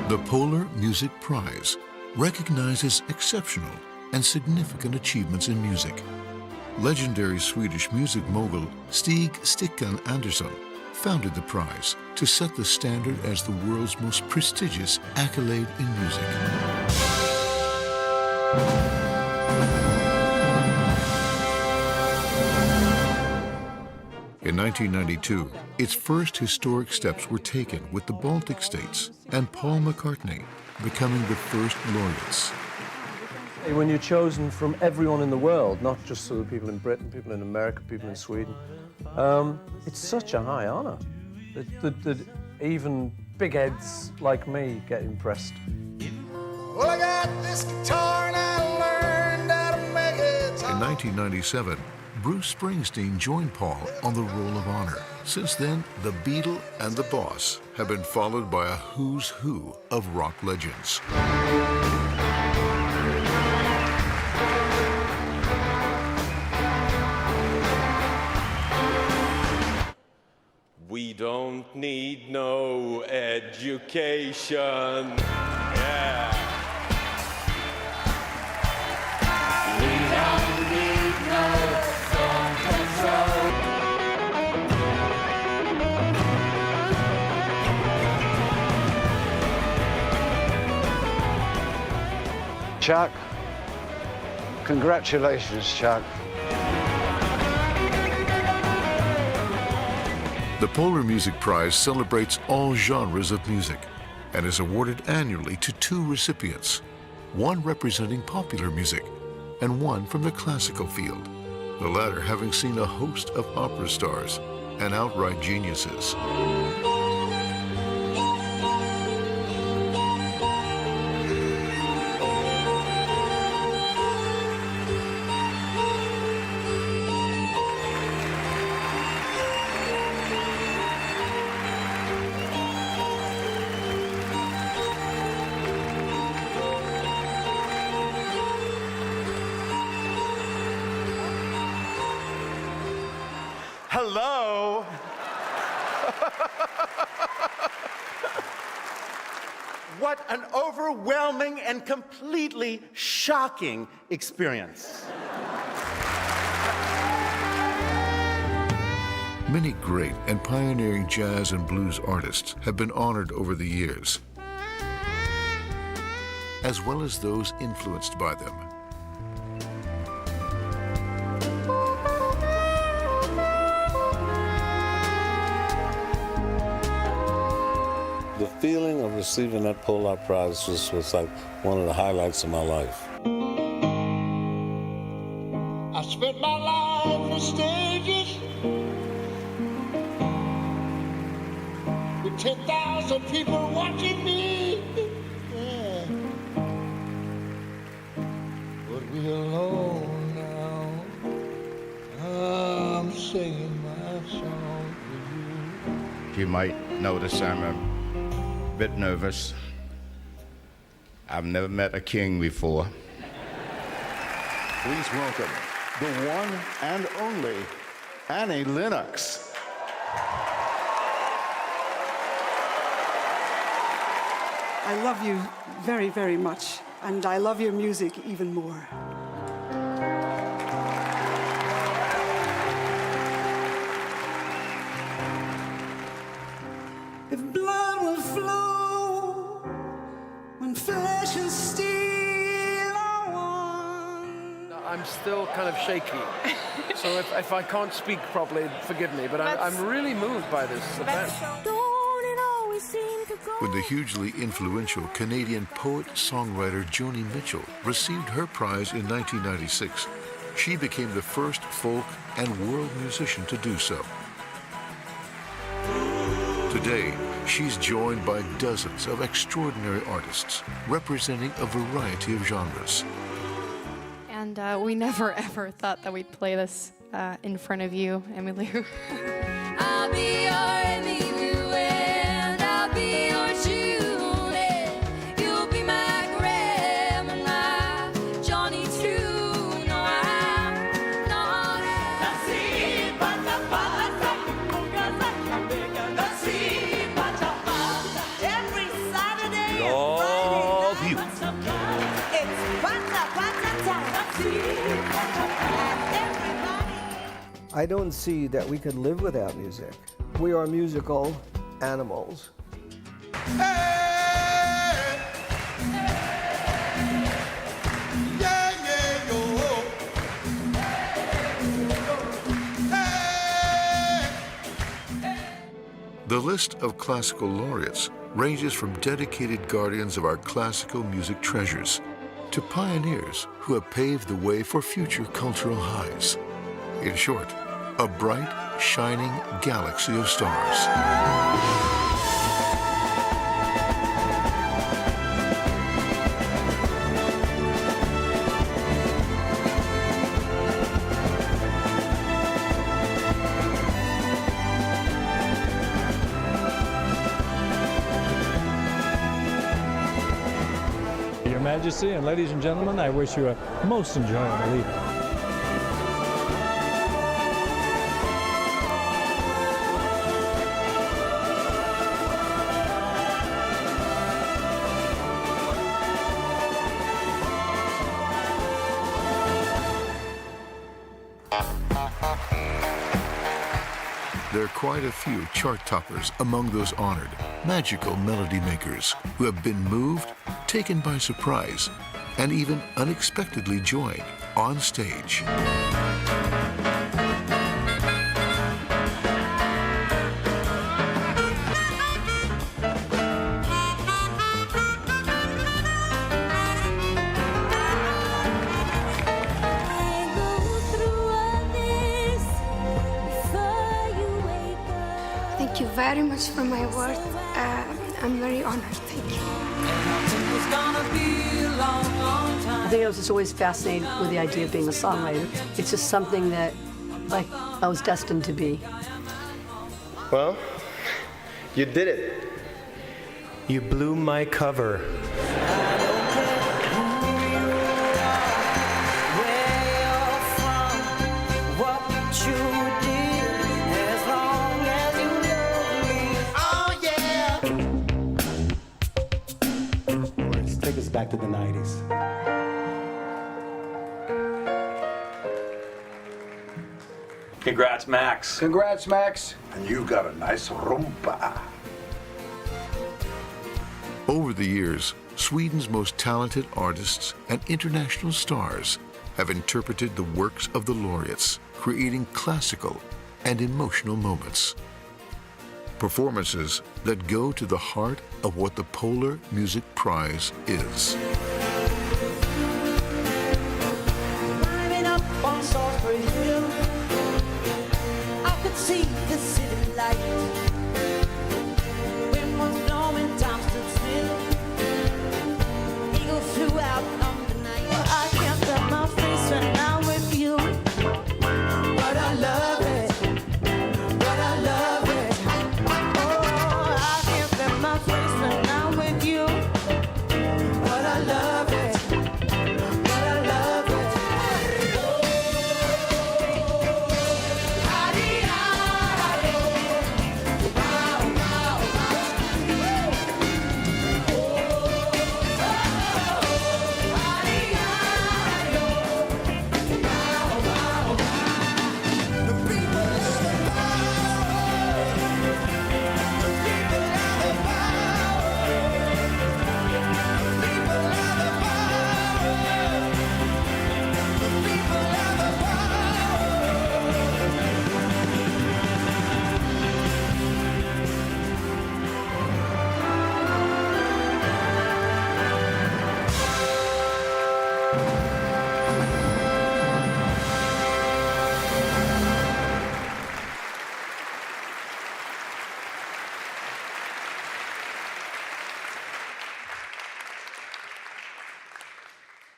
The Polar Music Prize recognizes exceptional and significant achievements in music. Legendary Swedish music mogul Stig "Stickan" Andersson founded the prize to set the standard as the world's most prestigious accolade in music. In 1992, its first historic steps were taken with the Baltic states and Paul McCartney becoming the first laureates. When you're chosen from everyone in the world, not just sort of people in Britain, people in America, people in Sweden, it's such a high honor that even big heads like me get impressed. Well, I got this guitar and I learned how to make it. In 1997, Bruce Springsteen joined Paul on the Roll of Honor. Since then, the Beatle and the Boss have been followed by a who's who of rock legends. We don't need no education. Yeah. We don't need no song control. Chuck, congratulations, Chuck. The Polar Music Prize celebrates all genres of music and is awarded annually to 2 recipients, one representing popular music and one from the classical field, the latter having seen a host of opera stars and outright geniuses. Hello. What an overwhelming and completely shocking experience. Many great and pioneering jazz and blues artists have been honored over the years, as well as those influenced by them. The feeling of receiving that Polar Prize was like one of the highlights of my life. I spent my life on stages with 10,000 people watching me. Yeah. But we're alone now. I'm singing my song for you. You might notice I'm a bit nervous. I've never met a king before. Please welcome the one and only Annie Lennox. I love you very, very much, and I love your music even more. If blood will flow when flesh and steel are one. I'm still kind of shaky, so if I can't speak properly, forgive me, but I'm really moved by this event. When the hugely influential Canadian poet-songwriter Joni Mitchell received her prize in 1996, she became the first folk and world musician to do so. Today, she's joined by dozens of extraordinary artists representing a variety of genres. And we never ever thought that we'd play this in front of you, Emmylou. I'll be your Emmylou and I'll be your Julie. You'll be my Graham and my Johnny too. No, I'm not. Lord I don't see that we could live without music. We are musical animals. The list of classical laureates ranges from dedicated guardians of our classical music treasures to pioneers who have paved the way for future cultural highs. In short, a bright, shining galaxy of stars. Your Majesty and ladies and gentlemen, I wish you a most enjoyable evening. There are quite a few chart toppers among those honored, magical melody makers who have been moved, taken by surprise, and even unexpectedly joined on stage. Thank you very much for my word. I'm very honored. Thank you. I think I was just always fascinated with the idea of being a songwriter. It's just something that, like, I was destined to be. Well, you did it. You blew my cover. Take us back to the 90s. Congrats, Max. Congrats, Max. And you got a nice rumba. Over the years, Sweden's most talented artists and international stars have interpreted the works of the laureates, creating classical and emotional moments. Performances that go to the heart of what the Polar Music Prize is. Climbing up on Salisbury Hill, I could see the city light. Wind was blowing, time stood still. Eagle flew out on the night. Well, I can't feel my face right now with you, but I love it. But I love it. Oh, I can't feel my face right now with you, but I love it. But I love it.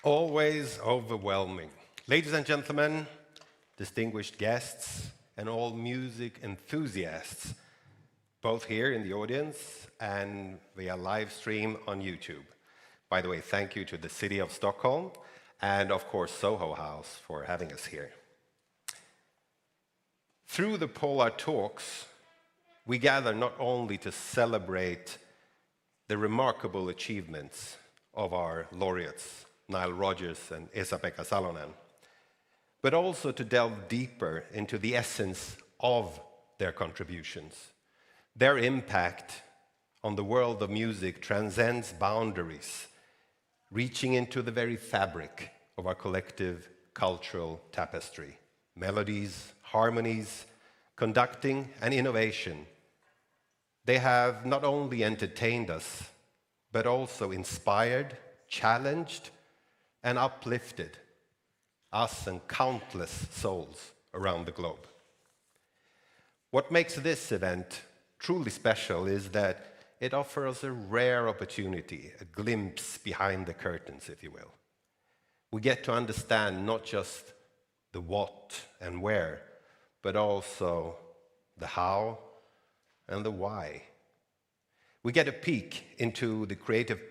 Always overwhelming. Ladies and gentlemen, distinguished guests, and all music enthusiasts, both here in the audience and via live stream on YouTube. By the way, thank you to the City of Stockholm and, of course, Soho House for having us here. Through the Polar Talks, we gather not only to celebrate the remarkable achievements of our laureates, Nile Rodgers and Esa-Pekka Salonen, but also to delve deeper into the essence of their contributions. Their impact on the world of music transcends boundaries, reaching into the very fabric of our collective cultural tapestry. Melodies, harmonies, conducting, and innovation. They have not only entertained us, but also inspired, challenged, and uplifted us and countless souls around the globe. What makes this event truly special is that it offers a rare opportunity, a glimpse behind the curtains, if you will. We get to understand not just the what and where, but also the how and the why. We get a peek into the creative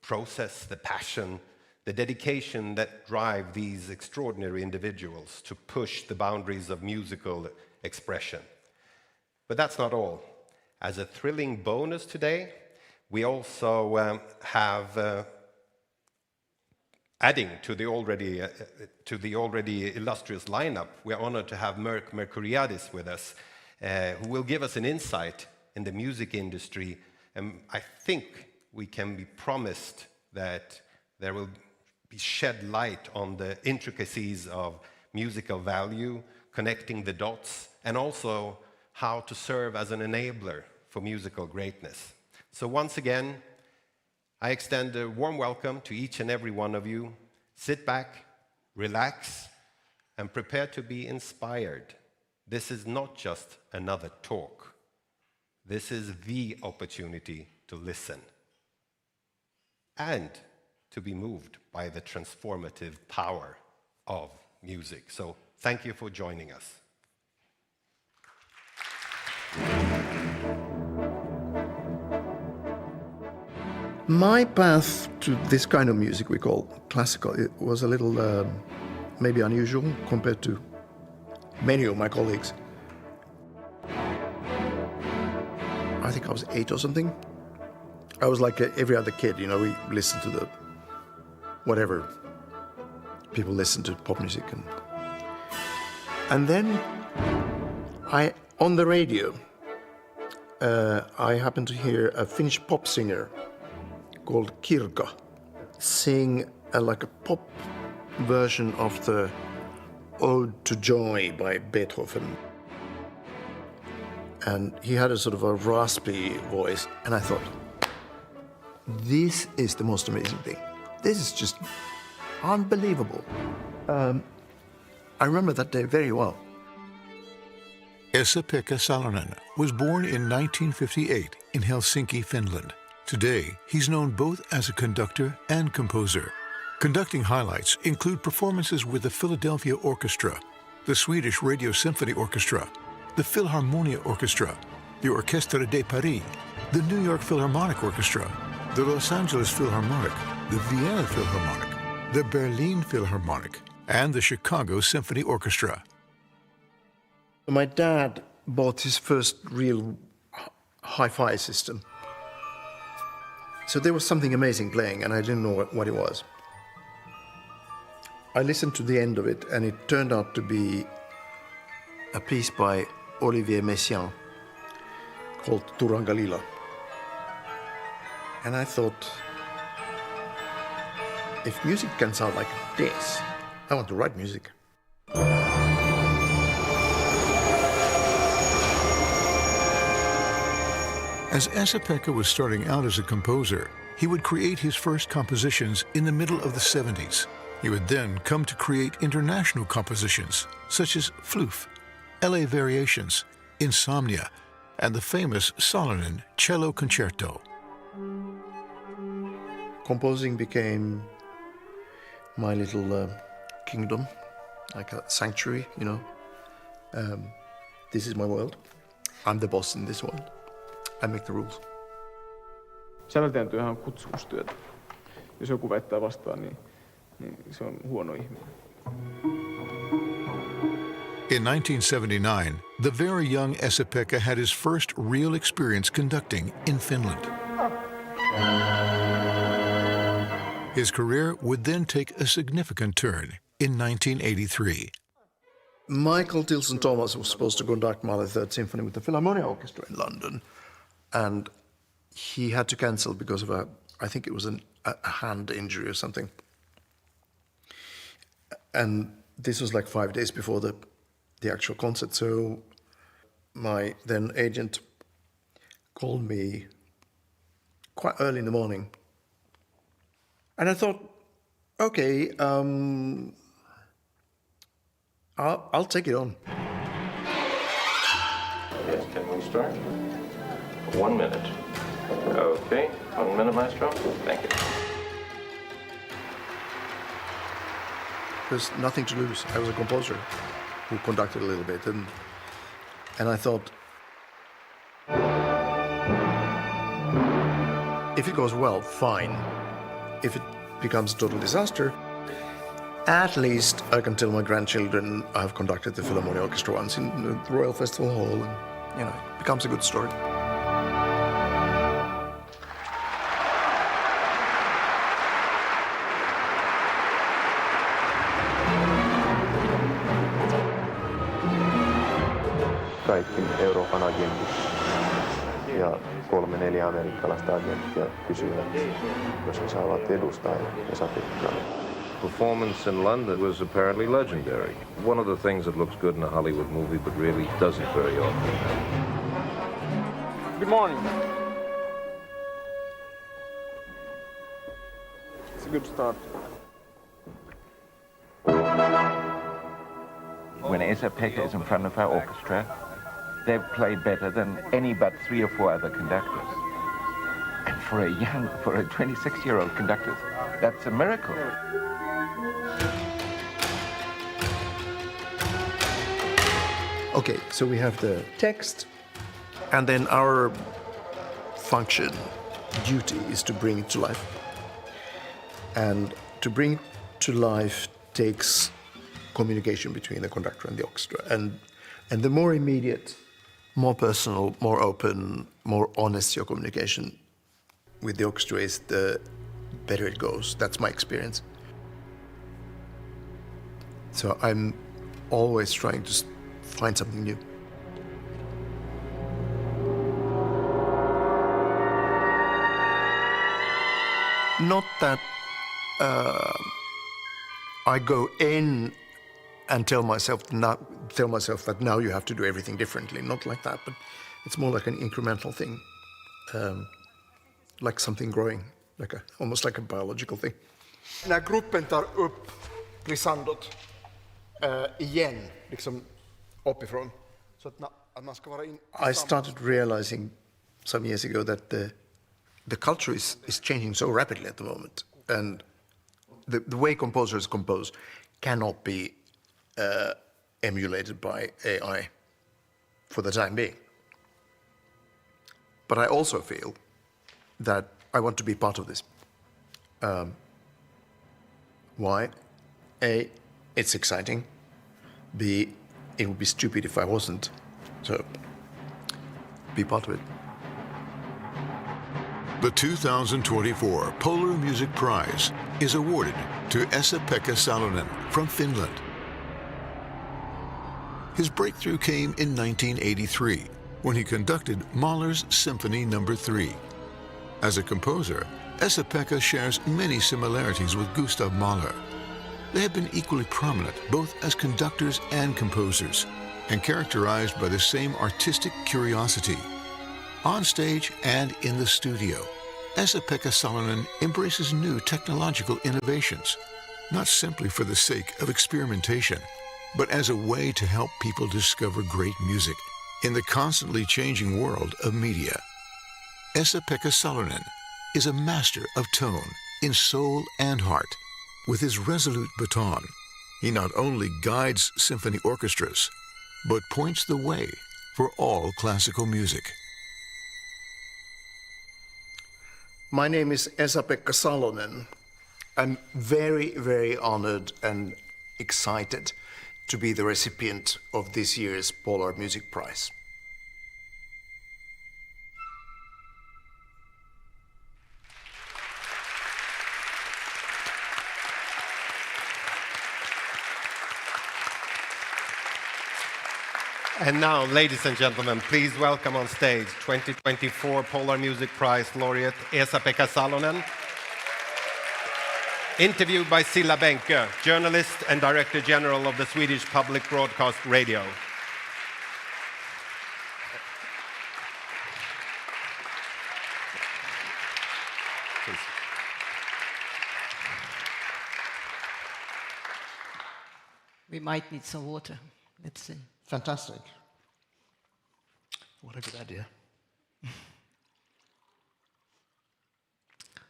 process, the passion, the dedication that drive these extraordinary individuals to push the boundaries of musical expression. But that's not all. As a thrilling bonus today, we also have, adding to the already illustrious lineup, we're honored to have Merck Mercuriadis with us, who will give us an insight in the music industry. And I think we can be promised that there will be shed light on the intricacies of musical value, connecting the dots, and also how to serve as an enabler for musical greatness. So once again, I extend a warm welcome to each and every one of you. Sit back, relax, and prepare to be inspired. This is not just another talk. This is the opportunity to listen and to be moved by the transformative power of music. So thank you for joining us. My path to this kind of music we call classical, it was a little maybe unusual compared to many of my colleagues. I think I was 8 or something. I was like every other kid, you know, we listened to the whatever people listen to, pop music. And then on the radio, I happened to hear a Finnish pop singer called Kirka sing like a pop version of the Ode to Joy by Beethoven. And he had a sort of a raspy voice, and I thought, this is the most amazing thing. This is just unbelievable. I remember that day very well. Esa-Pekka Salonen was born in 1958 in Helsinki, Finland. Today, he's known both as a conductor and composer. Conducting highlights include performances with the Philadelphia Orchestra, the Swedish Radio Symphony Orchestra, the Philharmonia Orchestra, the Orchestre de Paris, the New York Philharmonic Orchestra, the Los Angeles Philharmonic, the Vienna Philharmonic, the Berlin Philharmonic, and the Chicago Symphony Orchestra. My dad bought his first real hi-fi system. So there was something amazing playing, and I didn't know what it was. I listened to the end of it, and it turned out to be a piece by Olivier Messiaen called Turangalila. And I thought, if music can sound like this, I want to write music. As Esa-Pekka was starting out as a composer, he would create his first compositions in the middle of the 70s. He would then come to create international compositions, such as Floof, LA Variations, Insomnia, and the famous Salonen Cello Concerto. Composing became my little kingdom, like a sanctuary, you know. This is my world. I'm the boss in this world. I make the rules. Säveltäjän työhän on kutsumustyötä. Jos joku väittää vastaan, niin se on huono ihminen. In 1979, the very young Esa-Pekka had his first real experience conducting in Finland. His career would then take a significant turn in 1983. Michael Tilson Thomas was supposed to conduct Mahler Third Symphony with the Philharmonia Orchestra in London, and he had to cancel because of I think it was a hand injury or something. And this was like 5 days before the actual concert, so my then agent called me quite early in the morning. And I thought, okay, I'll take it on. Yes, can we start? 1 minute. Okay, 1 minute, Maestro. Thank you. There's nothing to lose. I was a composer who conducted a little bit, and I thought, if it goes well, fine. If it becomes a total disaster, at least I can tell my grandchildren I've conducted the Philharmonia Orchestra once in the Royal Festival Hall, and it becomes a good story. Kaikki Euroopan agentit ja 3-4 amerikkalaista agenttia kysyivät, jos he saavat edustaa Esa-Pekkaa. Performance in London was apparently legendary. One of the things that looks good in a Hollywood movie but really doesn't very often. Good morning. It's a good start. When Esa-Pekka is in front of our orchestra, they've played better than any but 3 or 4 other conductors. And for a 26-year-old conductor, that's a miracle. Okay, so we have the text, and then our function, duty, is to bring it to life. And to bring it to life takes communication between the conductor and the orchestra. And the more immediate, more personal, more open, more honest your communication with the orchestra is, the better it goes. That's my experience. So I'm always trying to find something new. Not that I go in and tell myself that now you have to do everything differently. Not like that, but it's more like an incremental thing, like something growing, almost like a biological thing. När gruppen tar upp glissandot igen, liksom uppifrån, så att man ska vara in. I started realizing some years ago that the culture is changing so rapidly at the moment, and the way composers compose cannot be emulated by AI for the time being. But I also feel that I want to be part of this. Why? A, it's exciting. B, it would be stupid if I wasn't. So, be part of it. The 2024 Polar Music Prize is awarded to Esa-Pekka Salonen from Finland. His breakthrough came in 1983 when he conducted Mahler's Symphony No. 3. As a composer, Esa-Pekka shares many similarities with Gustav Mahler. They have been equally prominent both as conductors and composers, and characterized by the same artistic curiosity. On stage and in the studio, Esa-Pekka Salonen embraces new technological innovations, not simply for the sake of experimentation, but as a way to help people discover great music in the constantly changing world of media. Esa-Pekka Salonen is a master of tone in soul and heart. With his resolute baton, he not only guides symphony orchestras, but points the way for all classical music. My name is Esa-Pekka Salonen. I'm very, very honored and excited to be the recipient of this year's Polar Music Prize. And now, ladies and gentlemen, please welcome on stage 2024 Polar Music Prize laureate Esa-Pekka Salonen. Interviewed by Cilla Benkö, journalist and Director General of the Swedish Public Broadcast Radio. Please. We might need some water. Let's see. Fantastic. What a good idea.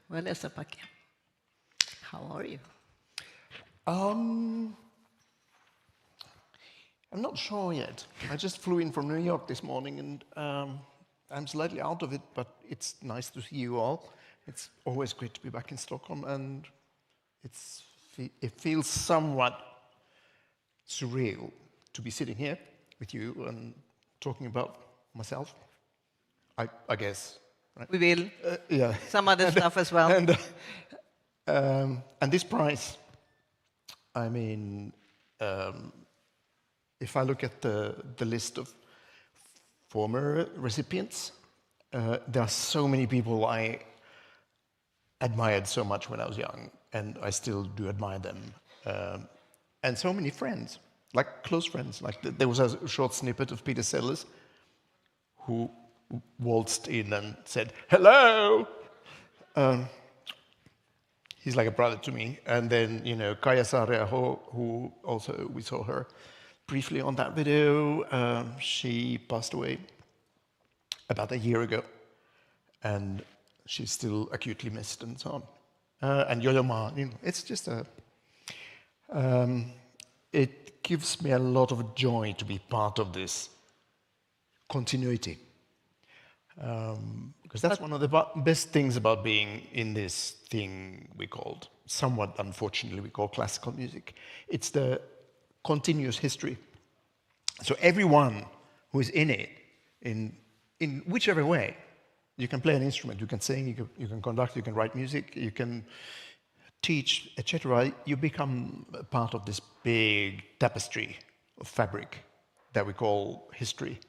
Well, Esa-Pekka, how are you? I'm not sure yet. I just flew in from New York this morning, and I'm slightly out of it, but it's nice to see you all. It's always great to be back in Stockholm, and it feels somewhat surreal to be sitting here with you and talking about myself, I guess. Right? We will. Yeah. Some other stuff as well. And this prize, I mean, if I look at the list of former recipients, there are so many people I admired so much when I was young, and I still do admire them. And so many friends, like close friends. Like there was a short snippet of Peter Sellers, who waltzed in and said, "Hello!" He's like a brother to me. And then, you know, Kaija Saariaho, who also, we saw her briefly on that video. She passed away about a year ago. And she's still acutely missed and so on. And Yo-Yo Ma, you know, it's just it gives me a lot of joy to be part of this continuity. Because that's one of the best things about being in this thing we called, somewhat unfortunately, we call classical music. It's the continuous history. So everyone who is in it, in whichever way, you can play an instrument, you can sing, you can conduct, you can write music, you can teach, etc. You become a part of this big tapestry of fabric that we call history.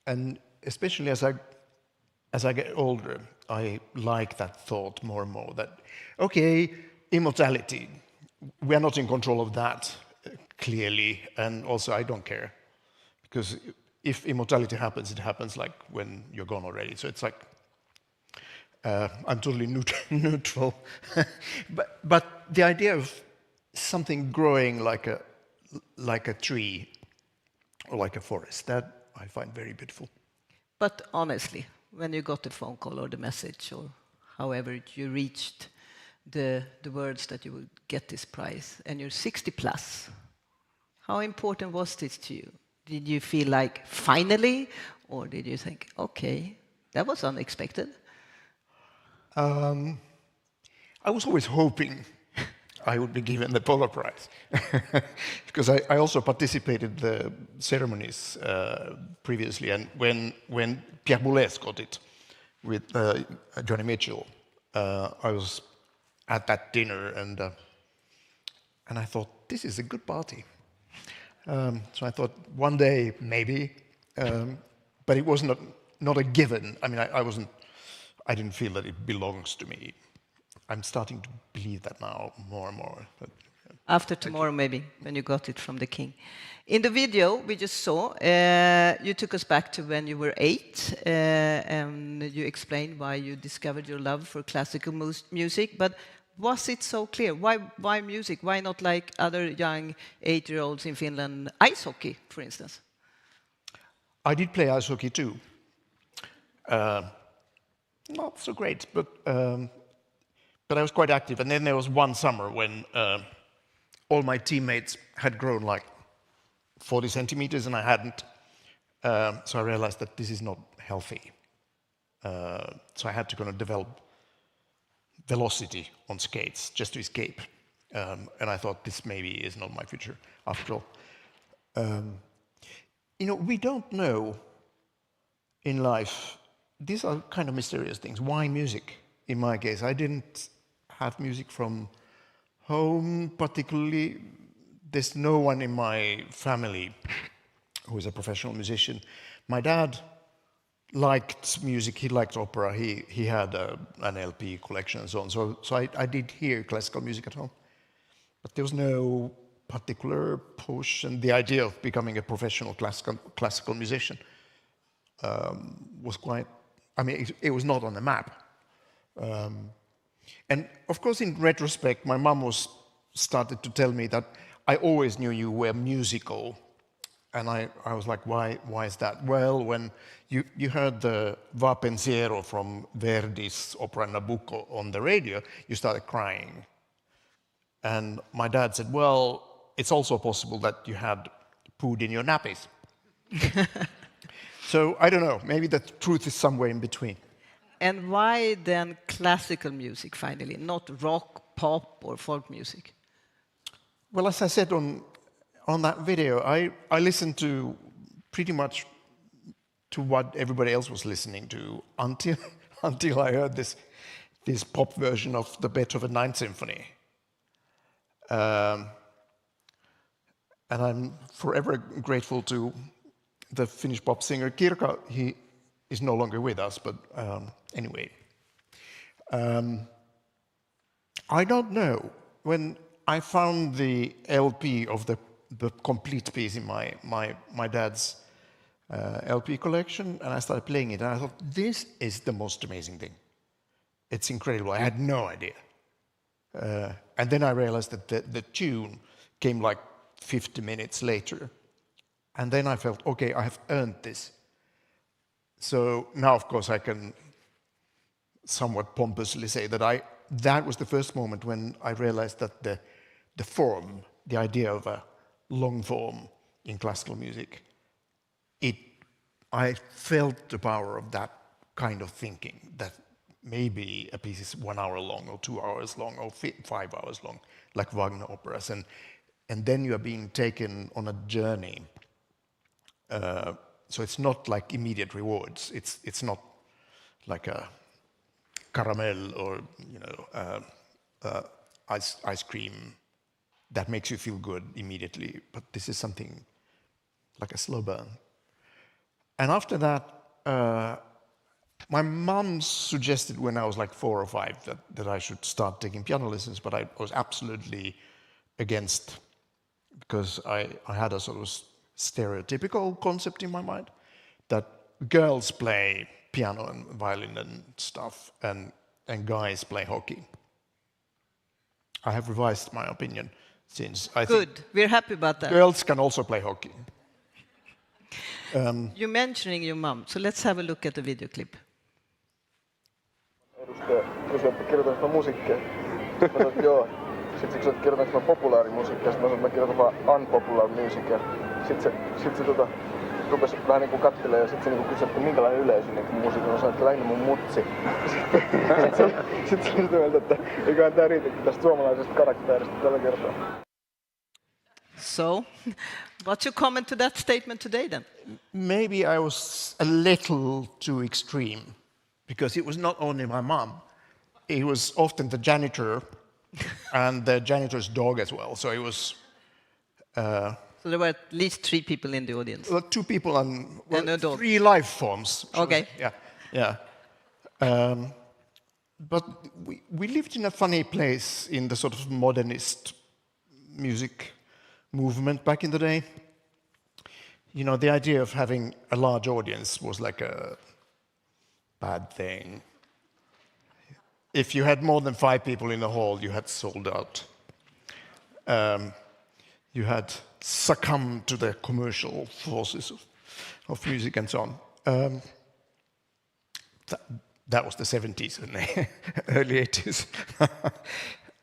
And especially as I get older, I like that thought more and more, that, okay, immortality, we are not in control of that, clearly, and also I don't care. Because if immortality happens, it happens like when you're gone already. So it's like, I'm totally neutral. but the idea of something growing like a tree or like a forest, that I find very beautiful. But honestly, when you got the phone call or the message or however you reached the words that you would get this prize, and you're 60 plus, how important was this to you? Did you feel like finally, or did you think, okay, that was unexpected? I was always hoping I would be given the Polar Prize, because I also participated in the ceremonies previously, and when Pierre Boulez got it with Johnny Mitchell, I was at that dinner, and I thought, this is a good party. So I thought one day maybe, but it was not a given. I mean, I didn't feel that it belongs to me. I'm starting to believe that now more and more. But, after tomorrow, maybe, when you got it from the king. In the video we just saw, you took us back to when you were 8, and you explained why you discovered your love for classical music. But was it so clear? Why music? Why not like other young 8-year-olds in Finland, ice hockey, for instance? I did play ice hockey too. Not so great, but I was quite active. And then there was one summer when all my teammates had grown like 40 centimeters and I hadn't. So I realized that this is not healthy. So I had to kind of develop velocity on skates just to escape. And I thought this maybe is not my future after all. You know, we don't know in life, these are kind of mysterious things. Why music? In my case, I didn't have music from home particularly. there's no one in my family who is a professional musician. My dad liked music, he liked opera, he had an LP collection and so on. So I did hear classical music at home. But there was no particular push, and the idea of becoming a professional classical musician was quite, I mean, it was not on the map. And of course, in retrospect, my mom started to tell me that I always knew you were musical. And I was like, why is that? Well, when you heard the Va Pensiero from Verdi's opera Nabucco on the radio, you started crying. And my dad said, well, it's also possible that you had pooed in your nappies. So I don't know, maybe the truth is somewhere in between. And why then classical music finally, not rock, pop or folk music? Well, as I said on that video, I listened to pretty much to what everybody else was listening to until I heard this pop version of the Beethoven Ninth Symphony. And I'm forever grateful to the Finnish pop singer Kirka. He is no longer with us, but anyway. I don't know. When I found the LP of the complete piece in my dad's LP collection, and I started playing it, and I thought, this is the most amazing thing. It's incredible. I had no idea. And then I realized that the tune came like 50 minutes later. And then I felt, okay, I have earned this. So now, of course, I can somewhat pompously say that that was the first moment when I realized that the form, the idea of a long form in classical music, I felt the power of that kind of thinking, that maybe a piece is 1 hour long or 2 hours long or 5 hours long, like Wagner operas. And then you are being taken on a journey. So it's not like immediate rewards. It's not like a caramel or ice cream that makes you feel good immediately. But this is something like a slow burn. And after that, my mom suggested when I was like 4 or 5 that I should start taking piano lessons, but I was absolutely against, because I had a sort of stereotypical concept in my mind that girls play piano and violin and stuff, and guys play hockey. I have revised my opinion since. I Good, we're happy about that. Girls can also play hockey. You're mentioning your mom, so let's have a look at the video clip. Edustaja kysyi, että kirjoitanko mä musiikkia. Mä sanoin, että joo. Sitten se kysyi, että kirjoitanko mä populaarimusiikkia. Sitten mä sanoin, että mä kirjoitan vaan unpopular musiikkia. Sitten se rupesi vähän niin kuin katselemaan ja sitten se niin kysyi, että minkälainen yleisö niin kuin musiikilla. Mä sanoin, että lähinnä mun mutsi. Sitten se oli mieltä, että eiköhän tää riitäkin tästä suomalaisesta karakterista tällä kertaa. So, what's your comment to that statement today then? Maybe I was a little too extreme, because it was not only my mom, it was often the janitor and the janitor's dog as well. So it was... so there were at least 3 people in the audience? Well, 2 people and, and a dog. 3 life forms. Okay. Yeah. But we lived in a funny place in the sort of modernist music movement back in the day. You know, the idea of having a large audience was like a bad thing. If you had more than 5 people in the hall, you had sold out. You had succumbed to the commercial forces of music and so on. That was the 70s and the early 80s.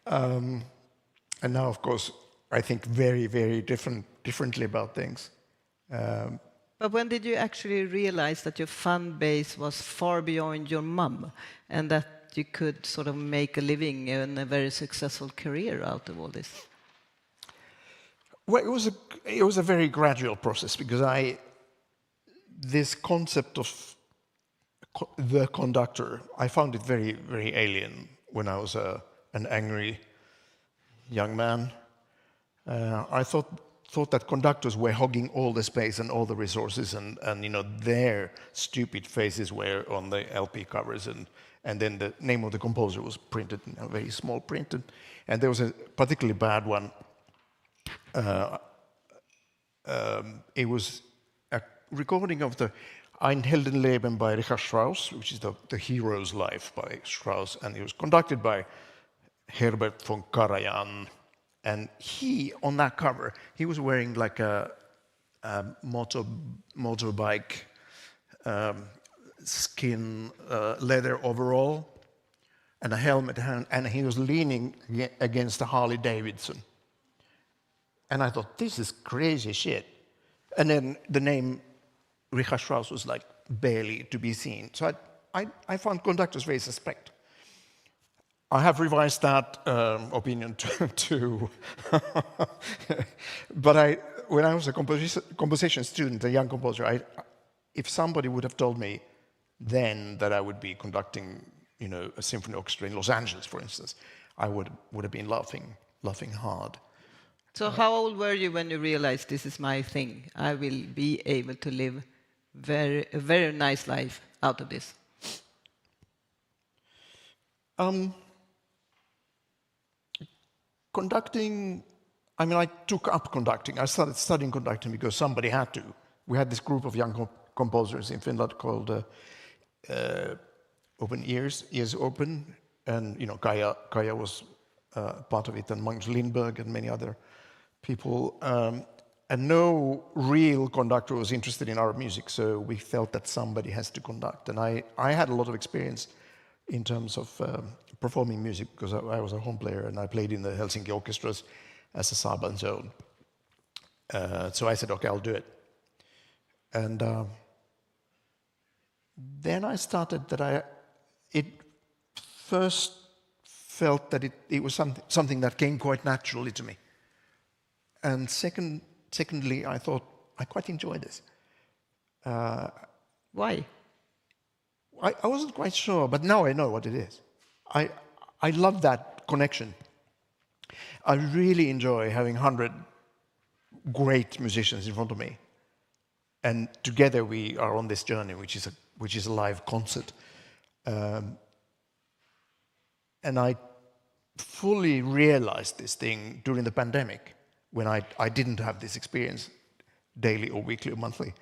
And now, of course, I think very, very differently about things. But when did you actually realize that your fan base was far beyond your mum, and that you could sort of make a living and a very successful career out of all this? Well, it was a very gradual process, because this concept of the conductor, I found it very, very alien when I was an angry young man. I thought that conductors were hogging all the space and all the resources, and you know, their stupid faces were on the LP covers, and then the name of the composer was printed in a very small print, and there was a particularly bad one. It was a recording of the Ein Heldenleben by Richard Strauss, which is the hero's life by Strauss, and it was conducted by Herbert von Karajan. And he, on that cover, he was wearing like a motorbike skin leather overall and a helmet, and he was leaning against a Harley Davidson. And I thought, this is crazy shit. And then the name Richard Strauss was like barely to be seen. So I found conductors very suspect. I have revised that opinion to but when I was a composition student, a young composer, if somebody would have told me then that I would be conducting, you know, a symphony orchestra in Los Angeles, for instance, I would have been laughing hard. So how old were you when you realized this is my thing? I will be able to live a very nice life out of this. Conducting, I mean, I took up conducting. I started studying conducting because somebody had to. We had this group of young composers in Finland called Open Ears Open, and you know, Kaija was part of it, and Magnus Lindberg and many other people. And no real conductor was interested in our music, so we felt that somebody has to conduct. And I had a lot of experience in terms of performing music because I was a home player and I played in the Helsinki orchestras as a sub and so on. So I said, okay, I'll do it. And then I started that it first felt that it was something that came quite naturally to me. And secondly, I thought, I quite enjoy this. Why? I wasn't quite sure, but now I know what it is. I love that connection. I really enjoy having 100 great musicians in front of me. And together we are on this journey, which is a live concert. And I fully realized this thing during the pandemic, when I didn't have this experience daily or weekly or monthly.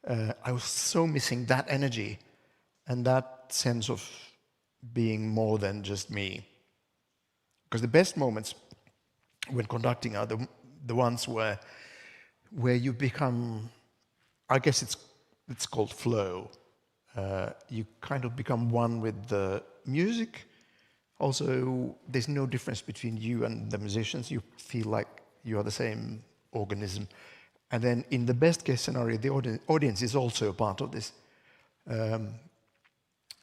I was so missing that energy and that sense of being more than just me. Because the best moments when conducting are the ones where you become, I guess it's called flow. You kind of become one with the music. Also, there's no difference between you and the musicians. You feel like you are the same organism. And then in the best case scenario, the audience is also a part of this.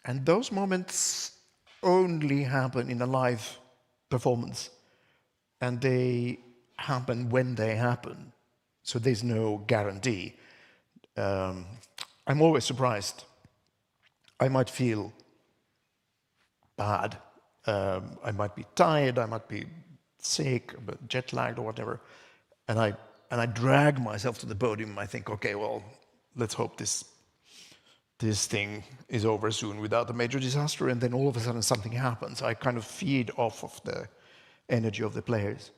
And those moments only happen in a live performance. And they happen when they happen. So there's no guarantee. I'm always surprised. I might feel bad. I might be tired. I might be sick, jet lagged or whatever. And I drag myself to the podium. I think, okay, well, let's hope this thing is over soon without a major disaster, and then all of a sudden something happens. I kind of feed off of the energy of the players,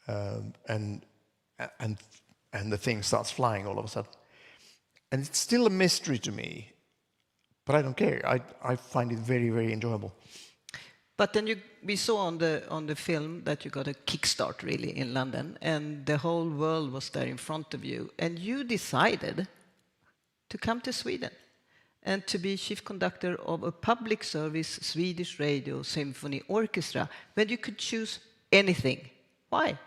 and the thing starts flying all of a sudden. And it's still a mystery to me, but I don't care. I find it very, very enjoyable. But then we saw on the film that you got a kickstart really in London, and the whole world was there in front of you, and you decided to come to Sweden and to be chief conductor of a public service Swedish radio symphony orchestra when you could choose anything. Why?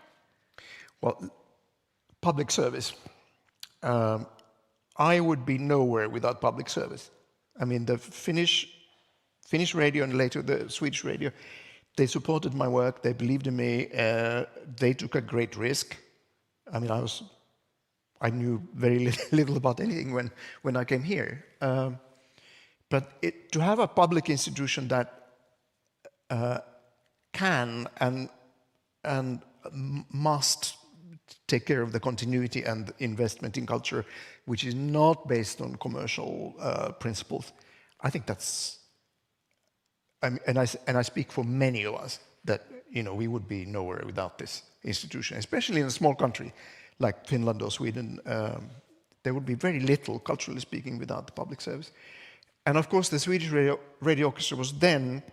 Well, public service. I would be nowhere without public service. I mean, the Finnish radio and later the Swedish radio, they supported my work, they believed in me, they took a great risk. I mean, I knew very little about anything when I came here. But to have a public institution that can and must take care of the continuity and investment in culture, which is not based on commercial principles. I think that's, and I speak for many of us, that we would be nowhere without this institution, especially in a small country like Finland or Sweden. There would be very little, culturally speaking, without the public service. And of course, the Swedish Radio Orchestra was then,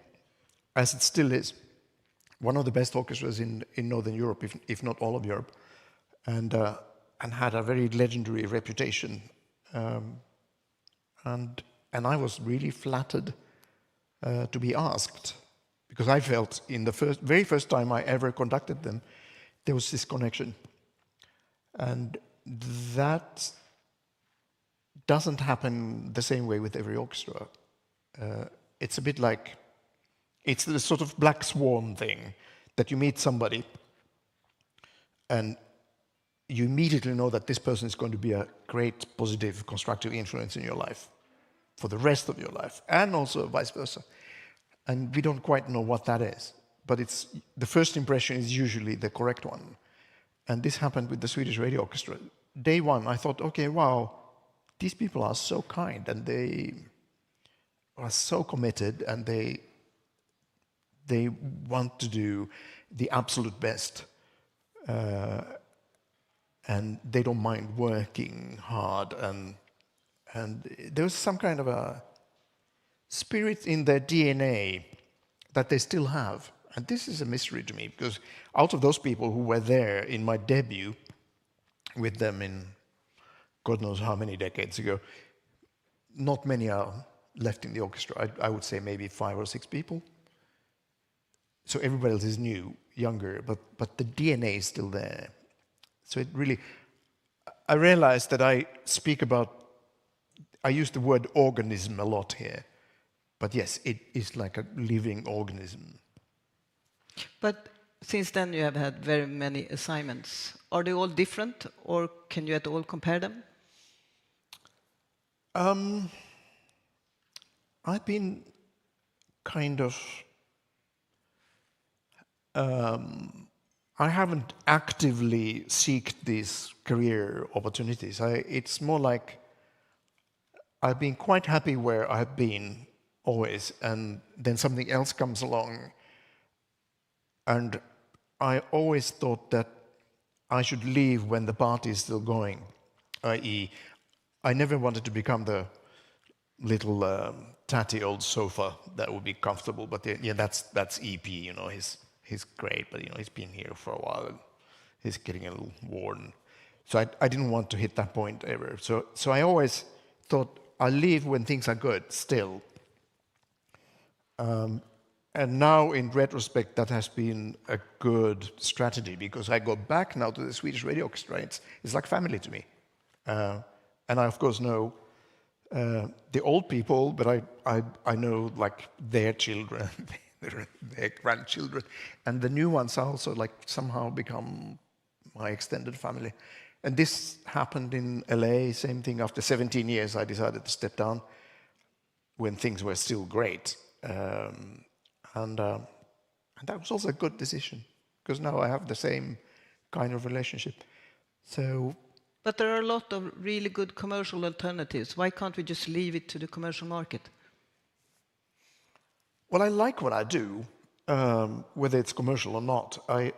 as it still is, one of the best orchestras in Northern Europe, if not all of Europe, and had a very legendary reputation. And I was really flattered to be asked, because I felt in the very first time I ever conducted them, there was this connection. And that doesn't happen the same way with every orchestra. It's a bit like, it's the sort of black swan thing, that you meet somebody and you immediately know that this person is going to be a great, positive, constructive influence in your life for the rest of your life, and also vice versa. And we don't quite know what that is, but the first impression is usually the correct one. And this happened with the Swedish Radio Orchestra. Day one, I thought, okay, wow, these people are so kind, and they are so committed, and they want to do the absolute best. And they don't mind working hard, and there's some kind of a spirit in their DNA that they still have. And this is a mystery to me, because out of those people who were there in my debut with them in God knows how many decades ago, not many are left in the orchestra. I would say maybe 5 or 6 people. So everybody else is new, younger, but the DNA is still there. So it really, I realized that I use the word organism a lot here. But yes, it is like a living organism. But since then you have had very many assignments. Are they all different, or can you at all compare them? I've been kind of... I haven't actively sought these career opportunities. It's more like I've been quite happy where I've been always, and then something else comes along. And I always thought that I should leave when the party is still going, i.e., I never wanted to become the little tatty old sofa that would be comfortable. But yeah, that's EP, he's great, but he's been here for a while and he's getting a little worn. So I didn't want to hit that point ever. So I always thought I'll leave when things are good still. And now in retrospect, that has been a good strategy, because I go back now to the Swedish Radio Orchestra. It's like family to me. And I of course know the old people, but I know like their children, their grandchildren, and the new ones are also like somehow become my extended family. And this happened in LA, same thing. After 17 years, I decided to step down when things were still great. And that was also a good decision, because now I have the same kind of relationship. But there are a lot of really good commercial alternatives. Why can't we just leave it to the commercial market? Well, I like what I do, whether it's commercial or not. I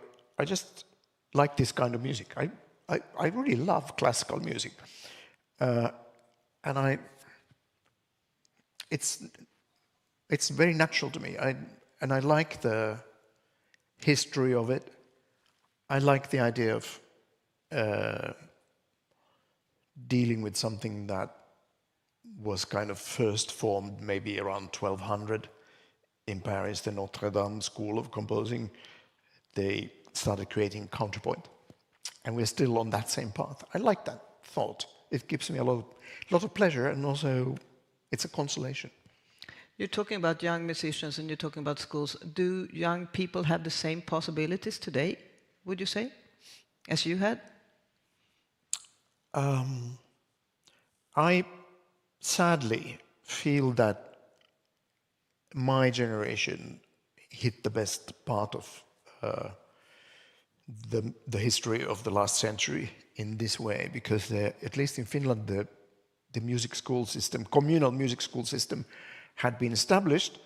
just like this kind of music. I really love classical music. And it's very natural to me. And I like the history of it. I like the idea of dealing with something that was kind of first formed maybe around 1200 in Paris, the Notre Dame School of Composing. They started creating counterpoint. And we're still on that same path. I like that thought. It gives me a lot of pleasure, and also it's a consolation. You're talking about young musicians and you're talking about schools. Do young people have the same possibilities today, would you say, as you had? I sadly feel that my generation hit the best part of the history of the last century in this way, because at least in Finland, the music school system, communal music school system, had been established,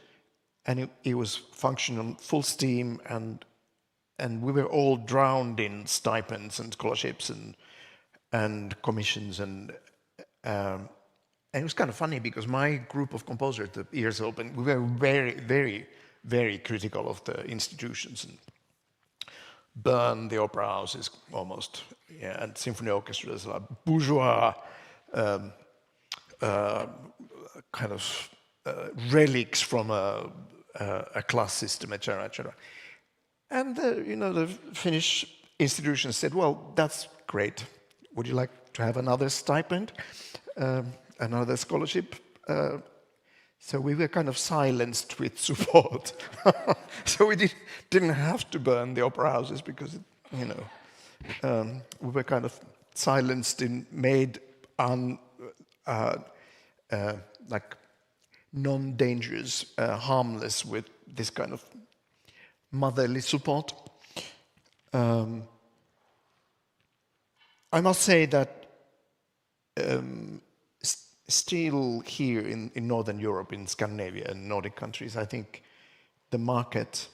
and it was functioning full steam, and we were all drowned in stipends and scholarships and commissions, and it was kind of funny because my group of composers, the Ears Open, we were very, very, very critical of the institutions and burned the opera houses almost, yeah, and symphony orchestras, like bourgeois kind of relics from a class system, etc., etc. And the Finnish institutions said, "Well, that's great. Would you like to have another stipend, another scholarship?" So we were kind of silenced with support. So we didn't have to burn the opera houses because, we were kind of silenced and made like non-dangerous, harmless with this kind of motherly support. I must say that still here in Northern Europe, in Scandinavia and Nordic countries, I think the market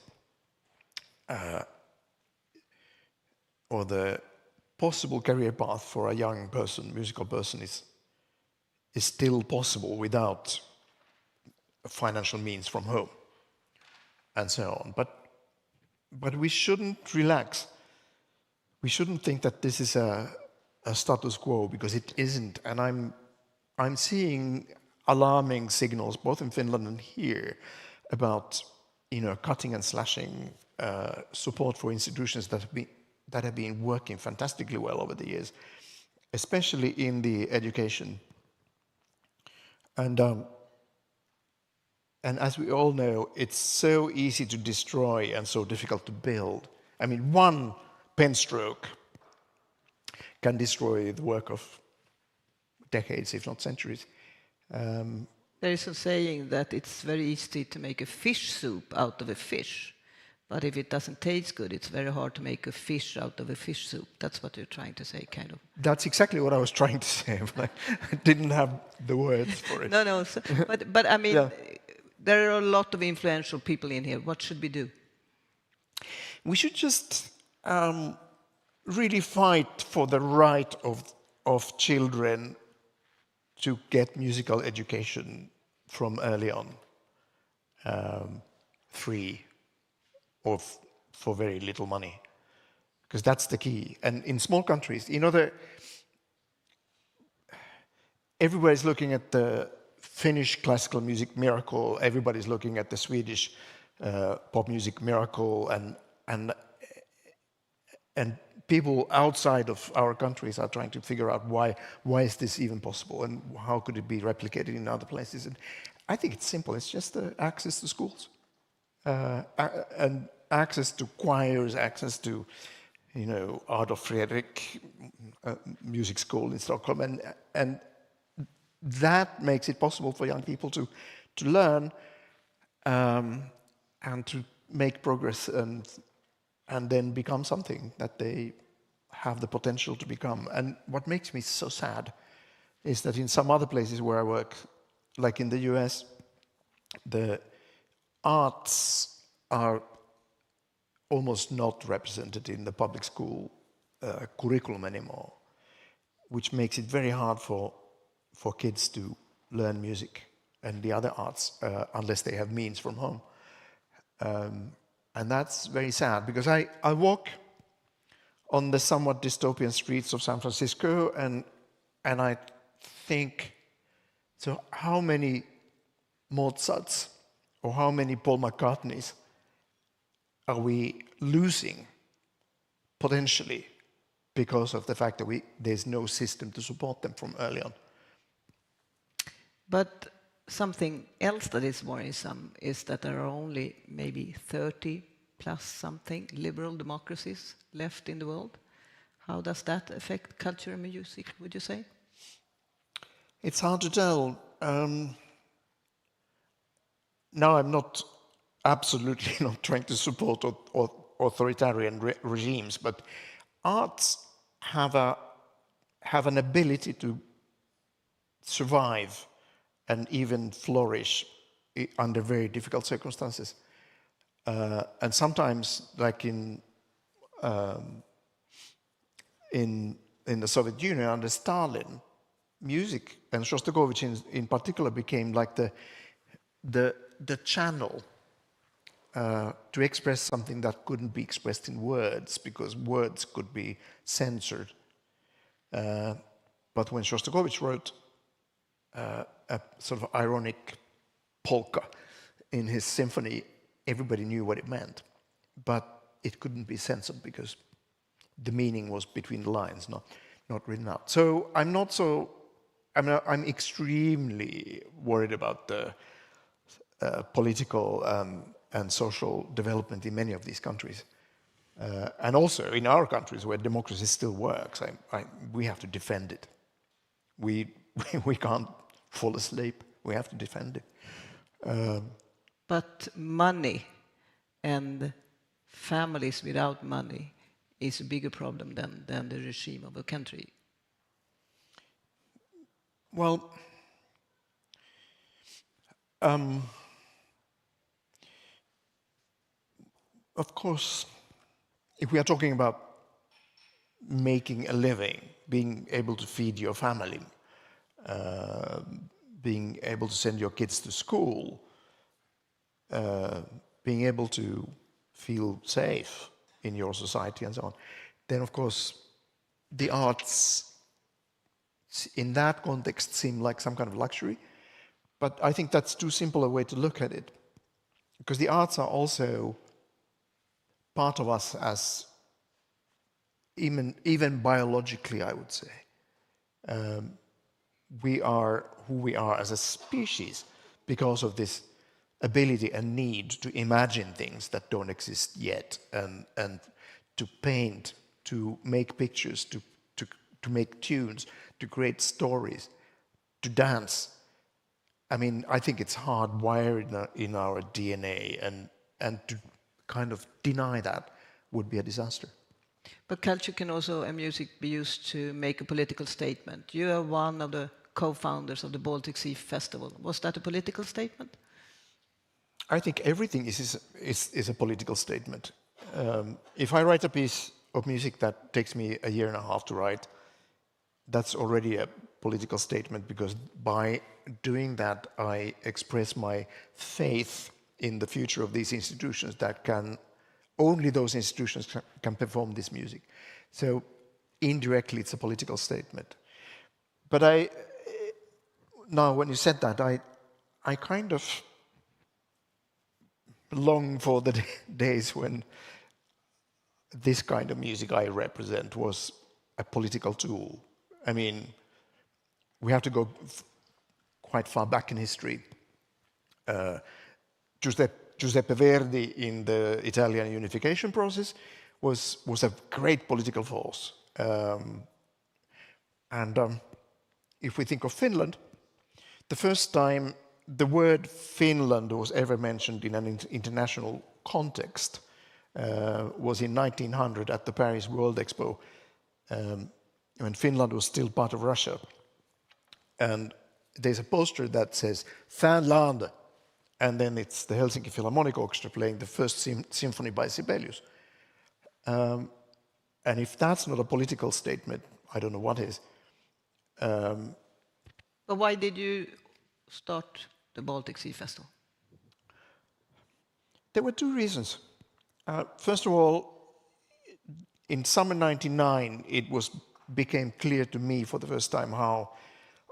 or the possible career path for a young person, musical person, is still possible without financial means from home and so on. But we shouldn't relax. We shouldn't think that this is a status quo, because it isn't. And I'm seeing alarming signals, both in Finland and here, about cutting and slashing support for institutions that have been working fantastically well over the years, especially in the education. And as we all know, it's so easy to destroy and so difficult to build. I mean, one pen stroke can destroy the work of decades, if not centuries. There is a saying that it's very easy to make a fish soup out of a fish, but if it doesn't taste good, it's very hard to make a fish out of a fish soup. That's what you're trying to say, kind of. That's exactly what I was trying to say. But I didn't have the words for it. No. So, but I mean, there are a lot of influential people in here. What should we do? We should just really fight for the right of children to get musical education from early on, free or for very little money, because that's the key. And in small countries, everybody's looking at the Finnish classical music miracle, everybody's looking at the Swedish pop music miracle, and people outside of our countries are trying to figure out why is this even possible, and how could it be replicated in other places. And I think it's simple. It's just access to schools, and access to choirs, access to Adolf Fredrik music school in Stockholm, and that makes it possible for young people to learn and to make progress and then become something that they have the potential to become. And what makes me so sad is that in some other places where I work, like in the US, the arts are almost not represented in the public school curriculum anymore, which makes it very hard for kids to learn music and the other arts unless they have means from home. And that's very sad, because I walk on the somewhat dystopian streets of San Francisco and I think, so how many Mozarts or how many Paul McCartneys are we losing potentially because of the fact that there's no system to support them from early on? But something else that is worrisome is that there are only maybe 30 plus something liberal democracies left in the world. How does that affect culture and music, would you say? It's hard to tell. Now, I'm not absolutely not trying to support authoritarian regimes, but arts have an ability to survive and even flourish under very difficult circumstances. And sometimes, like in the Soviet Union under Stalin, music, and Shostakovich in particular, became like the channel to express something that couldn't be expressed in words, because words could be censored. But when Shostakovich wrote a sort of ironic polka in his symphony, everybody knew what it meant, but it couldn't be censored because the meaning was between the lines, not written out. So I'm extremely worried about the political and social development in many of these countries. And also in our countries where democracy still works, we have to defend it. We can't fall asleep. We have to defend it. But money and families without money is a bigger problem than the regime of a country. Well, of course, if we are talking about making a living, being able to feed your family, being able to send your kids to school, being able to feel safe in your society and so on, then of course the arts in that context seem like some kind of luxury. But I think that's too simple a way to look at it, because the arts are also part of us as even biologically, I would say. We are who we are as a species because of this ability and need to imagine things that don't exist yet, and to paint, to make pictures, to make tunes, to create stories, to dance. I mean, I think it's hardwired in our DNA, and to kind of deny that would be a disaster. But culture can also, and music, be used to make a political statement. You are one of the co-founders of the Baltic Sea Festival. Was that a political statement? I think everything is a political statement. If I write a piece of music that takes me a year and a half to write, that's already a political statement, because by doing that I express my faith in the future of these institutions, that only those institutions can perform this music. So indirectly it's a political statement. But now when you said that, I kind of long for the days when this kind of music I represent was a political tool. I mean, we have to go quite far back in history. Giuseppe Verdi in the Italian unification process was a great political force. If we think of Finland, the first time the word Finland was ever mentioned in an international context was in 1900 at the Paris World Expo, when Finland was still part of Russia. And there's a poster that says Finland, and then it's the Helsinki Philharmonic Orchestra playing the first symphony by Sibelius. And if that's not a political statement, I don't know what is. But why did you start the Baltic Sea Festival? There were two reasons. First of all, in summer '99, it became clear to me for the first time how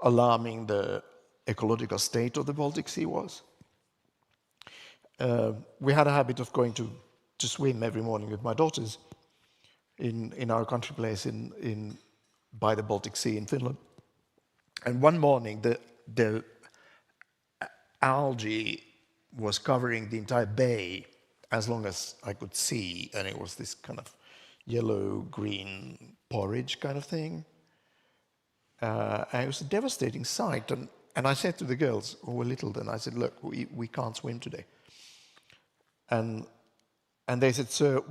alarming the ecological state of the Baltic Sea was. We had a habit of going to swim every morning with my daughters in our country place by the Baltic Sea in Finland. And one morning, the algae was covering the entire bay as long as I could see, and it was this kind of yellow-green porridge kind of thing. And it was a devastating sight, and I said to the girls who were little then, I said, look, we can't swim today. And they said, sir,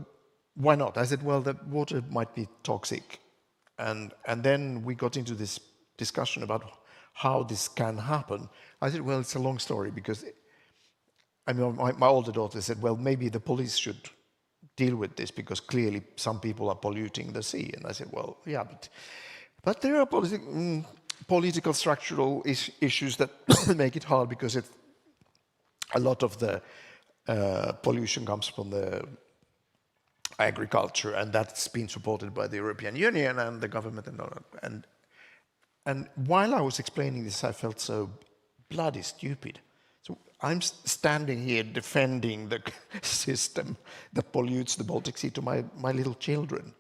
why not? I said, well, the water might be toxic. And then we got into this discussion about how this can happen. I said, well, it's a long story because, I mean, my older daughter said, well, maybe the police should deal with this because clearly some people are polluting the sea. And I said, well, yeah, but there are political structural issues that make it hard because a lot of the pollution comes from the agriculture, and that's been supported by the European Union and the government and all that. And while I was explaining this, I felt so bloody stupid. So I'm standing here defending the system that pollutes the Baltic Sea to my little children.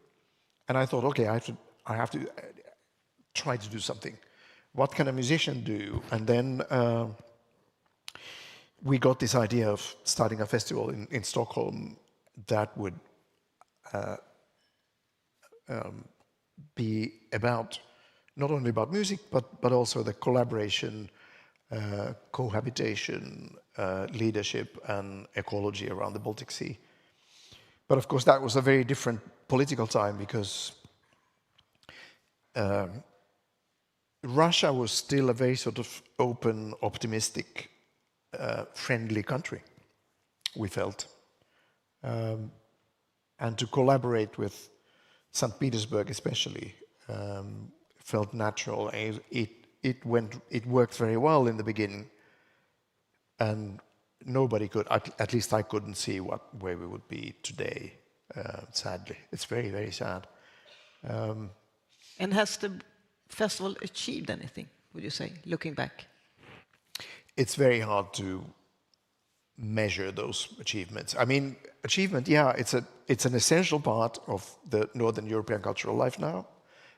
And I thought, okay, I have to try to do something. What can a musician do? And then we got this idea of starting a festival in Stockholm that would be about, not only about music, but also the collaboration, cohabitation, leadership and ecology around the Baltic Sea. But of course that was a very different political time because Russia was still a very sort of open, optimistic, friendly country, we felt. And to collaborate with St. Petersburg especially felt natural. It worked very well in the beginning, and nobody could, at least I couldn't see where we would be today, sadly. It's very, very sad. And has the festival achieved anything, would you say, looking back? It's very hard to measure those achievements. I mean, achievement, yeah, it's an essential part of the Northern European cultural life now.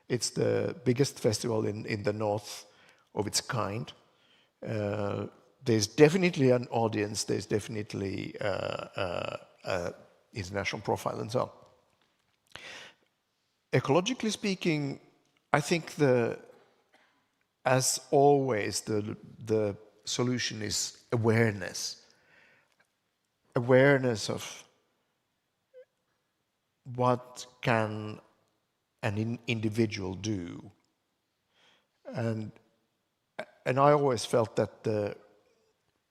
It's the biggest festival in the north of its kind. There's definitely an audience, there's definitely international profile and so on. Ecologically speaking, I think as always, the solution is awareness. Awareness of what can an individual do. And I always felt that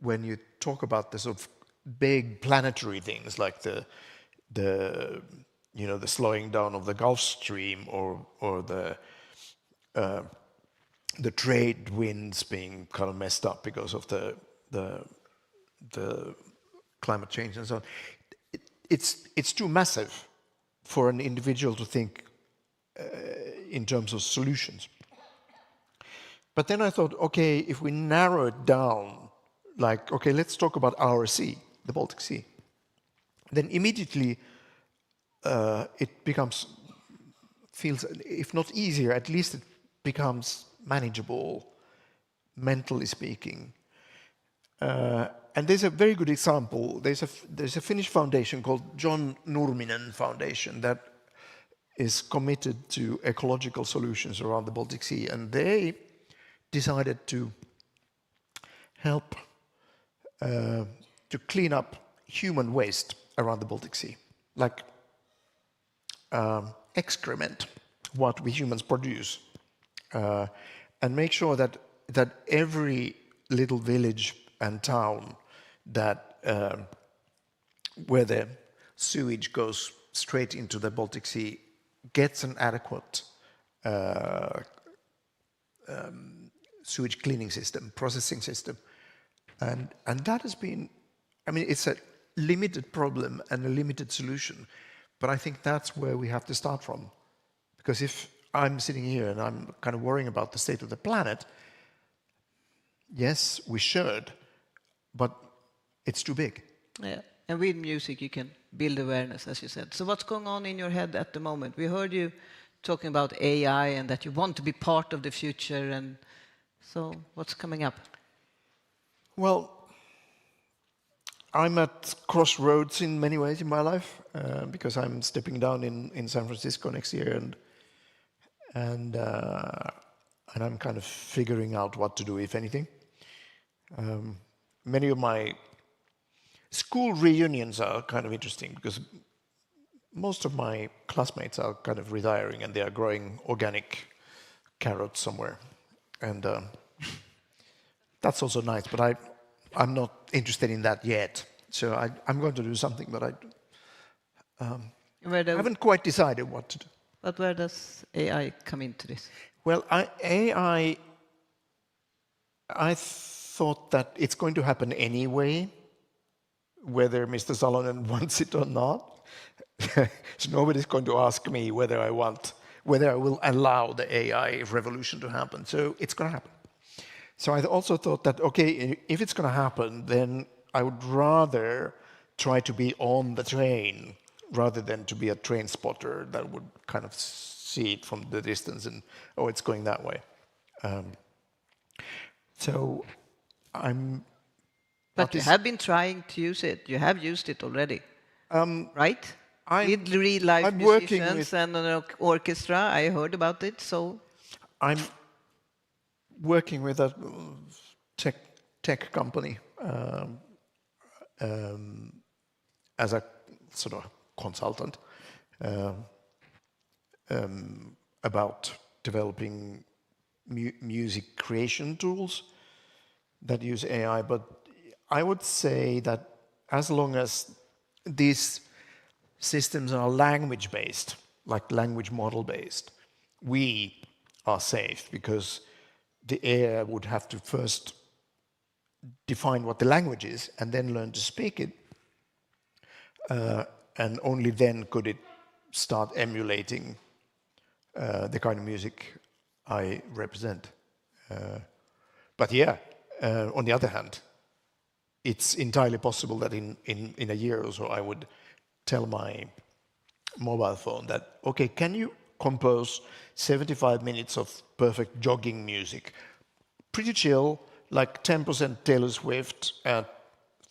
when you talk about the sort of big planetary things like the slowing down of the Gulf Stream or the trade winds being kind of messed up because of the climate change and so on, it's too massive for an individual to think in terms of solutions. But then I thought, okay, if we narrow it down, like, okay, let's talk about our sea, the Baltic Sea, then immediately it feels, if not easier, at least it becomes manageable, mentally speaking. And there's a very good example. There's a Finnish foundation called John Nurminen Foundation that is committed to ecological solutions around the Baltic Sea, and they decided to help to clean up human waste around the Baltic Sea, like excrement, what we humans produce, and make sure that every little village and town that where the sewage goes straight into the Baltic Sea gets an adequate sewage cleaning system, processing system, and that has been, I mean, it's a limited problem and a limited solution, but I think that's where we have to start from, because if I'm sitting here and I'm kind of worrying about the state of the planet, yes, we should, but it's too big. Yeah, and with music you can build awareness, as you said. So what's going on in your head at the moment? We heard you talking about AI and that you want to be part of the future, and so what's coming up? Well, I'm at crossroads in many ways in my life, because I'm stepping down in San Francisco next year, and I'm kind of figuring out what to do, if anything. Many of my school reunions are kind of interesting because most of my classmates are kind of retiring and they are growing organic carrots somewhere. And that's also nice, but I'm not interested in that yet. So I'm going to do something, but I haven't quite decided what to do. But where does AI come into this? Well, AI, I thought that it's going to happen anyway, whether Mr. Salonen wants it or not. So nobody's going to ask me whether I will allow the AI revolution to happen. So it's going to happen. So I also thought that, okay, if it's going to happen, then I would rather try to be on the train rather than to be a train spotter that would kind of see it from the distance and, oh, it's going that way. So I'm... But you have been trying to use it. You have used it already, right? With real life musicians and an orchestra. I heard about it, so... I'm working with a tech company as a sort of consultant about developing music creation tools that use AI. But I would say that as long as these systems are language-based, like language model-based, we are safe because the AI would have to first define what the language is and then learn to speak it. And only then could it start emulating the kind of music I represent. But yeah, on the other hand, it's entirely possible that in a year or so I would tell my mobile phone that, okay, can you compose 75 minutes of perfect jogging music? Pretty chill, like 10% Taylor Swift,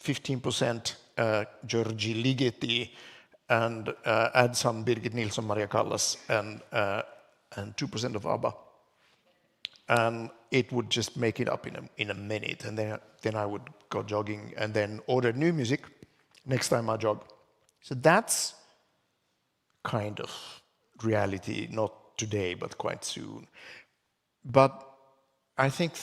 15% Georgi Ligeti, and add some Birgit Nilsson, Maria Callas, and 2% of ABBA. And it would just make it up in a minute, and then I would go jogging and then order new music next time I jog. So that's kind of reality, not today, but quite soon. But I think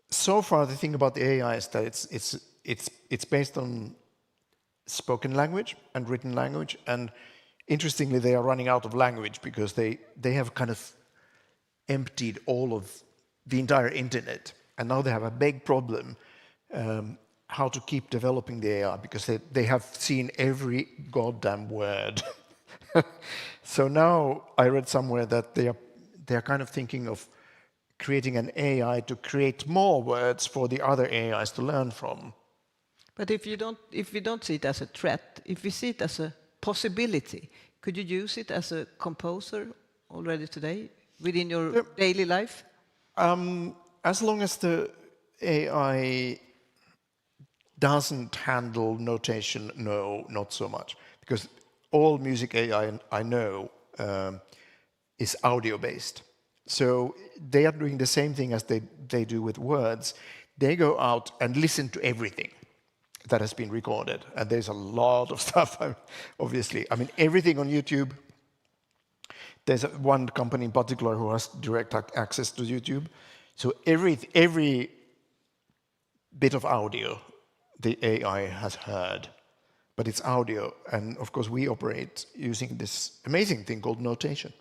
so far the thing about the AI is that it's based on spoken language and written language, and interestingly they are running out of language because they have kind of emptied all of the entire internet, and now they have a big problem how to keep developing the AI because they have seen every goddamn word. So now I read somewhere that they are kind of thinking of creating an AI to create more words for the other AIs to learn from. But if we don't see it as a threat, if we see it as a possibility, could you use it as a composer already today within your daily life? As long as the AI doesn't handle notation, no, not so much. Because all music AI I know is audio-based. So they are doing the same thing as they do with words. They go out and listen to everything that has been recorded. And there's a lot of stuff, obviously. I mean, everything on YouTube. There's one company in particular who has direct access to YouTube. So every bit of audio the AI has heard, but it's audio. And of course, we operate using this amazing thing called notation,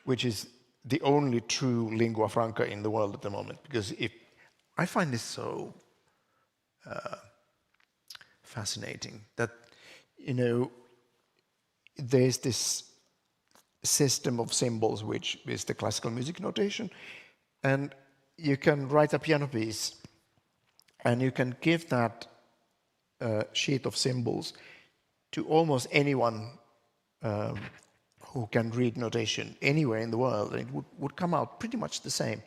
which is the only true lingua franca in the world at the moment. Because I find this so fascinating that, there's this system of symbols, which is the classical music notation, and you can write a piano piece and you can give that sheet of symbols to almost anyone who can read notation anywhere in the world, and it would come out pretty much the same.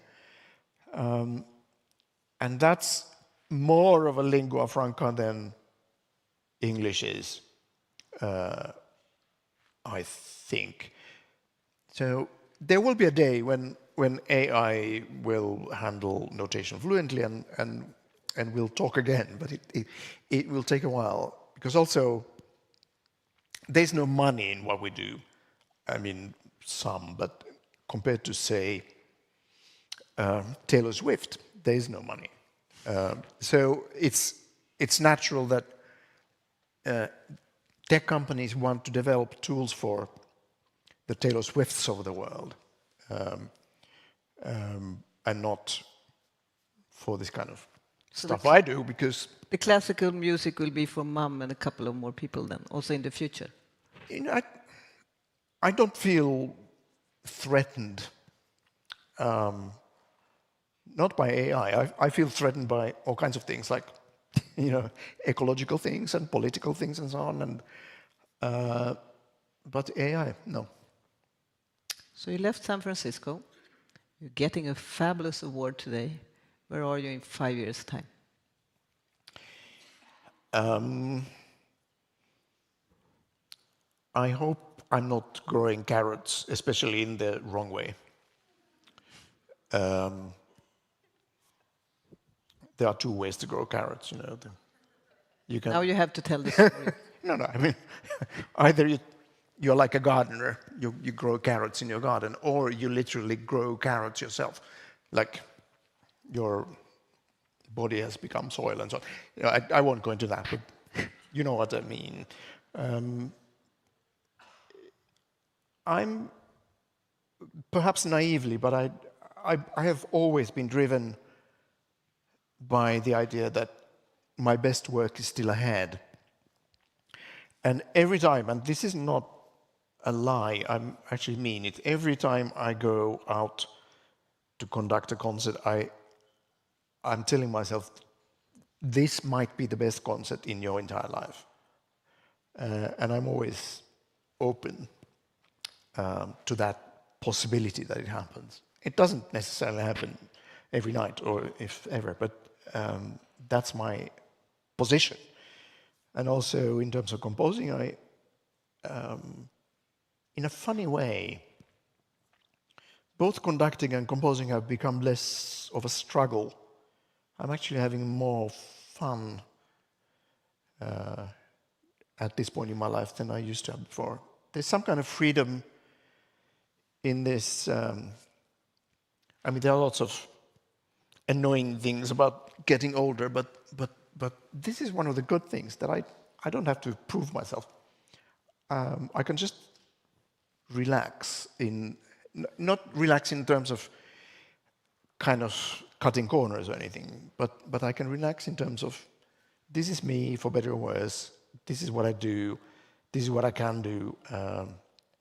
And that's more of a lingua franca than English is, I think. So there will be a day when AI will handle notation fluently and will talk again, but it will take a while, because also there's no money in what we do. I mean, some, but compared to, say, Taylor Swift, there's no money. So it's natural that tech companies want to develop tools for the Taylor Swifts of the world, and not for this kind of stuff I do, because... The classical music will be for Mum and a couple of more people then, also in the future? You know, I don't feel threatened, not by AI. I feel threatened by all kinds of things, like, you know, ecological things and political things and so on. And but AI, no. So you left San Francisco. You're getting a fabulous award today. Where are you in 5 years' time? I hope I'm not growing carrots, especially in the wrong way. There are two ways to grow carrots, you know. You can... Now you have to tell the story. No, I mean, either you're like a gardener, you grow carrots in your garden, or you literally grow carrots yourself, like your body has become soil and so on. You know, I won't go into that, but you know what I mean. I'm perhaps naively, but I have always been driven by the idea that my best work is still ahead. And every time, and this is not a lie, I actually mean it, every time I go out to conduct a concert, I'm telling myself, this might be the best concert in your entire life. And I'm always open to that possibility that it happens. It doesn't necessarily happen every night or if ever, but that's my position. And also in terms of composing, in a funny way, both conducting and composing have become less of a struggle. I'm actually having more fun at this point in my life than I used to have before. There's some kind of freedom in this. I mean, there are lots of annoying things about getting older, but this is one of the good things, that I don't have to prove myself. I can just relax not relax in terms of kind of cutting corners or anything, but I can relax in terms of, this is me, for better or worse, this is what I do, this is what I can do,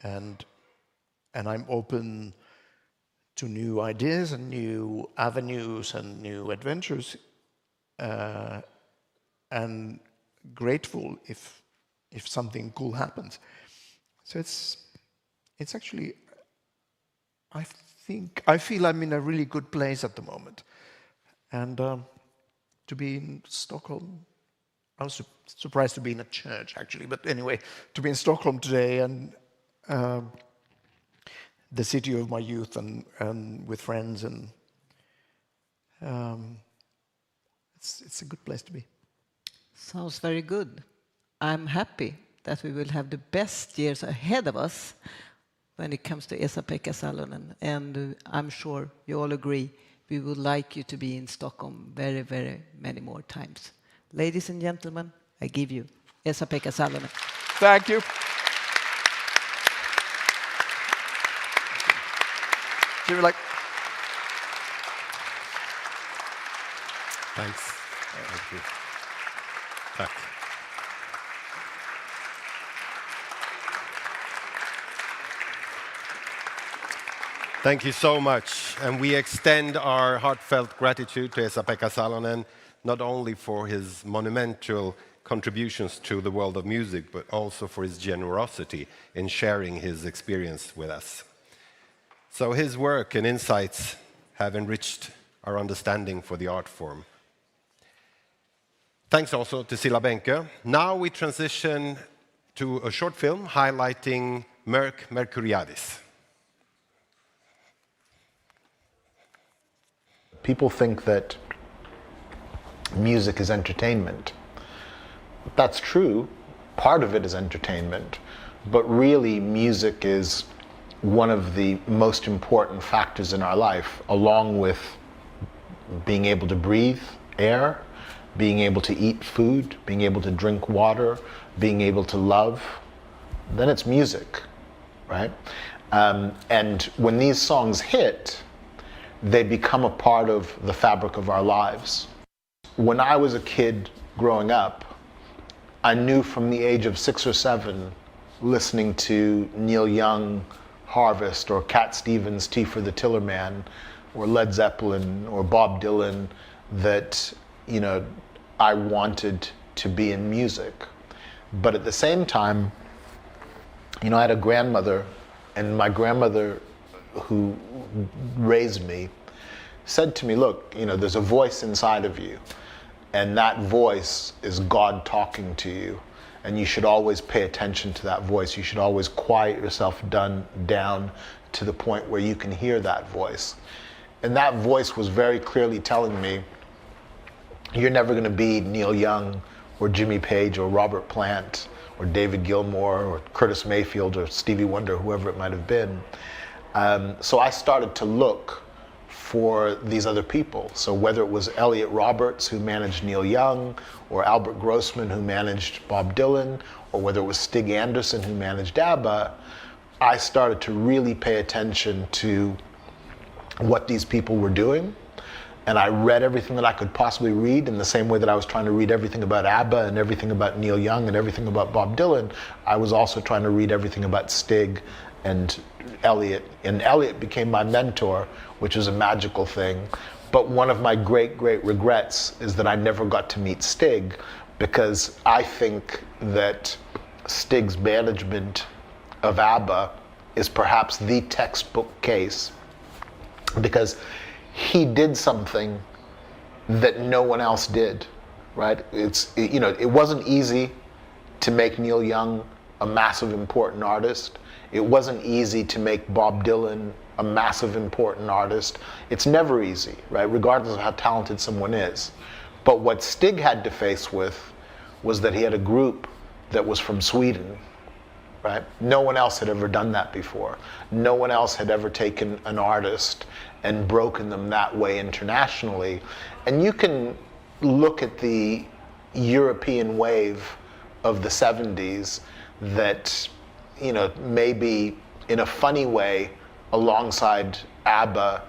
and I'm open to new ideas and new avenues and new adventures, and grateful if something cool happens. So it's actually, I feel I'm in a really good place at the moment. And to be in Stockholm, I was surprised to be in a church actually, but anyway, to be in Stockholm today and the city of my youth and with friends, and it's a good place to be. Sounds very good. I'm happy that we will have the best years ahead of us when it comes to Esa-Pekka Salonen, and I'm sure you all agree we would like you to be in Stockholm very, very many more times. Ladies and gentlemen, I give you Esa-Pekka Salonen. Thank you. So you're like... Thanks. Thank you. Tack. Thank you so much, and we extend our heartfelt gratitude to Esa-Pekka Salonen, not only for his monumental contributions to the world of music, but also for his generosity in sharing his experience with us. So his work and insights have enriched our understanding for the art form. Thanks also to Cilla Benkö. Now we transition to a short film highlighting Merck Mercuriadis. People think that music is entertainment. That's true part of it is entertainment, but really music is one of the most important factors in our life, along with being able to breathe air, being able to eat food, being able to drink water, being able to love. Then it's music, right? And when these songs hit, they become a part of the fabric of our lives. When I was a kid growing up, I knew from the age of 6 or 7, listening to Neil Young, Harvest, or Cat Stevens' Tea for the Tillerman, or Led Zeppelin, or Bob Dylan, that, you know, I wanted to be in music. But at the same time, you know, I had a grandmother, and my grandmother who raised me said to me, look, you know, there's a voice inside of you, and that voice is God talking to you, and you should always pay attention to that voice. You should always quiet yourself down to the point where you can hear that voice. And that voice was very clearly telling me, you're never going to be Neil Young or Jimmy Page or Robert Plant or David Gilmour or Curtis Mayfield or Stevie Wonder, whoever it might have been. So I started to look for these other people. So whether it was Elliot Roberts, who managed Neil Young, or Albert Grossman, who managed Bob Dylan, or whether it was Stig Anderson, who managed ABBA, I started to really pay attention to what these people were doing. And I read everything that I could possibly read, in the same way that I was trying to read everything about ABBA and everything about Neil Young and everything about Bob Dylan. I was also trying to read everything about Stig and Elliot. And Elliot became my mentor, which was a magical thing. But one of my great, great regrets is that I never got to meet Stig, because I think that Stig's management of ABBA is perhaps the textbook case, because he did something that no one else did, right? It wasn't easy to make Neil Young a massive, important artist. It wasn't easy to make Bob Dylan a massive, important artist. It's never easy, right? Regardless of how talented someone is. But what Stig had to face with was that he had a group that was from Sweden, right? No one else had ever done that before. No one else had ever taken an artist and broken them that way internationally. And you can look at the European wave of the 70s that, you know, maybe in a funny way, alongside ABBA,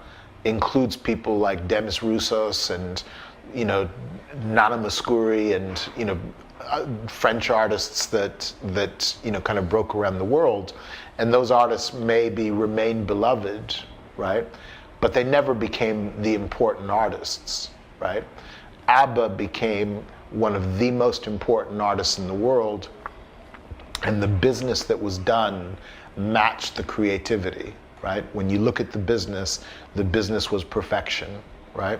includes people like Demis Roussos and, you know, Nana Mouskouri and, you know, French artists that you know, kind of broke around the world. And those artists maybe remain beloved, right? But they never became the important artists, right? ABBA became one of the most important artists in the world, and the business that was done matched the creativity, right? When you look at the business was perfection, right?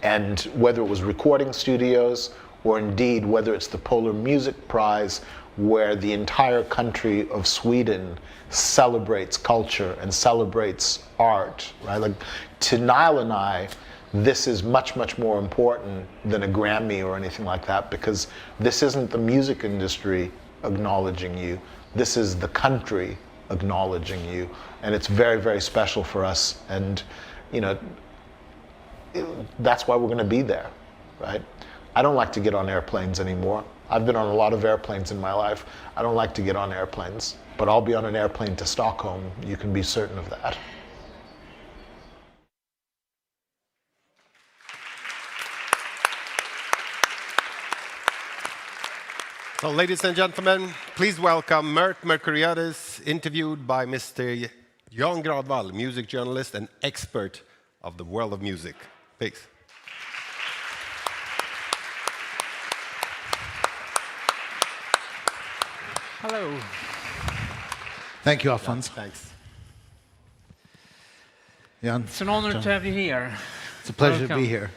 And whether it was recording studios, or indeed whether it's the Polar Music Prize, where the entire country of Sweden celebrates culture and celebrates art, right? Like, to Nile and I, this is much, much more important than a Grammy or anything like that, because this isn't the music industry acknowledging you. This is the country acknowledging you. And it's very, very special for us. And, you know, that's why we're going to be there, right? I don't like to get on airplanes anymore. I've been on a lot of airplanes in my life. I don't like to get on airplanes, but I'll be on an airplane to Stockholm. You can be certain of that. So, ladies and gentlemen, please welcome Merck Mercuriadis, interviewed by Mr. Jan Gradvall, music journalist and expert of the world of music. Please. Hello. Thank you, Alphonse. Thanks. Jan, it's an honor to have you here. It's a pleasure to be here.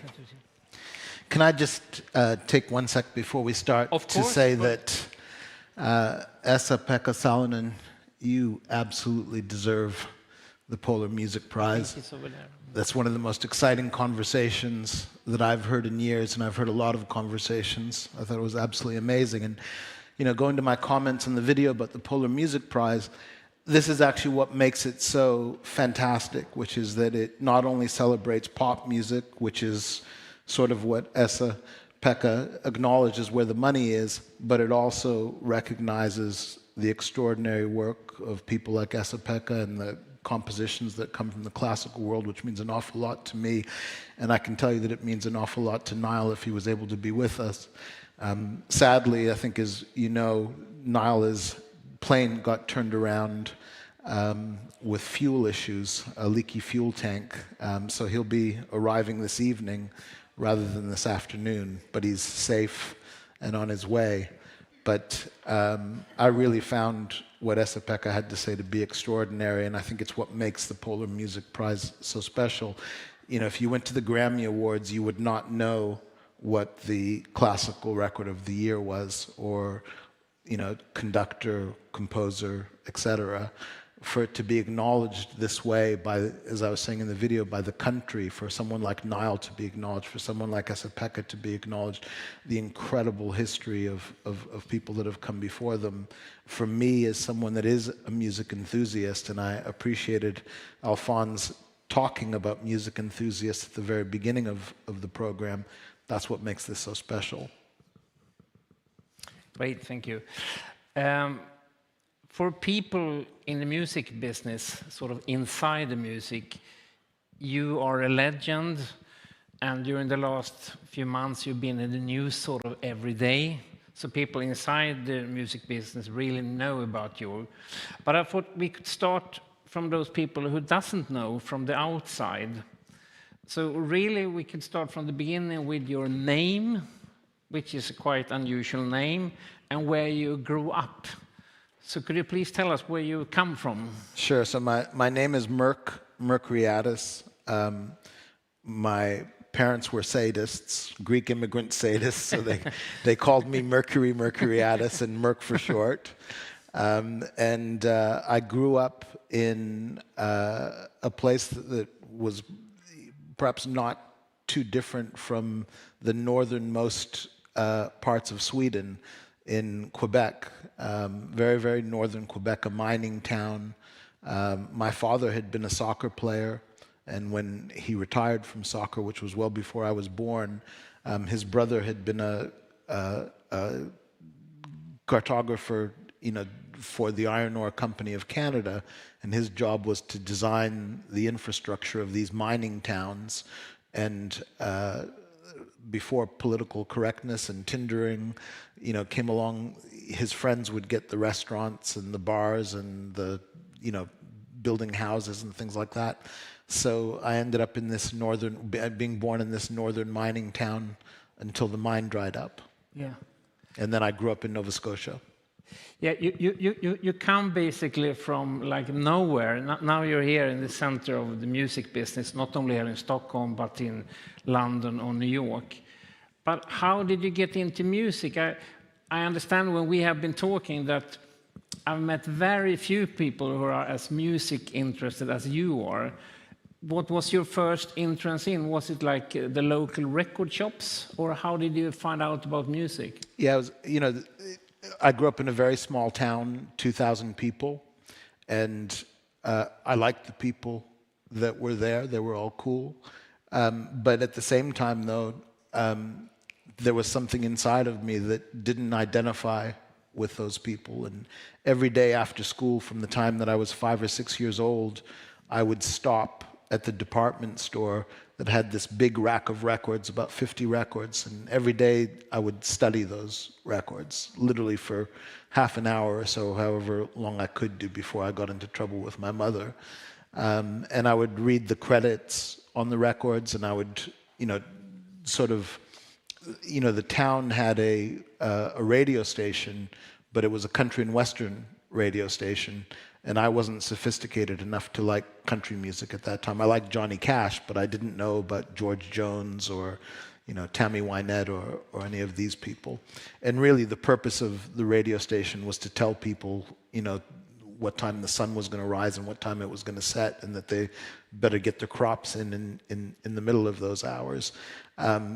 Can I just take 1 sec before we start to say that Esa-Pekka Salonen, you absolutely deserve the Polar Music Prize. Thank you so much. That's one of the most exciting conversations that I've heard in years, and I've heard a lot of conversations. I thought it was absolutely amazing. And going to my comments on the video about the Polar Music Prize, this is actually what makes it so fantastic, which is that it not only celebrates pop music, which is sort of what Esa-Pekka acknowledges where the money is, but it also recognizes the extraordinary work of people like Esa-Pekka and the compositions that come from the classical world, which means an awful lot to me. And I can tell you that it means an awful lot to Nile if he was able to be with us. Sadly, I think, as you know, Nile's plane got turned around with fuel issues, a leaky fuel tank. So he'll be arriving this evening rather than this afternoon, but he's safe and on his way. But I really found what Esa-Pekka had to say to be extraordinary, and I think it's what makes the Polar Music Prize so special. If you went to the Grammy Awards, you would not know what the classical record of the year was, or conductor, composer, etc. For it to be acknowledged this way by, as I was saying in the video, by the country, for someone like Nile to be acknowledged, for someone like Esa-Pekka to be acknowledged, the incredible history of people that have come before them. For me, as someone that is a music enthusiast, and I appreciated Alphonse talking about music enthusiasts at the very beginning of the program, that's what makes this so special. Great, thank you. For people in the music business, sort of inside the music, you are a legend, and during the last few months you've been in the news sort of every day. So people inside the music business really know about you. But I thought we could start from those people who doesn't know, from the outside. So really we could start from the beginning with your name, which is a quite unusual name, and where you grew up. So could you please tell us where you come from? Sure. So my name is Merck Mercuriadis. My parents were sadists, Greek immigrant sadists, so they called me Mercury Mercuriadis and Merck for short. I grew up in a place that was perhaps not too different from the northernmost parts of Sweden, in Quebec, very, very northern Quebec, a mining town. My father had been a soccer player, and when he retired from soccer, which was well before I was born, his brother had been a cartographer, for the Iron Ore Company of Canada, and his job was to design the infrastructure of these mining towns. And before political correctness and Tindering, came along, his friends would get the restaurants and the bars and the, building houses and things like that. So I ended up in this being born in this northern mining town until the mine dried up. Yeah. And then I grew up in Nova Scotia. Yeah, you come basically from like nowhere. Now you're here in the center of the music business, not only here in Stockholm, but in London or New York. But how did you get into music? I understand when we have been talking that I've met very few people who are as music interested as you are. What was your first entrance in? Was it like the local record shops, or how did you find out about music? Yeah, it was, I grew up in a very small town, 2,000 people, and I liked the people that were there. They were all cool. But at the same time, though, there was something inside of me that didn't identify with those people. And every day after school, from the time that I was 5 or 6 years old, I would stop at the department store that had this big rack of records, about 50 records, and every day I would study those records, literally for half an hour or so, however long I could do before I got into trouble with my mother. And I would read the credits on the records, and I would, the town had a radio station, but it was a country and western radio station, and I wasn't sophisticated enough to like country music at that time. I liked Johnny Cash, but I didn't know about George Jones or, Tammy Wynette or any of these people. And really the purpose of the radio station was to tell people, what time the sun was going to rise and what time it was going to set, and that they better get their crops in the middle of those hours.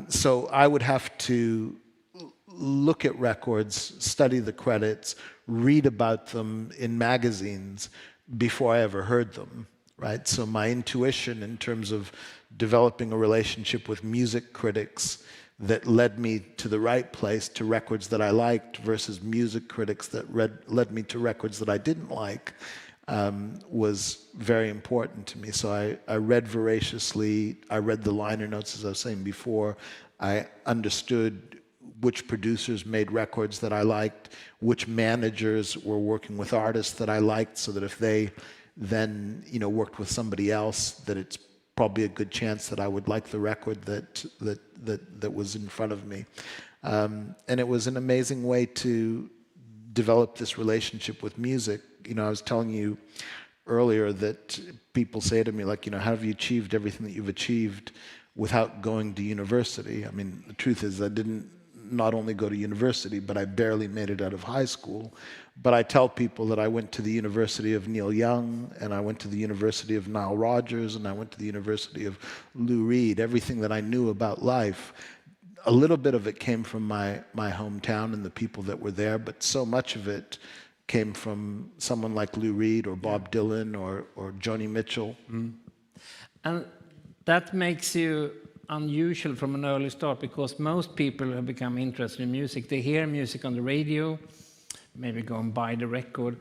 So I would have to look at records, study the credits, read about them in magazines before I ever heard them, right? So my intuition in terms of developing a relationship with music critics that led me to the right place, to records that I liked, versus music critics that led me to records that I didn't like, was very important to me. So I read voraciously. I read the liner notes, as I was saying before. I understood which producers made records that I liked, which managers were working with artists that I liked, so that if they then worked with somebody else, that it's probably a good chance that I would like the record that was in front of me. And it was an amazing way to develop this relationship with music. I was telling you earlier that people say to me, like, how have you achieved everything that you've achieved without going to university? I mean, the truth is I didn't not only go to university, but I barely made it out of high school. But I tell people that I went to the University of Neil Young, and I went to the University of Nile Rodgers, and I went to the University of Lou Reed. Everything that I knew about life, a little bit of it came from my hometown and the people that were there, but so much of it came from someone like Lou Reed or Bob Dylan or Joni Mitchell. And that makes you unusual from an early start, because most people have become interested in music. They hear music on the radio, maybe go and buy the record,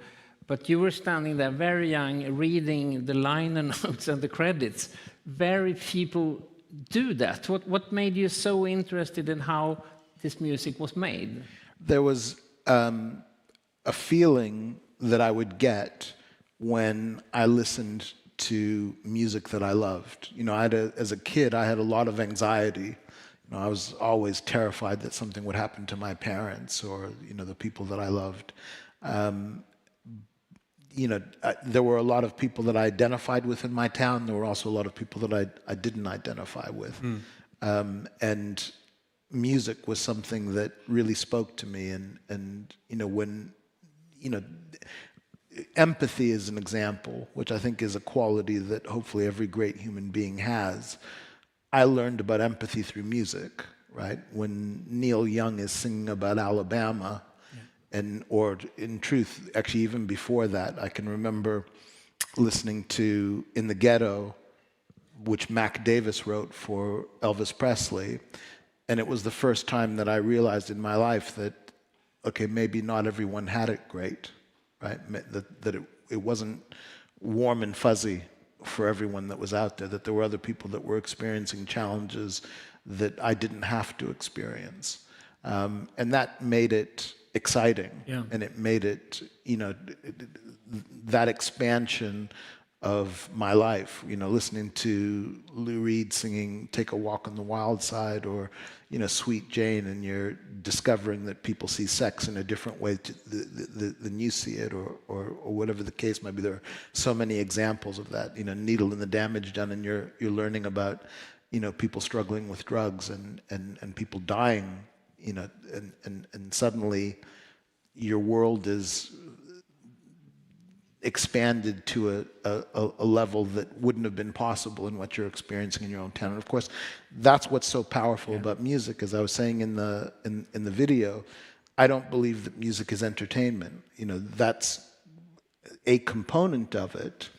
but you were standing there very young, reading the liner notes and the credits. Very few people do that. What made you so interested in how this music was made? There was a feeling that I would get when I listened to music that I loved. As a kid, I had a lot of anxiety. I was always terrified that something would happen to my parents or, the people that I loved. There were a lot of people that I identified with in my town. There were also a lot of people that I didn't identify with. And music was something that really spoke to me. And when empathy is an example, which I think is a quality that hopefully every great human being has. I learned about empathy through music, right? When Neil Young is singing about Alabama, or in truth, actually even before that, I can remember listening to In the Ghetto, which Mac Davis wrote for Elvis Presley, and it was the first time that I realized in my life that, okay, maybe not everyone had it great, right? That it wasn't warm and fuzzy for everyone that was out there, that there were other people that were experiencing challenges that I didn't have to experience. And that made it exciting. And it made it, that expansion of my life, listening to Lou Reed singing Take a Walk on the Wild Side, or, Sweet Jane, and you're discovering that people see sex in a different way than you see it, or whatever the case might be. There are so many examples of that, Needle and the Damage Done, and you're learning about, people struggling with drugs and people dying, and suddenly your world is expanded to a level that wouldn't have been possible in what you're experiencing in your own town. And of course, that's what's so powerful about music. As I was saying in the video, I don't believe that music is entertainment. That's a component of it,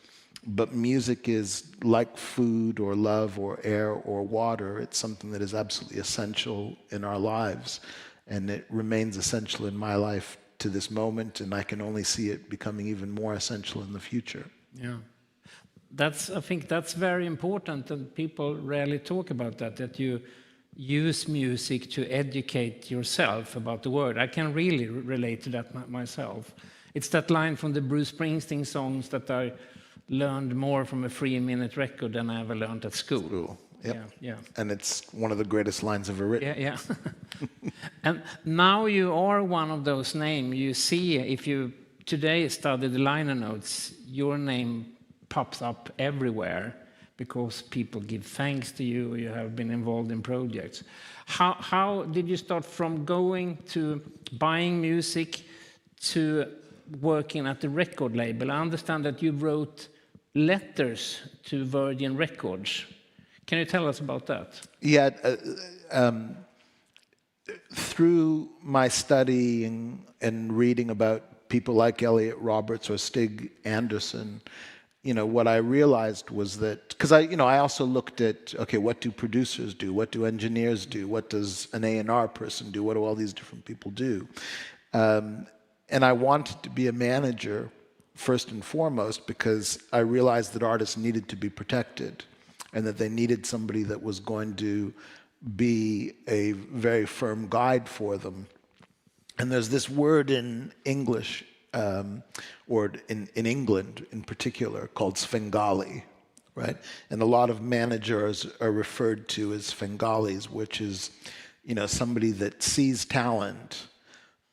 but music is like food or love or air or water. It's something that is absolutely essential in our lives, and it remains essential in my life to this moment, and I can only see it becoming even more essential in the future. Yeah, I think that's very important, and people rarely talk about that you use music to educate yourself about the world. I can really relate to that myself. It's that line from the Bruce Springsteen songs that I learned more from a 3-minute record than I ever learned at school. Yep. Yeah. And it's one of the greatest lines ever written. Yeah. And now you are one of those names. You see, if you today study the liner notes, your name pops up everywhere because people give thanks to you. You have been involved in projects. How did you start from going to buying music to working at the record label? I understand that you wrote letters to Virgin Records. Can you tell us about that? Yeah, through my studying and reading about people like Elliot Roberts or Stig Anderson, what I realized was that, because I also looked at, okay, what do producers do? What do engineers do? What does an A&R person do? What do all these different people do? And I wanted to be a manager first and foremost because I realized that artists needed to be protected and that they needed somebody that was going to be a very firm guide for them. And there's this word in English, or in England in particular, called Svengali, right? And a lot of managers are referred to as Svengalis, which is, somebody that sees talent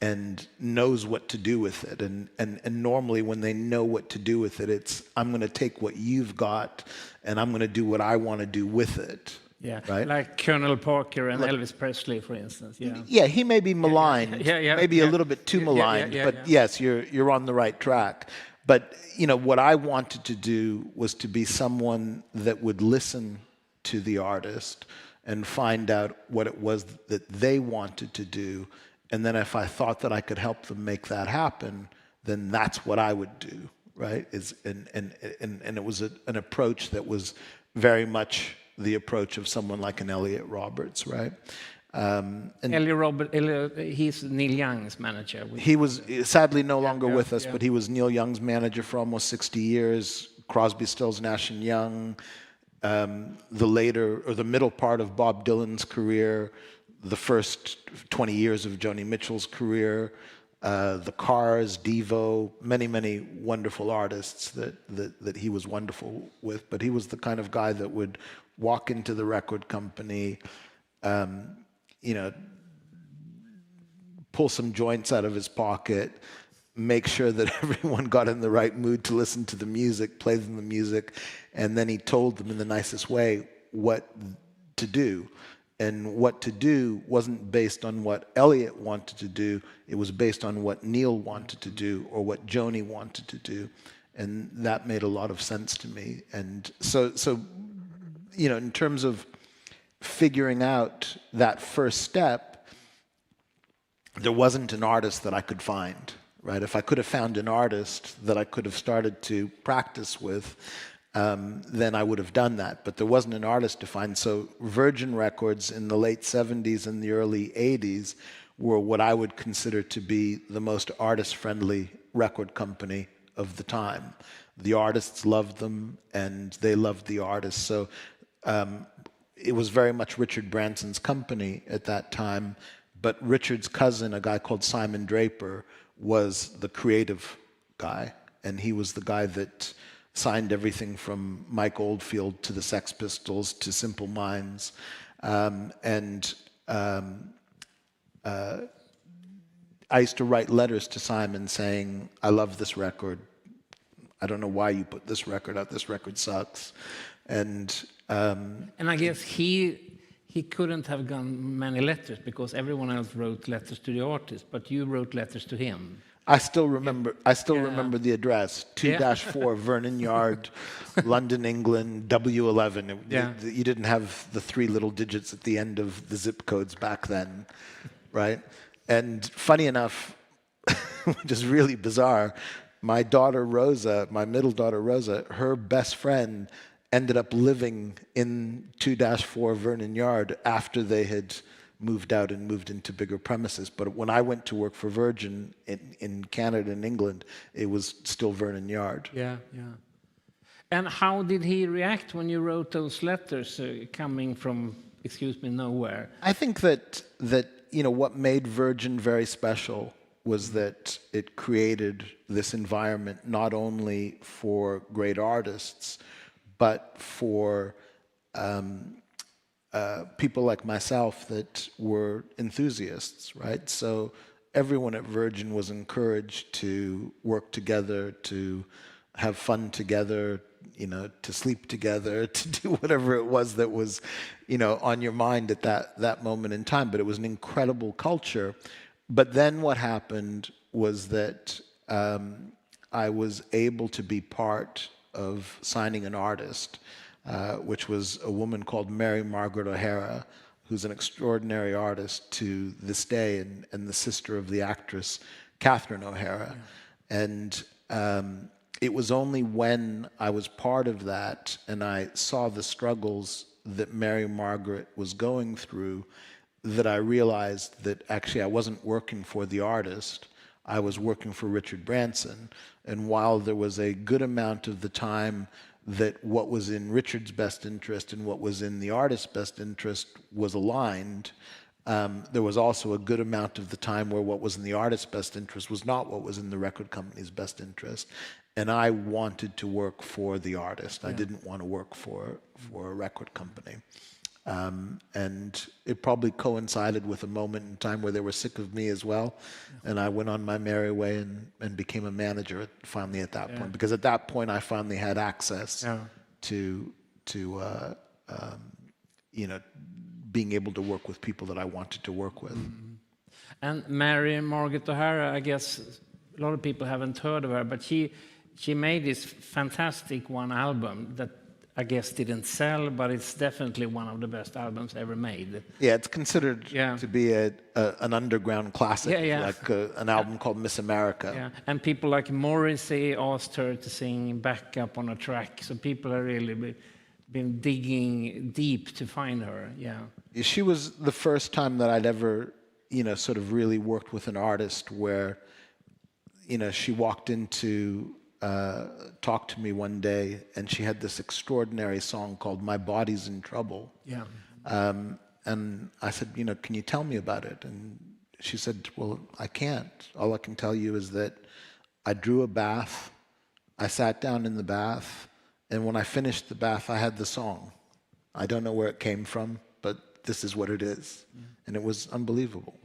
and knows what to do with it. And normally when they know what to do with it, it's, I'm going to take what you've got and I'm going to do what I want to do with it. Yeah, right? like Colonel Parker and Elvis Presley, for instance. Yeah, yeah, he may be maligned, maybe a little bit too maligned, but yes, you're on the right track. But what I wanted to do was to be someone that would listen to the artist and find out what it was that they wanted to do, and then if I thought that I could help them make that happen, then that's what I would do, right? And it was an approach that was very much the approach of someone like an Elliot Roberts, right? Elliot Roberts, he's Neil Young's manager. He was sadly no longer with us, but he was Neil Young's manager for almost 60 years. Crosby, Stills, Nash & Young, the middle part of Bob Dylan's career, the first 20 years of Joni Mitchell's career, the Cars, Devo, many wonderful artists that he was wonderful with. But he was the kind of guy that would walk into the record company, pull some joints out of his pocket, make sure that everyone got in the right mood to listen to the music, play them the music, and then he told them in the nicest way what to do. And what to do wasn't based on what Elliot wanted to do, it was based on what Neil wanted to do or what Joni wanted to do. And that made a lot of sense to me. And so in terms of figuring out that first step, there wasn't an artist that I could find, right? If I could have found an artist that I could have started to practice with, then I would have done that. But there wasn't an artist to find. So Virgin Records in the late 70s and the early 80s were what I would consider to be the most artist-friendly record company of the time. The artists loved them, and they loved the artists. So it was very much Richard Branson's company at that time, but Richard's cousin, a guy called Simon Draper, was the creative guy, and he was the guy that signed everything from Mike Oldfield to the Sex Pistols to Simple Minds. I used to write letters to Simon saying, I love this record. I don't know why you put this record out. This record sucks. And I guess he couldn't have gone many letters because everyone else wrote letters to the artist, but you wrote letters to him. I still remember the address, 2-4 Vernon Yard, London, England, W11. You didn't have the 3 little digits at the end of the zip codes back then, right? And funny enough, which is really bizarre, my daughter Rosa, my middle daughter Rosa, her best friend ended up living in 2-4 Vernon Yard after they had moved out and moved into bigger premises. But when I went to work for Virgin in Canada and England, it was still Vernon Yard. Yeah. And how did he react when you wrote those letters coming from, nowhere? I think that what made Virgin very special was that it created this environment not only for great artists, but for people like myself that were enthusiasts, right? So everyone at Virgin was encouraged to work together, to have fun together, to sleep together, to do whatever it was that was, on your mind at that moment in time. But it was an incredible culture. But then what happened was that I was able to be part of signing an artist, which was a woman called Mary Margaret O'Hara, who's an extraordinary artist to this day, and the sister of the actress Catherine O'Hara. And it was only when I was part of that and I saw the struggles that Mary Margaret was going through that I realized that actually I wasn't working for the artist, I was working for Richard Branson. And while there was a good amount of the time that what was in Richard's best interest and what was in the artist's best interest was aligned, there was also a good amount of the time where what was in the artist's best interest was not what was in the record company's best interest. And I wanted to work for the artist. I didn't want to work for a record company. And it probably coincided with a moment in time where they were sick of me as well. And I went on my merry way and became a manager finally at that point. Because at that point I finally had access to you know, being able to work with people that I wanted to work with. And Mary Margaret O'Hara, I guess a lot of people haven't heard of her, but she made this fantastic one album that I guess didn't sell, but it's definitely one of the best albums ever made. Yeah, it's considered to be an underground classic, like an album called Miss America. Yeah, and people like Morrissey asked her to sing backup on a track, so people have really been digging deep to find her. Yeah, she was the first time that I'd ever, you know, sort of really worked with an artist where, you know, she walked into talked to me one day, and she had this extraordinary song called "My Body's in Trouble." Yeah. And I said, you know, can you tell me about it? And she said, well, I can't. All I can tell you is that I drew a bath, I sat down in the bath, and when I finished the bath, I had the song. I don't know where it came from, but this is what it is. And it was unbelievable.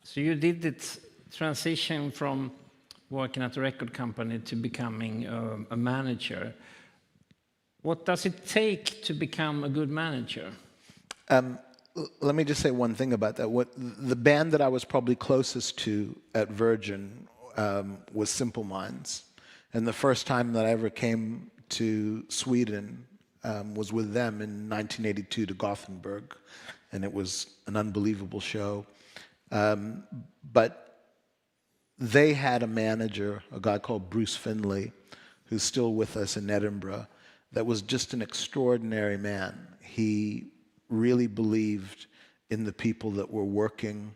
So you did this transition from working at a record company to becoming a manager. What does it take to become a good manager? Let me just say one thing about that. The band that I was probably closest to at Virgin was Simple Minds. And the first time that I ever came to Sweden was with them in 1982 to Gothenburg. And it was an unbelievable show. But they had a manager, a guy called Bruce Finlay, who's still with us in Edinburgh, that was just an extraordinary man. He really believed in the people that were working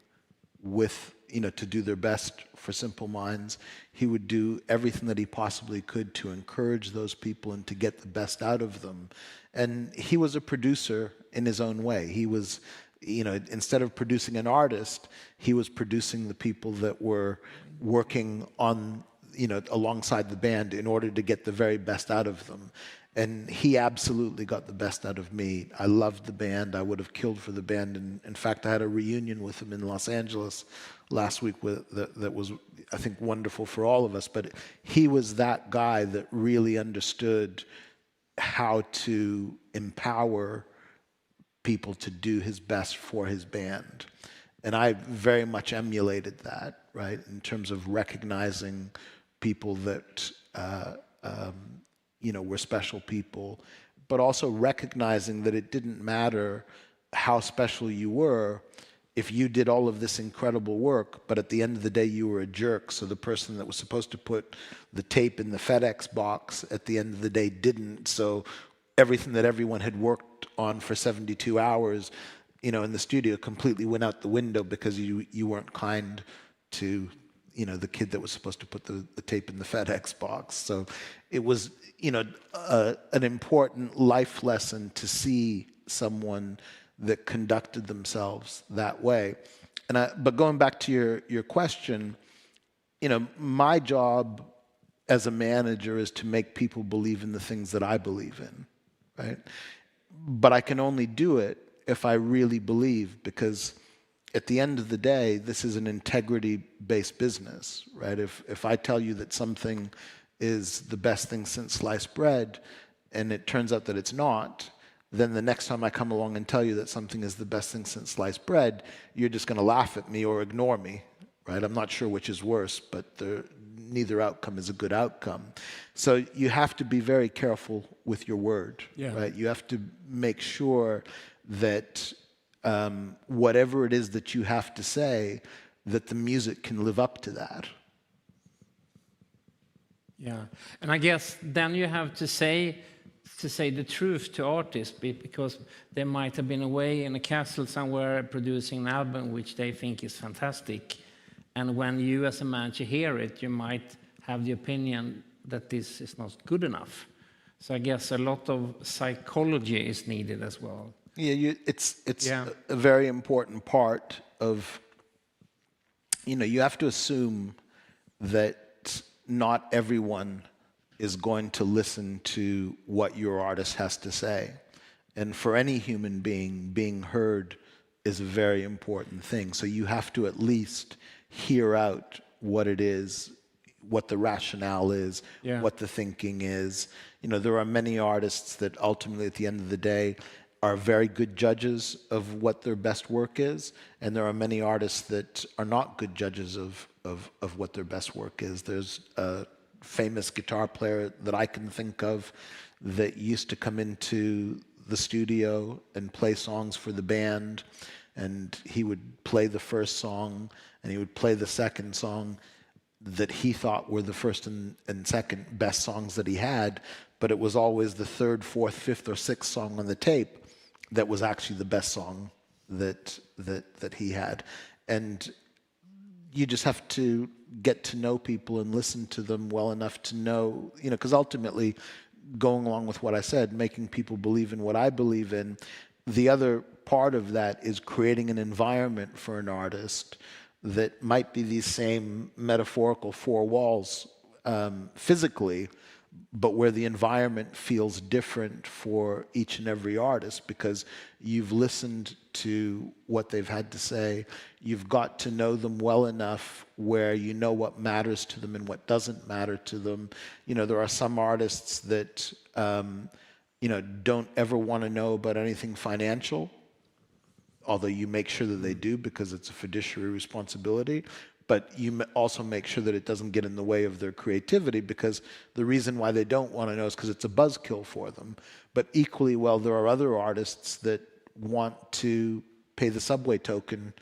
with, you know, to do their best for Simple Minds. He would do everything that he possibly could to encourage those people and to get the best out of them. And he was a producer in his own way. He was, you know, instead of producing an artist, he was producing the people that were working on, you know, alongside the band in order to get the very best out of them. And he absolutely got the best out of me. I loved the band. I would have killed for the band. And in fact, I had a reunion with him in Los Angeles last week that was, I think, wonderful for all of us. But he was that guy that really understood how to empower people to do his best for his band. And I very much emulated that, right, in terms of recognizing people that, you know, were special people, but also recognizing that it didn't matter how special you were if you did all of this incredible work, but at the end of the day you were a jerk, so the person that was supposed to put the tape in the FedEx box at the end of the day didn't, so everything that everyone had worked on for 72 hours, you know, in the studio completely went out the window because you weren't kind to, you know, the kid that was supposed to put the tape in the FedEx box. So it was, you know, an important life lesson to see someone that conducted themselves that way. But going back to your question, you know, my job as a manager is to make people believe in the things that I believe in, right? But I can only do it if I really believe, because at the end of the day, this is an integrity-based business, right? If I tell you that something is the best thing since sliced bread, and it turns out that it's not, then the next time I come along and tell you that something is the best thing since sliced bread, you're just going to laugh at me or ignore me, right? I'm not sure which is worse, but neither outcome is a good outcome. So you have to be very careful with your word, right? You have to make sure that whatever it is that you have to say, that the music can live up to that. Yeah, and I guess then you have to say the truth to artists, because they might have been away in a castle somewhere producing an album which they think is fantastic, and when you as a manager hear it, you might have the opinion that this is not good enough. So I guess a lot of psychology is needed as well. Yeah, it's a very important part of, you have to assume that not everyone is going to listen to what your artist has to say. And for any human being heard is a very important thing. So you have to at least hear out what it is, what the rationale is, what the thinking is. There are many artists that ultimately at the end of the day are very good judges of what their best work is, and there are many artists that are not good judges of what their best work is. There's a famous guitar player that I can think of that used to come into the studio and play songs for the band, and he would play the first song and he would play the second song that he thought were the first and second best songs that he had, but it was always the third, fourth, fifth, or sixth song on the tape that was actually the best song that he had. And you just have to get to know people and listen to them well enough to know, because ultimately, going along with what I said, making people believe in what I believe in, the other part of that is creating an environment for an artist that might be these same metaphorical four walls physically, but where the environment feels different for each and every artist, because you've listened to what they've had to say, you've got to know them well enough where you know what matters to them and what doesn't matter to them. There are some artists that don't ever want to know about anything financial, although you make sure that they do because it's a fiduciary responsibility. But you also make sure that it doesn't get in the way of their creativity, because the reason why they don't want to know is because it's a buzzkill for them. But equally well, there are other artists that want to pay the subway token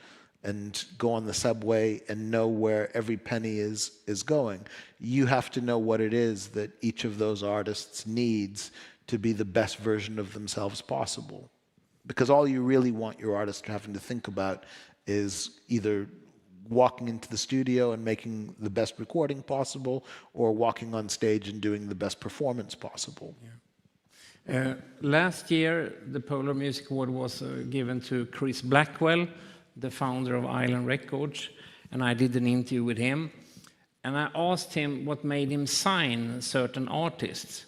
and go on the subway and know where every penny is going. You have to know what it is that each of those artists needs to be the best version of themselves possible. Because all you really want your artist having to think about is either walking into the studio and making the best recording possible, or walking on stage and doing the best performance possible. Last year, the Polar Music Award was given to Chris Blackwell, the founder of Island Records, and I did an interview with him. And I asked him what made him sign certain artists.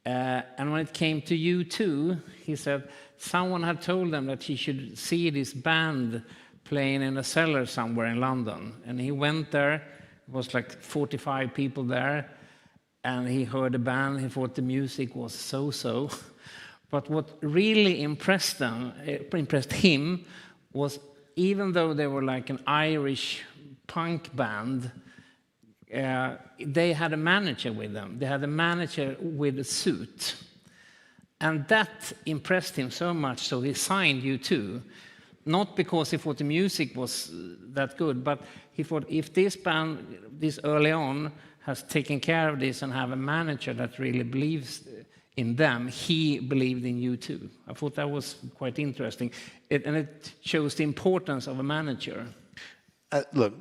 And when it came to U2, he said someone had told them that he should see this band playing in a cellar somewhere in London. And he went there, it was like 45 people there, and he heard the band, he thought the music was so-so. But what really impressed him was, even though they were like an Irish punk band, they had a manager with them. They had a manager with a suit. And that impressed him so much, so he signed U2. Not because he thought the music was that good, but he thought if this band, this early on, has taken care of this and have a manager that really believes in them, he believed in U2. I thought that was quite interesting. And it shows the importance of a manager. Look,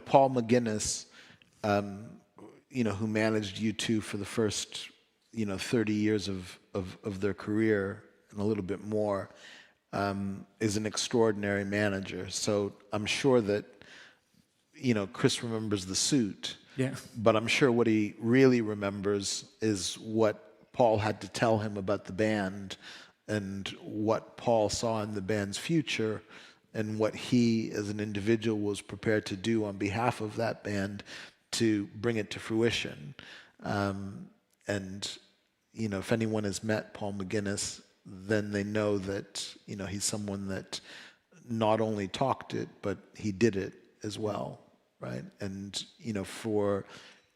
Paul McGuinness, who managed U2 for the first, 30 years of their career and a little bit more, is an extraordinary manager. So I'm sure that, Chris remembers the suit, but I'm sure what he really remembers is what Paul had to tell him about the band and what Paul saw in the band's future and what he as an individual was prepared to do on behalf of that band to bring it to fruition. If anyone has met Paul McGuinness, then they know that, he's someone that not only talked it, but he did it as well, right? And, for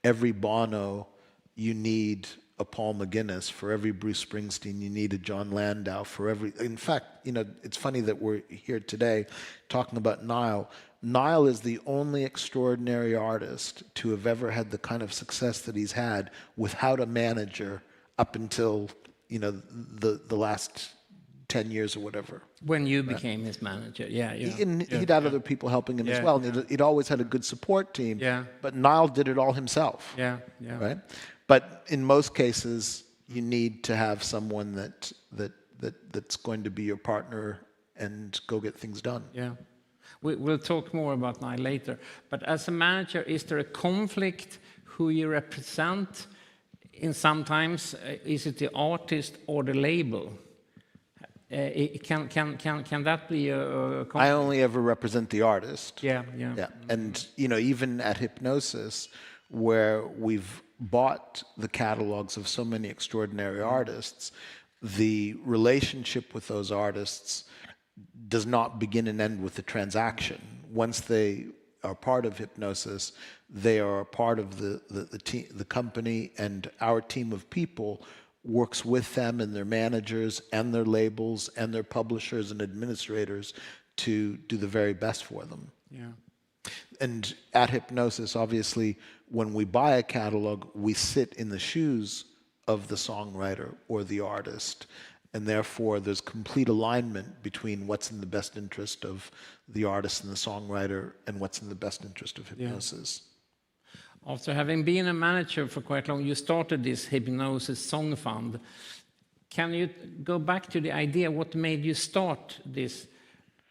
every Bono, you need a Paul McGuinness. For every Bruce Springsteen, you need a John Landau. In fact, it's funny that we're here today talking about Nile. Nile is the only extraordinary artist to have ever had the kind of success that he's had without a manager up until, the last 10 years or whatever. When you became his manager, yeah. He'd had other people helping him as well. And he'd always had a good support team. Yeah. But Nile did it all himself. Yeah. Right? But in most cases, you need to have someone that's going to be your partner and go get things done. Yeah. We'll talk more about Nile later. But as a manager, is there a conflict who you represent? In sometimes, is it the artist or the label? Can that be a conflict? I only ever represent the artist. Yeah. And even at Hipgnosis, where we've bought the catalogs of so many extraordinary artists, the relationship with those artists does not begin and end with the transaction. Once they are part of Hipgnosis, they are a part of the company, and our team of people works with them and their managers and their labels and their publishers and administrators to do the very best for them. Yeah. And at Hipgnosis, obviously, when we buy a catalog, we sit in the shoes of the songwriter or the artist. And therefore, there's complete alignment between what's in the best interest of the artist and the songwriter and what's in the best interest of Hipgnosis. Yeah. After having been a manager for quite long, you started this Hipgnosis Song Fund. Can you go back to the idea, what made you start this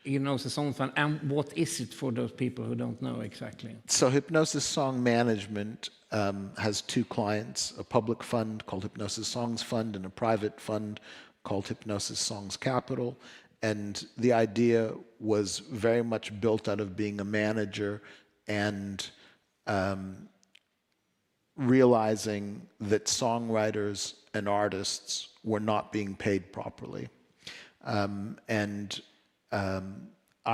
Hipgnosis Song Fund, and what is it for those people who don't know exactly? So Hipgnosis Song Management has two clients, a public fund called Hipgnosis Songs Fund and a private fund called Hipgnosis Songs Capital. And the idea was very much built out of being a manager and realizing that songwriters and artists were not being paid properly. I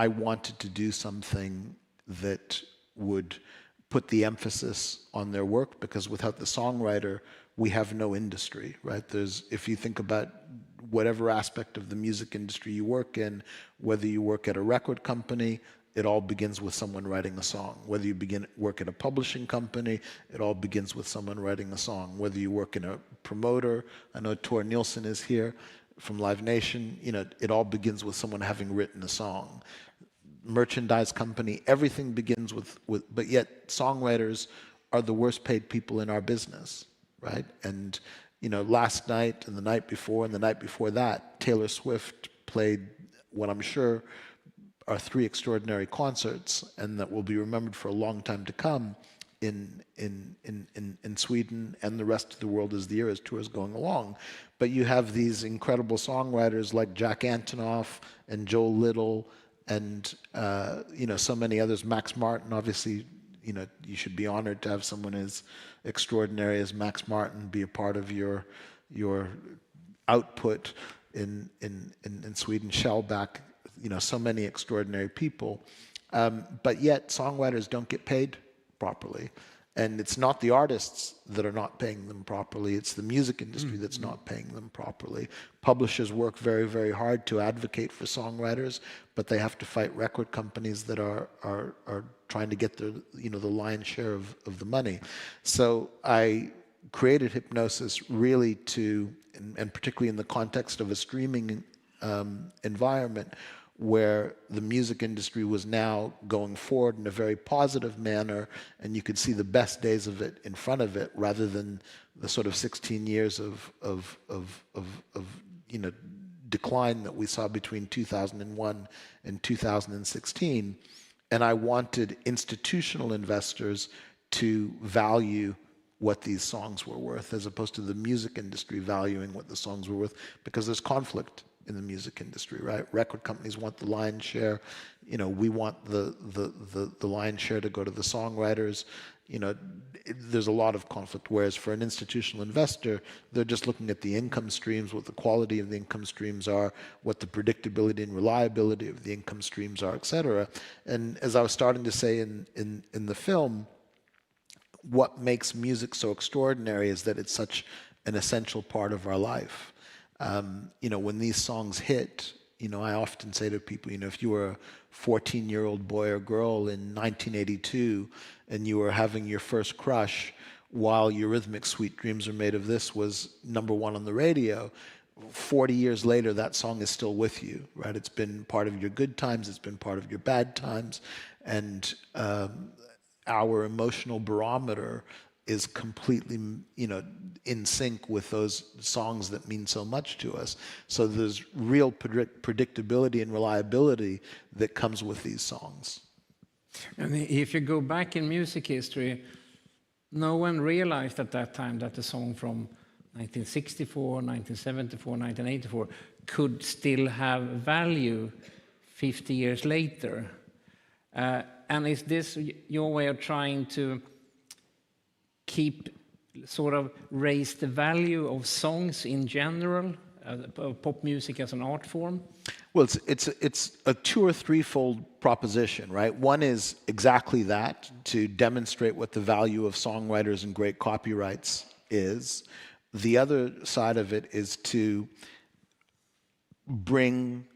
wanted to do something that would put the emphasis on their work, because without the songwriter, we have no industry, right? If you think about whatever aspect of the music industry you work in, whether you work at a record company, it all begins with someone writing a song. Whether you work at a publishing company, it all begins with someone writing a song. Whether you work in a promoter, I know Tor Nielsen is here from Live Nation, it all begins with someone having written a song. Merchandise company, everything begins with, but yet songwriters are the worst paid people in our business, right? And, last night and the night before and the night before that, Taylor Swift played what I'm sure are 3 extraordinary concerts, and that will be remembered for a long time to come in Sweden and the rest of the world as the year, as tour is going along. But you have these incredible songwriters like Jack Antonoff and Joel Little and so many others. Max Martin, obviously, you should be honored to have someone as extraordinary as Max Martin be a part of your output in Sweden. Shellback, so many extraordinary people, but yet songwriters don't get paid properly. And it's not the artists that are not paying them properly, it's the music industry that's not paying them properly. Publishers work very, very hard to advocate for songwriters, but they have to fight record companies that are trying to get the lion's share of the money. So I created Hipgnosis really and particularly in the context of a streaming environment, where the music industry was now going forward in a very positive manner, and you could see the best days of it in front of it, rather than the sort of 16 years of decline that we saw between 2001 and 2016. And I wanted institutional investors to value what these songs were worth, as opposed to the music industry valuing what the songs were worth, because there's conflict in the music industry, right? Record companies want the lion's share. We want the lion's share to go to the songwriters. There's a lot of conflict, whereas for an institutional investor, they're just looking at the income streams, what the quality of the income streams are, what the predictability and reliability of the income streams are, et cetera. And as I was starting to say in the film, what makes music so extraordinary is that it's such an essential part of our life. When these songs hit, I often say to people, if you were a 14-year-old boy or girl in 1982 and you were having your first crush while Eurythmics' Sweet Dreams Are Made of This was #1 on the radio, 40 years later, that song is still with you, right? It's been part of your good times, it's been part of your bad times, and our emotional barometer is completely, in sync with those songs that mean so much to us. So there's real predictability and reliability that comes with these songs. And if you go back in music history, no one realized at that time that the song from 1964, 1974, 1984 could still have value 50 years later. And is this your way of trying to raise the value of songs in general, pop music as an art form? Well, it's a 2 or 3-fold proposition, right? One is exactly that, to demonstrate what the value of songwriters and great copyrights is. The other side of it is to bring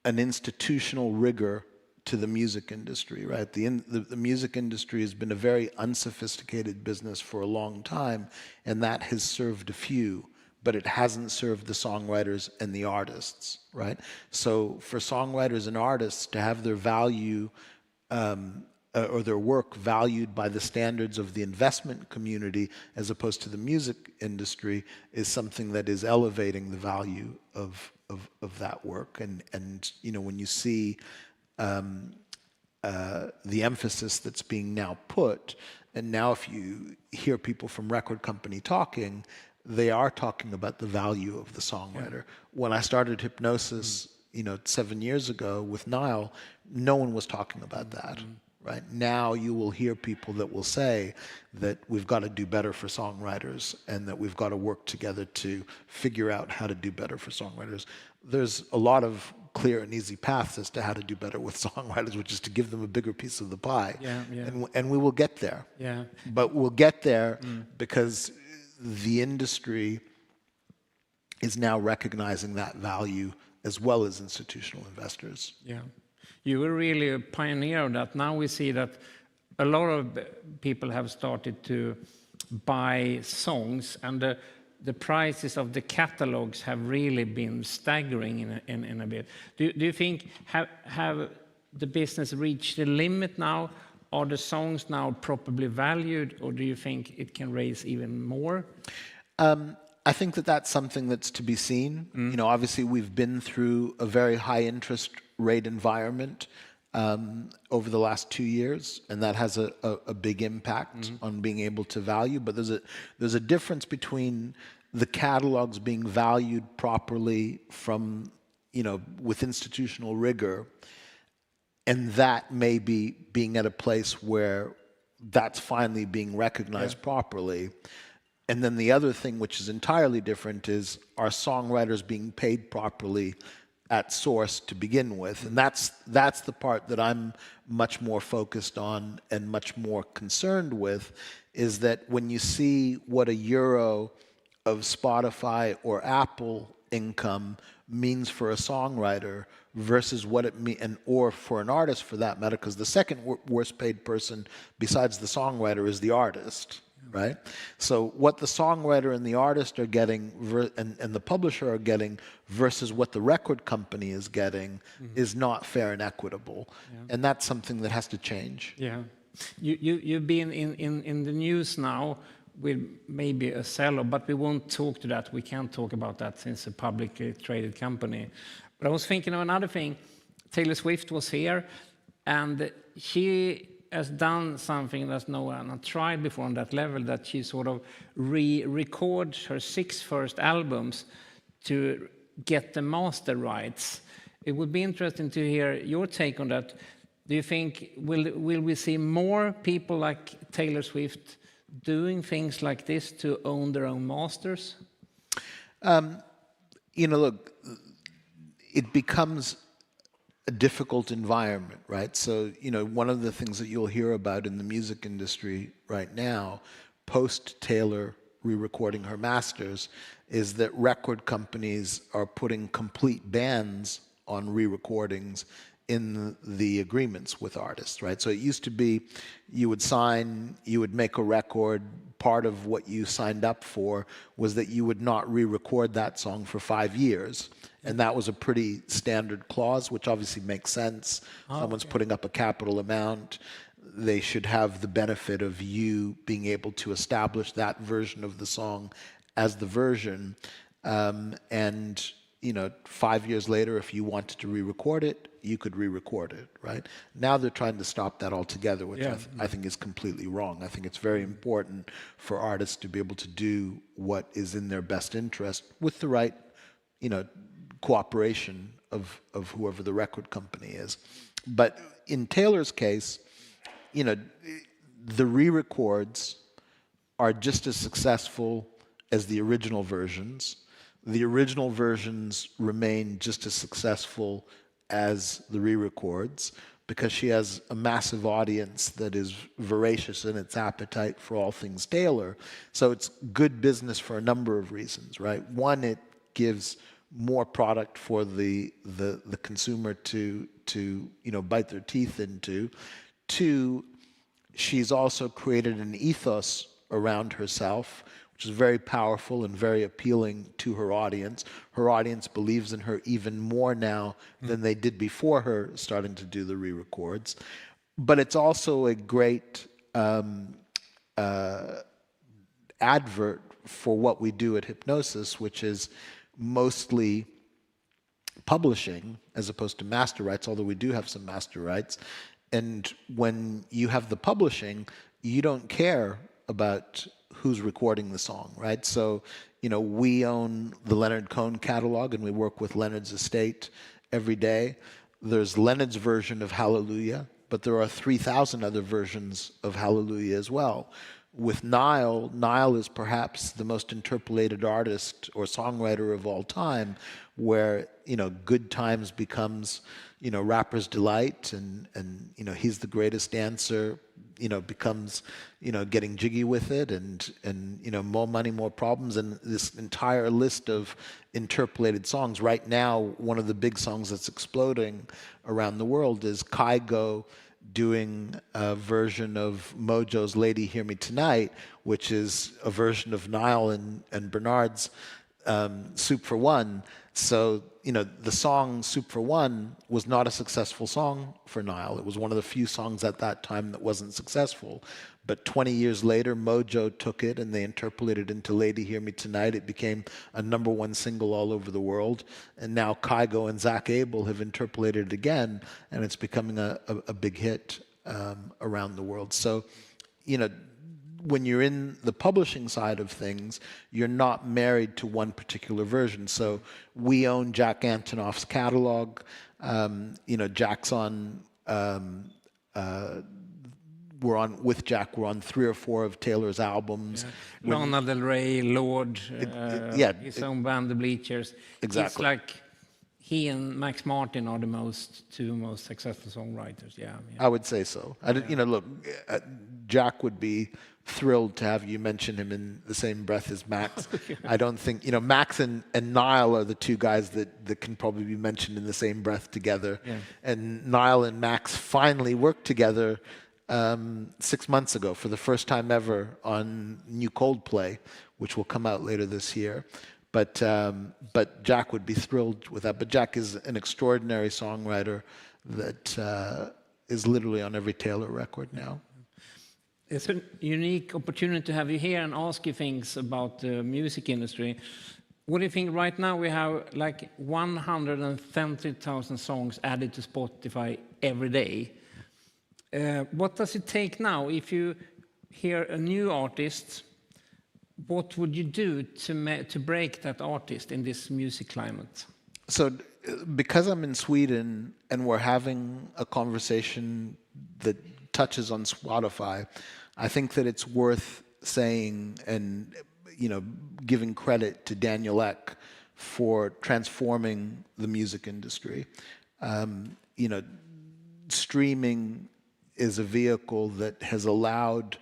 an institutional rigor to the music industry, right? The music industry has been a very unsophisticated business for a long time, and that has served a few, but it hasn't served the songwriters and the artists, right? So for songwriters and artists to have their value or their work valued by the standards of the investment community as opposed to the music industry is something that is elevating the value of that work. And when you see the emphasis that's being now put, and now if you hear people from record company talking, they are talking about the value of the songwriter. When I started Hipgnosis, 7 years ago with Nile, no one was talking about that. Right? Now you will hear people that will say that we've got to do better for songwriters and that we've got to work together to figure out how to do better for songwriters. There's a lot of clear and easy paths as to how to do better with songwriters, which is to give them a bigger piece of the pie. And we will get there. But we'll get there because the industry is now recognizing that value as well as institutional investors. You were really a pioneer of that. Now we see that a lot of people have started to buy songs, and the prices of the catalogs have really been staggering in a bit. Do you think have the business reached the limit now? Are the songs now properly valued, or do you think it can raise even more? I think that's something that's to be seen. Obviously we've been through a very high interest rate environment over the last 2 years, and that has a big impact on being able to value. But there's a difference between the catalogs being valued properly from, with institutional rigor, and that maybe being at a place where that's finally being recognized properly. And then the other thing, which is entirely different, is are songwriters being paid properly at source to begin with? And that's the part that I'm much more focused on and much more concerned with, is that when you see what €1 of Spotify or Apple income means for a songwriter versus what it means, or for an artist for that matter, because the second worst paid person besides the songwriter is the artist. Right? So what the songwriter and the artist are getting and the publisher are getting versus what the record company is getting is not fair and equitable. And that's something that has to change. You've been in the news now with maybe a seller, but we won't talk to that. We can't talk about that since a publicly traded company. But I was thinking of another thing. Taylor Swift was here, and she has done something that no one had tried before on that level, that she sort of re-records her 6 first albums to get the master rights. It would be interesting to hear your take on that. Do you think, will we see more people like Taylor Swift doing things like this to own their own masters? Look, it becomes a difficult environment, right? So, one of the things that you'll hear about in the music industry right now, post-Taylor re-recording her masters, is that record companies are putting complete bans on re-recordings in the agreements with artists, right? So it used to be you would make a record, part of what you signed up for was that you would not re-record that song for 5 years. And that was a pretty standard clause, which obviously makes sense. Someone's putting up a capital amount. They should have the benefit of you being able to establish that version of the song as the version. And 5 years later, if you wanted to re-record it, you could re-record it, right? Now they're trying to stop that altogether, which I think is completely wrong. I think it's very important for artists to be able to do what is in their best interest with the right, cooperation of whoever the record company is. But in Taylor's case, the re-records are just as successful as the original versions. The original versions remain just as successful as the re-records because she has a massive audience that is voracious in its appetite for all things Taylor. So it's good business for a number of reasons, right? One, it gives more product for the consumer to bite their teeth into. Two, she's also created an ethos around herself, which is very powerful and very appealing to her audience. Her audience believes in her even more now than they did before her starting to do the re-records. But it's also a great advert for what we do at Hipgnosis, which is mostly publishing as opposed to master rights, although we do have some master rights. And when you have the publishing, you don't care about who's recording the song, right? So, we own the Leonard Cohen catalog and we work with Leonard's estate every day. There's Leonard's version of Hallelujah, but there are 3,000 other versions of Hallelujah as well. With Nile is perhaps the most interpolated artist or songwriter of all time, where, Good Times becomes, Rapper's Delight, and he's the greatest dancer, becomes, Getting Jiggy with It, and More Money, More Problems, and this entire list of interpolated songs. Right now, one of the big songs that's exploding around the world is Kygo doing a version of Mojo's Lady Hear Me Tonight, which is a version of Nile and Bernard's Soup for One. So, the song Soup for One was not a successful song for Nile. It was one of the few songs at that time that wasn't successful. But 20 years later, Mojo took it and they interpolated it into Lady Hear Me Tonight. It became a #1 single all over the world. And now Kygo and Zach Abel have interpolated it again, and it's becoming a big hit around the world. So, when you're in the publishing side of things, you're not married to one particular version. So we own Jack Antonoff's catalog. Jack's on, with Jack, we're on 3 or 4 of Taylor's albums. Yeah. Lana Del Rey, Lord, his own band, The Bleachers. Exactly. It's like he and Max Martin are the two most successful songwriters. Yeah, I would say so. Look, Jack would be thrilled to have you mention him in the same breath as Max. I don't think, Max and Nile are the two guys that can probably be mentioned in the same breath together. Yeah. And Nile and Max finally worked together 6 months ago for the first time ever on new Coldplay, which will come out later this year. But Jack would be thrilled with that. But Jack is an extraordinary songwriter that is literally on every Taylor record now. It's a unique opportunity to have you here and ask you things about the music industry. What do you think right now? We have like 130,000 songs added to Spotify every day. What does it take now? If you hear a new artist, what would you do to break that artist in this music climate? So because I'm in Sweden and we're having a conversation that touches on Spotify, I think that it's worth saying and giving credit to Daniel Ek for transforming the music industry. Streaming is a vehicle that has allowed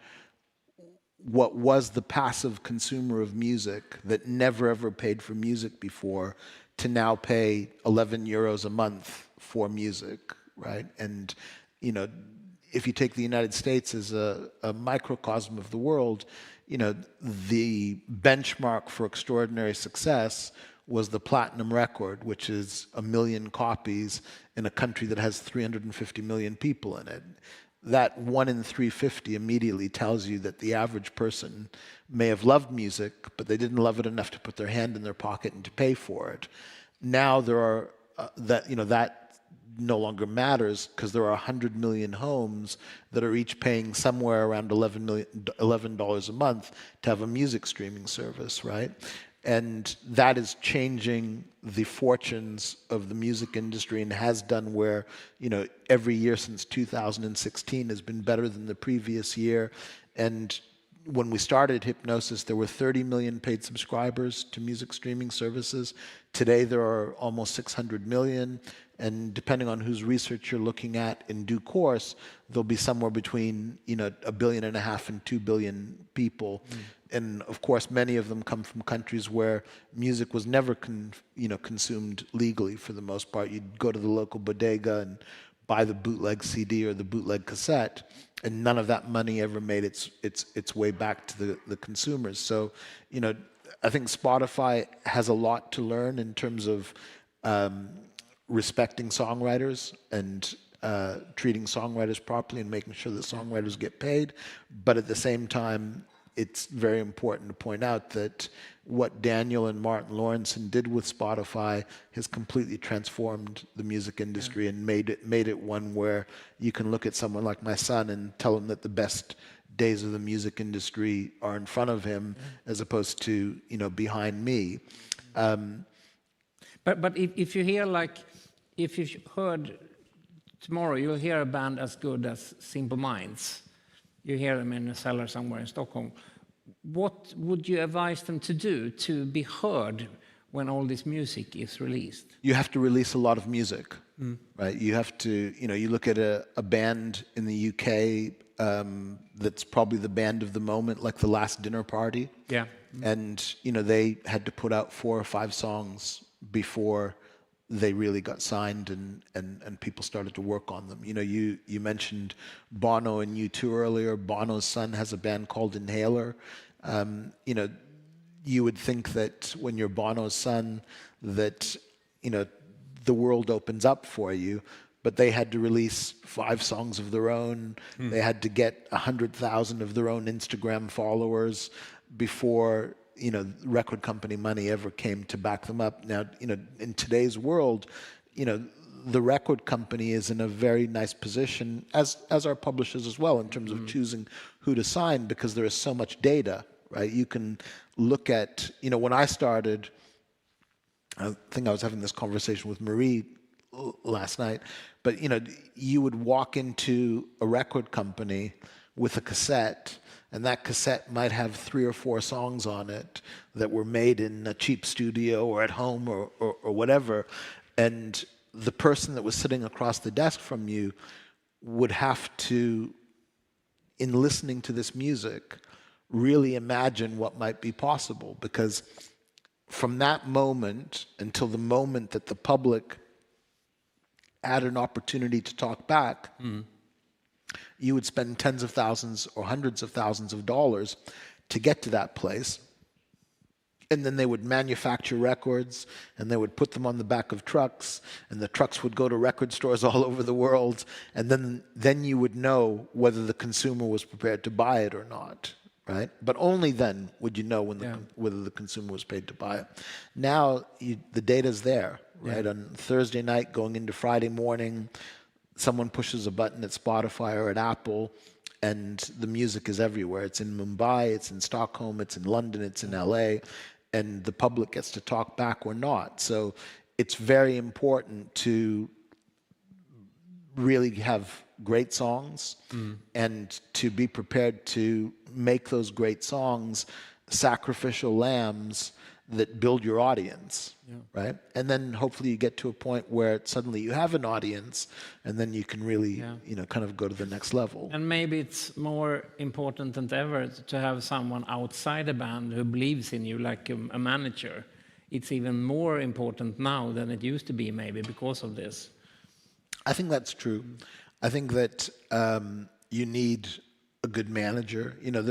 what was the passive consumer of music that never ever paid for music before to now pay 11 euros a month for music, right? And, you know, if you take the United States as a microcosm of the world, you know, the benchmark for extraordinary success was the platinum record, which is 1 million copies in a country that has 350 million people in it. That 1 in 350 immediately tells you that the average person may have loved music, but they didn't love it enough to put their hand in their pocket and to pay for it. Now there are, that no longer matters because there are 100 million homes that are each paying somewhere around $11 a month to have a music streaming service, right? And that is changing the fortunes of the music industry and has done where, you know, every year since 2016 has been better than the previous year. And when we started Hipgnosis, there were 30 million paid subscribers to music streaming services. Today, there are almost 600 million. And depending on whose research you're looking at in due course, there'll be somewhere between, you know, 1.5 billion and 2 billion people. And of course, many of them come from countries where music was never consumed legally for the most part. You'd go to the local bodega and buy the bootleg CD or the bootleg cassette, and none of that money ever made its way back to the consumers. So, you know, I think Spotify has a lot to learn in terms of respecting songwriters and treating songwriters properly and making sure that songwriters get paid. But at the same time, it's very important to point out that what Daniel and Martin Lawrenson did with Spotify has completely transformed the music industry and made it one where you can look at someone like my son and tell him that the best days of the music industry are in front of him as opposed to, you know, behind me. But if you hear, like, if you've heard tomorrow, you'll hear a band as good as Simple Minds. You hear them in a cellar somewhere in Stockholm. What would you advise them to do to be heard when all this music is released? You have to release a lot of music, right? You have to, you know, you look at a band in the UK that's probably the band of the moment, like The Last Dinner Party. Yeah. And, you know, they had to put out 4 or 5 songs before they really got signed and people started to work on them. You know, you mentioned Bono and U2 earlier. Bono's son has a band called Inhaler. You know, you would think that when you're Bono's son that, you know, the world opens up for you, but they had to release 5 songs of their own. They had to get 100,000 of their own Instagram followers before, you know, record company money ever came to back them up. Now, you know, in today's world, you know, the record company is in a very nice position, as are publishers as well, in terms of choosing who to sign, because there is so much data, right? You can look at, you know, when I started, I think I was having this conversation with Marie last night, but, you know, you would walk into a record company with a cassette, and that cassette might have 3 or 4 songs on it that were made in a cheap studio or at home or whatever. And the person that was sitting across the desk from you would have to, in listening to this music, really imagine what might be possible. Because from that moment until the moment that the public had an opportunity to talk back, you would spend tens of thousands or hundreds of thousands of dollars to get to that place. And then they would manufacture records, and they would put them on the back of trucks, and the trucks would go to record stores all over the world, and then you would know whether the consumer was prepared to buy it or not, right? But only then would you know whether the consumer was paid to buy it. Now, the data's there, right? On Thursday night going into Friday morning, someone pushes a button at Spotify or at Apple, and the music is everywhere. It's in Mumbai, it's in Stockholm, it's in London, it's in LA, and the public gets to talk back or not. So it's very important to really have great songs and to be prepared to make those great songs sacrificial lambs that build your audience, right? And then hopefully you get to a point where suddenly you have an audience, and then you can really, kind of go to the next level. And maybe it's more important than ever to have someone outside a band who believes in you, like a manager. It's even more important now than it used to be, maybe, because of this. I think that's true. I think that you need a good manager. You know,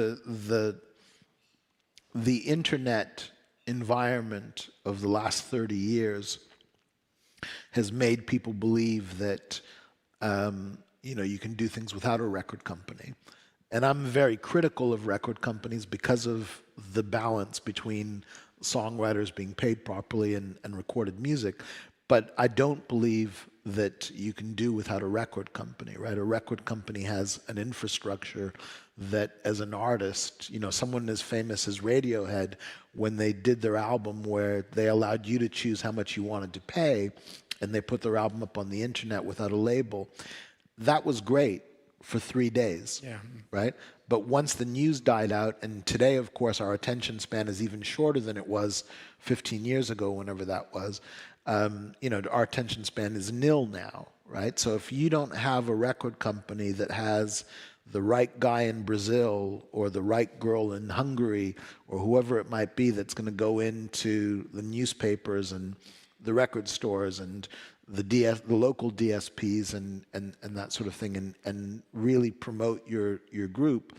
the internet environment of the last 30 years has made people believe that you can do things without a record company. And I'm very critical of record companies because of the balance between songwriters being paid properly and recorded music. But I don't believe that you can do without a record company, right? A record company has an infrastructure that, as an artist, someone as famous as Radiohead, when they did their album where they allowed you to choose how much you wanted to pay, and they put their album up on the internet without a label, that was great for 3 days, right? But once the news died out, and today, of course, our attention span is even shorter than it was 15 years ago, whenever that was, our attention span is nil now, right? So if you don't have a record company that has the right guy in Brazil or the right girl in Hungary or whoever it might be that's going to go into the newspapers and the record stores and the local DSPs and that sort of thing and really promote your group,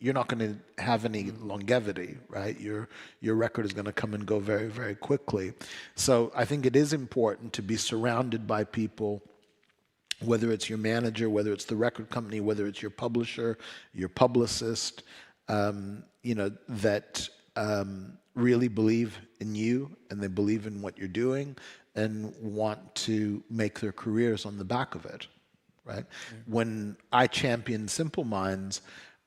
you're not going to have any longevity, right? Your record is going to come and go very, very quickly. So I think it is important to be surrounded by people, whether it's your manager, whether it's the record company, whether it's your publisher, your publicist, that really believe in you and they believe in what you're doing and want to make their careers on the back of it, right? When I championed Simple Minds,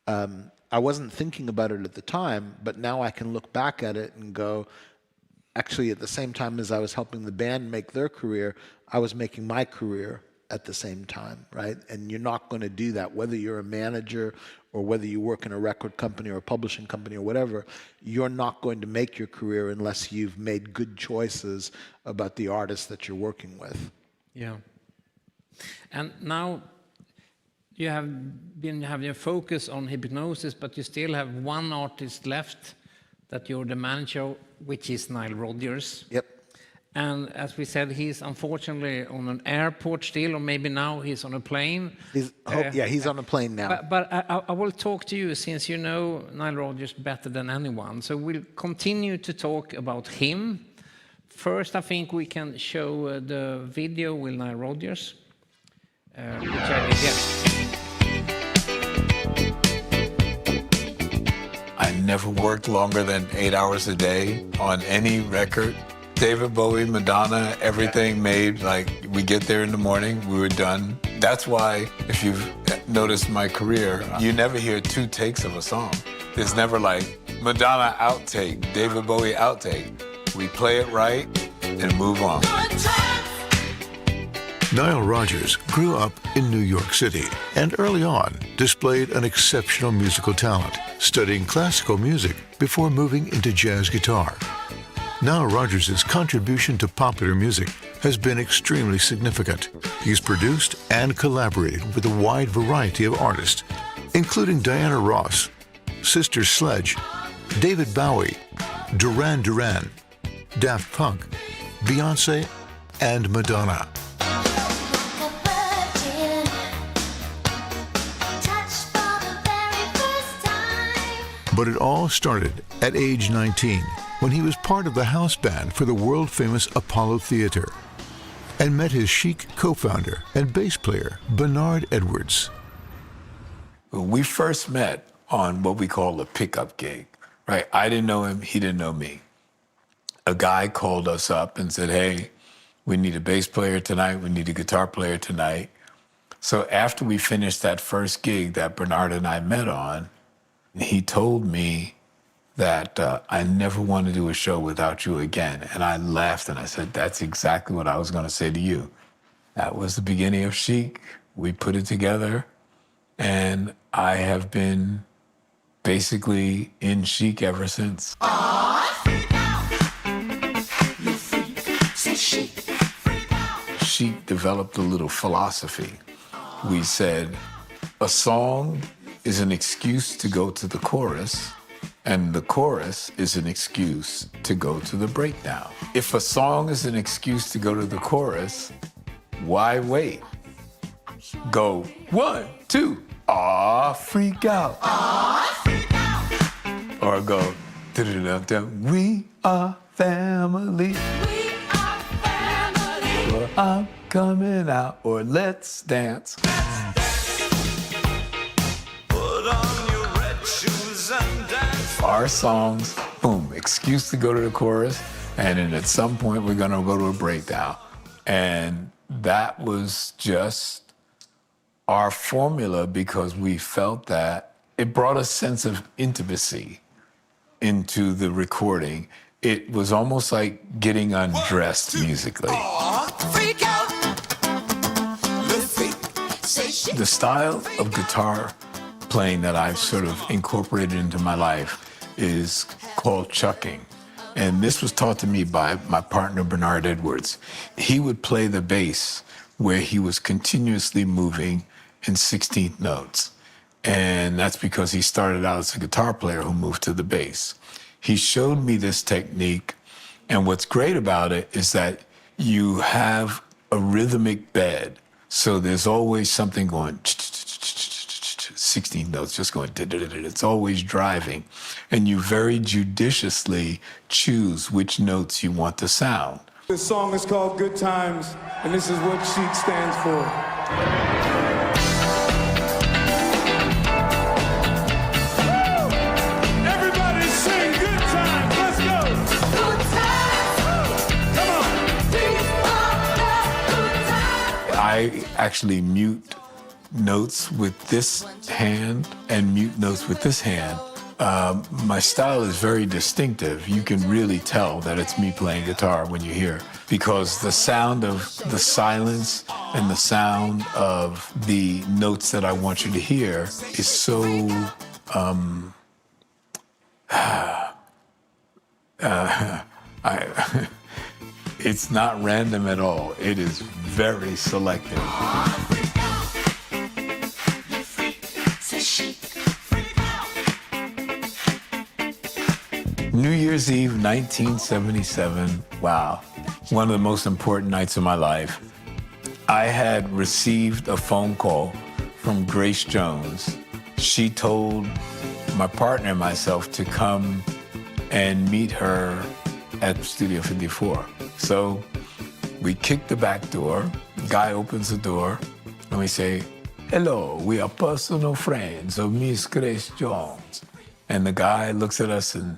I wasn't thinking about it at the time, but now I can look back at it and go, actually, at the same time as I was helping the band make their career, I was making my career at the same time, right? And you're not going to do that, whether you're a manager or whether you work in a record company or a publishing company or whatever, you're not going to make your career unless you've made good choices about the artists that you're working with. Yeah. And now you have been having a focus on Hipgnosis, but you still have one artist left that you're the manager, which is Nile Rodgers. Yep. And as we said, he's unfortunately on an airport still, or maybe now he's on a plane. He's on a plane now. But I will talk to you, since you know Nile Rodgers better than anyone. So we'll continue to talk about him. First, I think we can show the video with Nile Rodgers, which I did get. I never worked longer than 8 hours a day on any record. David Bowie, Madonna, everything made, like, we get there in the morning, we were done. That's why, if you've noticed my career, you never hear 2 takes of a song. There's never like, Madonna outtake, David Bowie outtake. We play it right and move on. Nile Rodgers grew up in New York City and early on displayed an exceptional musical talent, studying classical music before moving into jazz guitar. Nile Rodgers' contribution to popular music has been extremely significant. He's produced and collaborated with a wide variety of artists, including Diana Ross, Sister Sledge, David Bowie, Duran Duran, Daft Punk, Beyoncé, and Madonna. But it all started at age 19, when he was part of the house band for the world-famous Apollo Theater and met his Chic co-founder and bass player, Bernard Edwards. We first met on what we call a pickup gig, right? I didn't know him, he didn't know me. A guy called us up and said, hey, we need a bass player tonight, we need a guitar player tonight. So after we finished that first gig that Bernard and I met on, he told me that I never want to do a show without you again. And I laughed and I said, that's exactly what I was going to say to you. That was the beginning of Chic. We put it together, and I have been basically in Chic ever since. Oh, Chic developed a little philosophy. We said, a song is an excuse to go to the chorus, and the chorus is an excuse to go to the breakdown. If a song is an excuse to go to the chorus, why wait? Go 1, 2, ah, freak out. Ah, freak out. Or go, we are family. We are family. Or I'm coming out, or let's dance. Our songs, boom, excuse to go to the chorus, and then at some point we're gonna go to a breakdown. And that was just our formula because we felt that it brought a sense of intimacy into the recording. It was almost like getting undressed musically. Freak out. The style of guitar playing that I've sort of incorporated into my life is called chucking. And this was taught to me by my partner, Bernard Edwards. He would play the bass where he was continuously moving in 16th notes. And that's because he started out as a guitar player who moved to the bass. He showed me this technique, and what's great about it is that you have a rhythmic bed. So there's always something going 16 notes, just going, it's always driving. And you very judiciously choose which notes you want to sound. This song is called Good Times, and this is what Chic stands for. Everybody sing Good Times, let's go! Good times! Come on! These are the good times! I actually mute notes with this hand and mute notes with this hand. My style is very distinctive. You can really tell that it's me playing guitar when you hear, because the sound of the silence and the sound of the notes that I want you to hear is so it's not random at all. It is very selective. New Year's Eve, 1977, wow, one of the most important nights of my life. I had received a phone call from Grace Jones. She told my partner and myself to come and meet her at Studio 54. So we kick the back door, the guy opens the door, and we say, hello, we are personal friends of Miss Grace Jones. And the guy looks at us and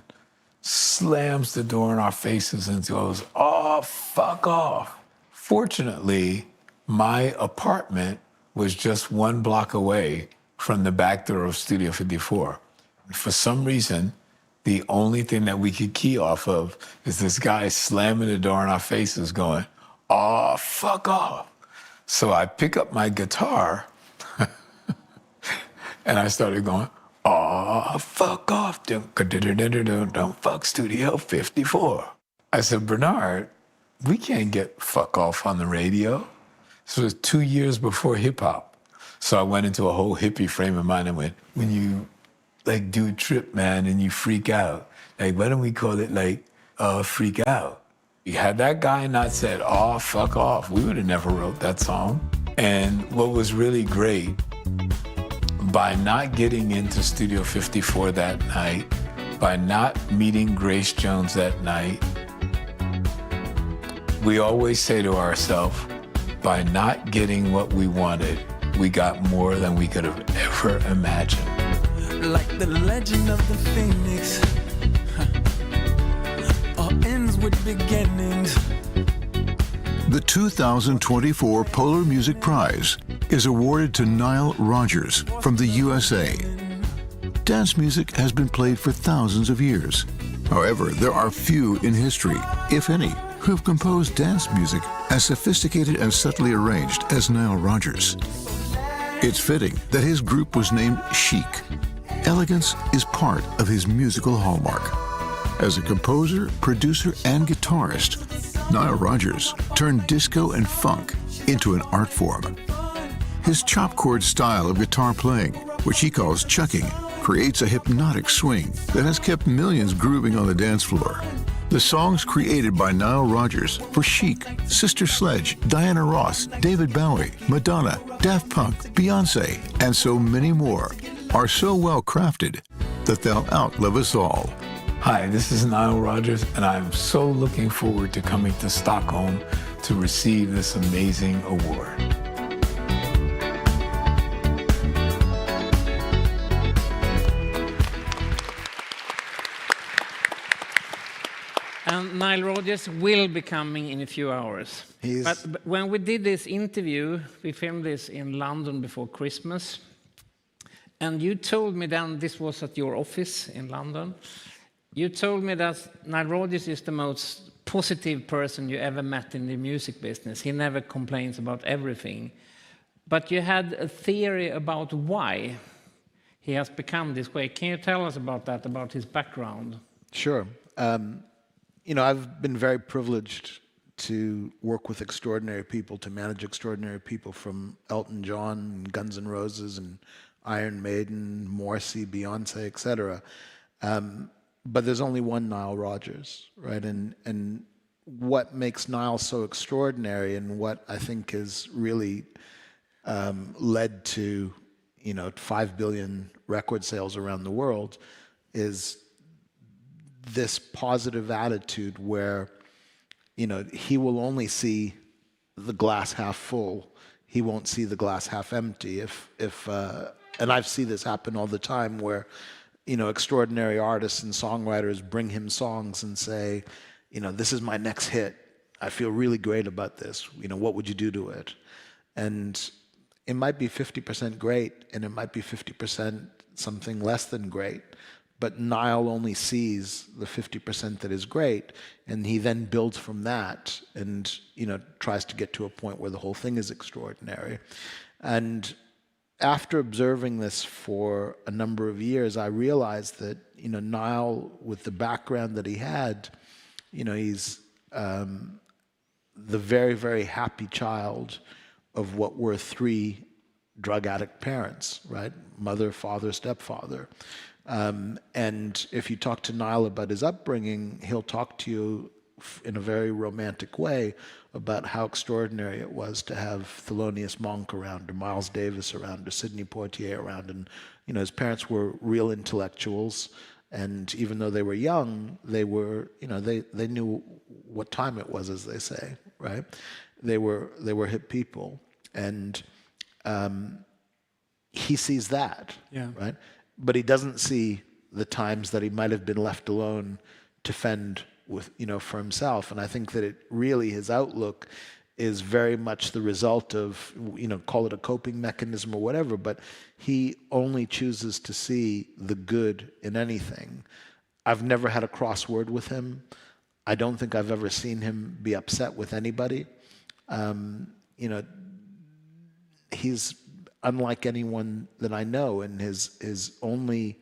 slams the door in our faces and goes, oh, fuck off. Fortunately, my apartment was just 1 block away from the back door of Studio 54. For some reason, the only thing that we could key off of is this guy slamming the door in our faces going, oh, fuck off. So I pick up my guitar and I started going, oh, fuck off, don't fuck Studio 54. I said, Bernard, we can't get fuck off on the radio. This was 2 years before hip hop. So I went into a whole hippie frame of mind and went, when you like do a trip, man, and you freak out, like, why don't we call it like, freak out? Had that guy not said, oh, fuck off, we would have never wrote that song. And what was really great, by not getting into Studio 54 that night, by not meeting Grace Jones that night, we always say to ourselves, by not getting what we wanted, we got more than we could have ever imagined. Like the legend of the Phoenix, all ends with beginnings. The 2024 Polar Music Prize is awarded to Nile Rodgers from the USA. Dance music has been played for thousands of years. However, there are few in history, if any, who've composed dance music as sophisticated and subtly arranged as Nile Rodgers. It's fitting that his group was named Chic. Elegance is part of his musical hallmark. As a composer, producer, and guitarist, Nile Rodgers turned disco and funk into an art form. His chop chord style of guitar playing, which he calls chucking, creates a hypnotic swing that has kept millions grooving on the dance floor. The songs created by Nile Rodgers for Chic, Sister Sledge, Diana Ross, David Bowie, Madonna, Daft Punk, Beyoncé, and so many more are so well crafted that they'll outlive us all. Hi, this is Nile Rodgers, and I'm so looking forward to coming to Stockholm to receive this amazing award. And Nile Rodgers will be coming in a few hours. But when we did this interview, we filmed this in London before Christmas. And you told me then, this was at your office in London, you told me that Nile Rodgers is the most positive person you ever met in the music business. He never complains about everything. But you had a theory about why he has become this way. Can you tell us about that, about his background? Sure. You know, I've been very privileged to work with extraordinary people, to manage extraordinary people, from Elton John, and Guns N' Roses, and Iron Maiden, Morrissey, Beyoncé, etc. But there's only one Nile Rodgers, right? And what makes Nile so extraordinary, and what I think has really led to, you know, 5 billion record sales around the world, is this positive attitude where, you know, he will only see the glass half full. He won't see the glass half empty. And I've seen this happen all the time, where, you know, extraordinary artists and songwriters bring him songs and say, you know, this is my next hit. I feel really great about this. You know, what would you do to it? And it might be 50% great, and it might be 50% something less than great. But Nile only sees the 50% that is great, and he then builds from that, and, you know, tries to get to a point where the whole thing is extraordinary. And after observing this for a number of years, I realized that, you know, Nile, with the background that he had, you know, he's the very, very happy child of what were 3 drug addict parents, right? Mother, father, stepfather. And if you talk to Nile about his upbringing, he'll talk to you in a very romantic way about how extraordinary it was to have Thelonious Monk around, or Miles Davis around, or Sidney Poitier around. And, you know, his parents were real intellectuals, and even though they were young, they were, you know, they knew what time it was, as they say, right? They were hip people, and he sees that, right? But he doesn't see the times that he might have been left alone to fend with, you know, for himself. And I think that it really, his outlook is very much the result of, you know, call it a coping mechanism or whatever, but he only chooses to see the good in anything. I've never had a crossword with him. I don't think I've ever seen him be upset with anybody. You know, he's unlike anyone that I know, and his only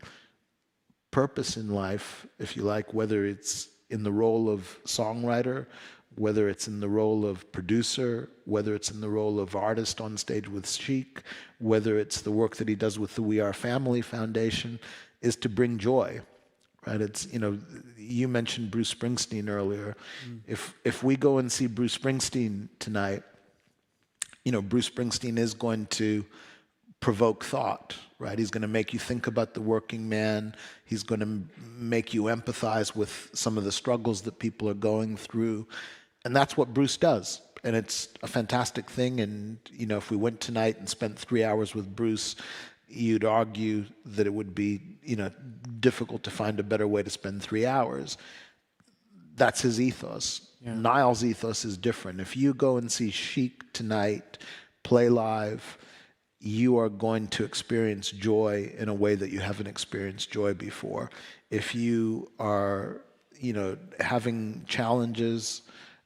purpose in life, if you like, whether it's in the role of songwriter, whether it's in the role of producer, whether it's in the role of artist on stage with Chic, whether it's the work that he does with the We Are Family Foundation, is to bring joy, right? It's, you know, you mentioned Bruce Springsteen earlier. If we go and see Bruce Springsteen tonight, you know, Bruce Springsteen is going to provoke thought, right? He's going to make you think about the working man. He's going to make you empathize with some of the struggles that people are going through. And that's what Bruce does. And it's a fantastic thing. And, you know, if we went tonight and spent 3 hours with Bruce, you'd argue that it would be, you know, difficult to find a better way to spend 3 hours. That's his ethos. Yeah. Nile's ethos is different. If you go and see Chic tonight, play live, you are going to experience joy in a way that you haven't experienced joy before. If you are, you know, having challenges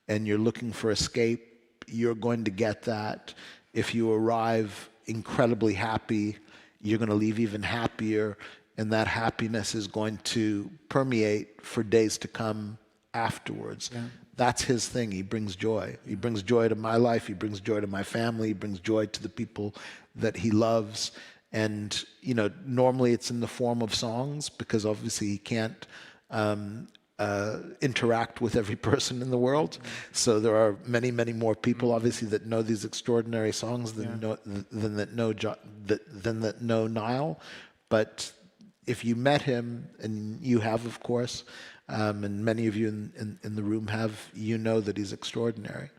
and you're looking for escape, you're going to get that. If you arrive incredibly happy, you're going to leave even happier, and that happiness is going to permeate for days to come afterwards. Yeah. That's his thing. He brings joy. He brings joy to my life. He brings joy to my family. He brings joy to the people that he loves. And, normally it's in the form of songs because obviously he can't interact with every person in the world. So there are many, many more people, obviously, that know these extraordinary songs than that know Nile. But if you met him, and you have, of course, and many of you in the room have, that he's extraordinary.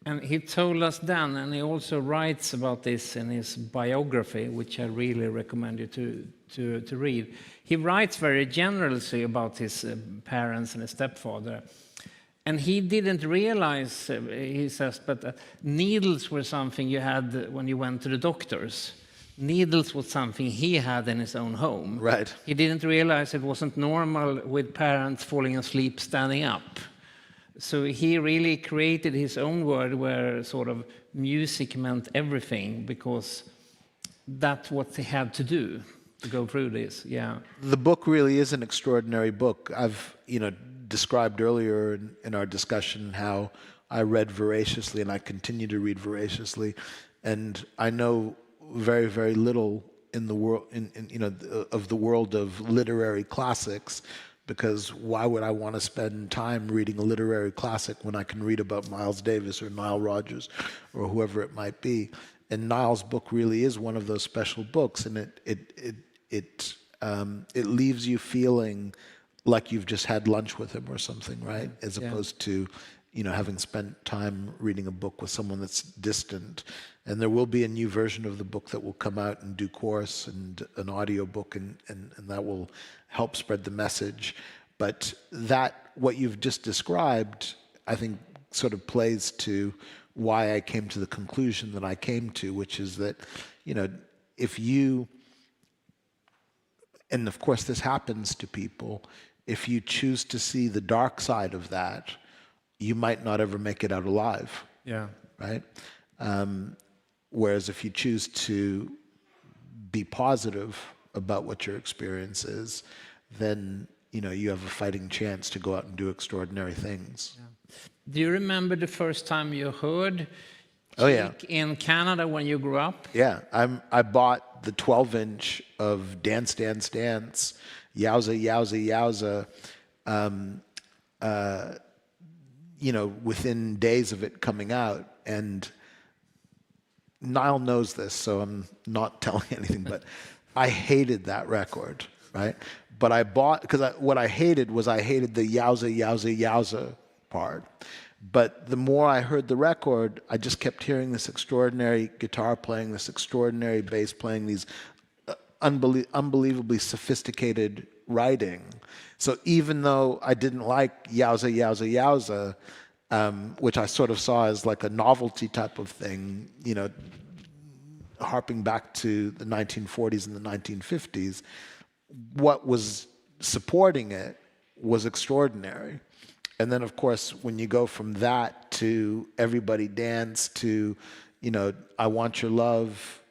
And he told us then, and he also writes about this in his biography, which I really recommend you to read. He writes very generously about his parents and his stepfather. And he didn't realize, he says, but needles were something you had when you went to the doctors. Needles was something he had in his own home. Right. He didn't realize it wasn't normal with parents falling asleep standing up. So he really created his own world where sort of music meant everything because that's what they had to do to go through this. Yeah. The book really is an extraordinary book. I've, described earlier in our discussion how I read voraciously and I continue to read voraciously, and I know very, very little in the world, of the world of literary classics. Because why would I want to spend time reading a literary classic when I can read about Miles Davis or Nile Rodgers or whoever it might be? And Nile's book really is one of those special books, and it leaves you feeling like you've just had lunch with him or something, right? As opposed to, having spent time reading a book with someone that's distant. And there will be a new version of the book that will come out in due course, and an audio book, and that will help spread the message. But what you've just described, I think, sort of plays to why I came to the conclusion that I came to, which is that, if you, and of course this happens to people, if you choose to see the dark side of that, you might not ever make it out alive. Yeah. Right? Whereas if you choose to be positive about what your experience is, then you have a fighting chance to go out and do extraordinary things. Yeah. Do you remember the first time you heard Chic in Canada when you grew up? Yeah, I bought the 12-inch of Dance, Dance, Dance, Yowza, Yowza, Yowza, within days of it coming out. And Nile knows this, so I'm not telling anything, but I hated that record, right? But I bought, because what I hated was I hated the Yowza, Yowza, Yowza part. But the more I heard the record, I just kept hearing this extraordinary guitar playing, this extraordinary bass playing, these unbelievably sophisticated writing. So even though I didn't like Yowza, Yowza, Yowza, which I sort of saw as like a novelty type of thing, harping back to the 1940s and the 1950s, what was supporting it was extraordinary. And then, of course, when you go from that to Everybody Dance to, I Want Your Love,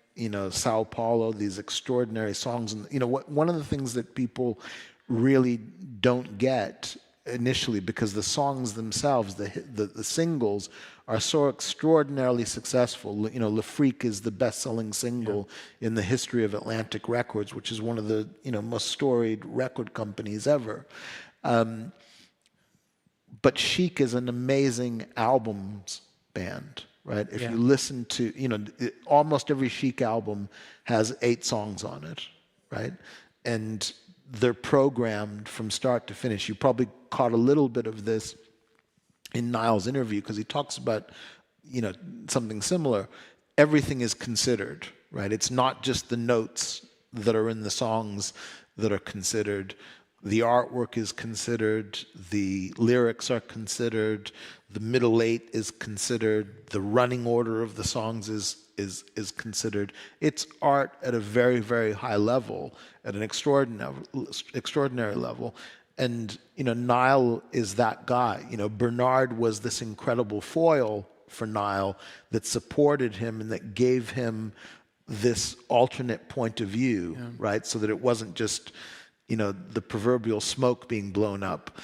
Sao Paulo, these extraordinary songs. And, one of the things that people really don't get initially, because the songs themselves, the singles, are so extraordinarily successful. Le Freak is the best-selling single in the history of Atlantic Records, which is one of the most storied record companies ever. But Chic is an amazing albums band, right? If you listen to, almost every Chic album has 8 songs on it, right? And they're programmed from start to finish. You probably caught a little bit of this in Nile's interview, because he talks about, something similar. Everything is considered, right? It's not just the notes that are in the songs that are considered. The artwork is considered, the lyrics are considered, the middle 8 is considered, the running order of the songs is considered. It's art at a very, very high level, at an extraordinary level. And, Nile is that guy. Bernard was this incredible foil for Nile that supported him and that gave him this alternate point of view, right? So that it wasn't just, the proverbial smoke being blown up.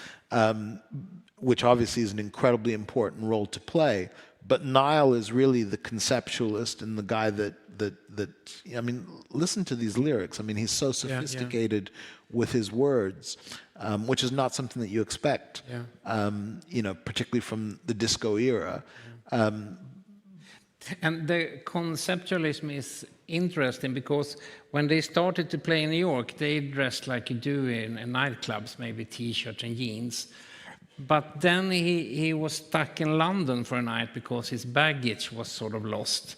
which obviously is an incredibly important role to play. But Nile is really the conceptualist and the guy that I mean, listen to these lyrics. I mean, he's so sophisticated with his words, which is not something that you expect, you know, particularly from the disco era. And the conceptualism is interesting because when they started to play in New York, they dressed like you do in nightclubs, maybe T-shirt and jeans. But then he was stuck in London for a night because his baggage was sort of lost.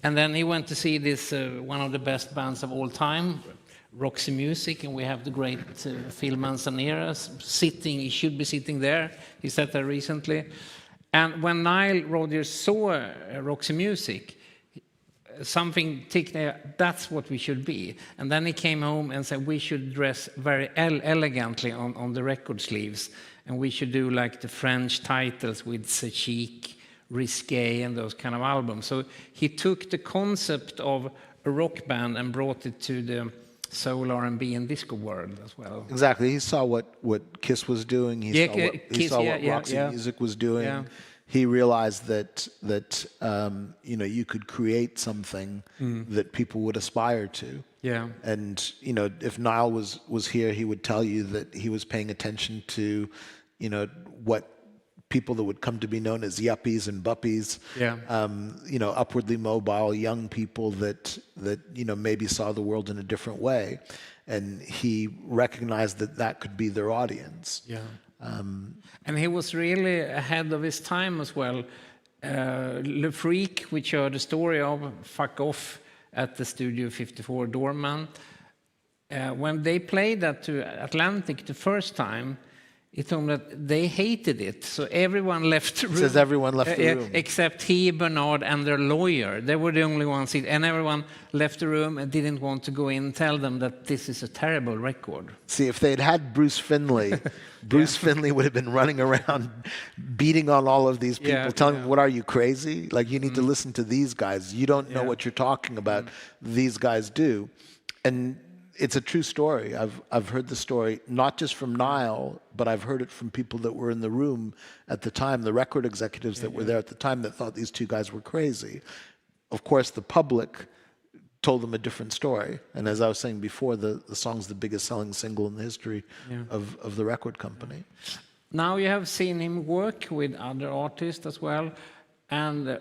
And then he went to see this, one of the best bands of all time, Roxy Music, and we have the great Phil Manzanera sitting, he should be sitting there. He sat there recently. And when Nile Rodgers saw Roxy Music, something ticked there, that's what we should be. And then he came home and said, we should dress very elegantly on the record sleeves. And we should do like the French titles with Chic, Risqué, and those kind of albums. So he took the concept of a rock band and brought it to the soul, R&B, and disco world as well. Exactly. He saw what Kiss was doing. He saw what Roxy Music was doing. Yeah. He realized that you know, you could create something that people would aspire to. Yeah. And you know, if Nile was here, he would tell you that he was paying attention to, you know, what people that would come to be known as yuppies and buppies. Yeah. You know, upwardly mobile young people that you know, maybe saw the world in a different way, and he recognized that could be their audience. Yeah. And he was really ahead of his time as well. Le Freak, which you heard the story of, Fuck Off at the Studio 54 Doorman. When they played that to Atlantic the first time, he told me that they hated it. So everyone left the room. Says everyone left the room. Except he, Bernard, and their lawyer. They were the only ones. And everyone left the room and didn't want to go in and tell them that this is a terrible record. See, if they'd had Bruce Finley, Bruce Finley would have been running around beating on all of these people, telling them, what are you, crazy? Like, you need to listen to these guys. You don't know what you're talking about. These guys do. And it's a true story. I've heard the story not just from Nile, but I've heard it from people that were in the room at the time, the record executives that were there at the time that thought these two guys were crazy. Of course, the public told them a different story. And as I was saying before, the song's the biggest selling single in the history of the record company. Now you have seen him work with other artists as well, and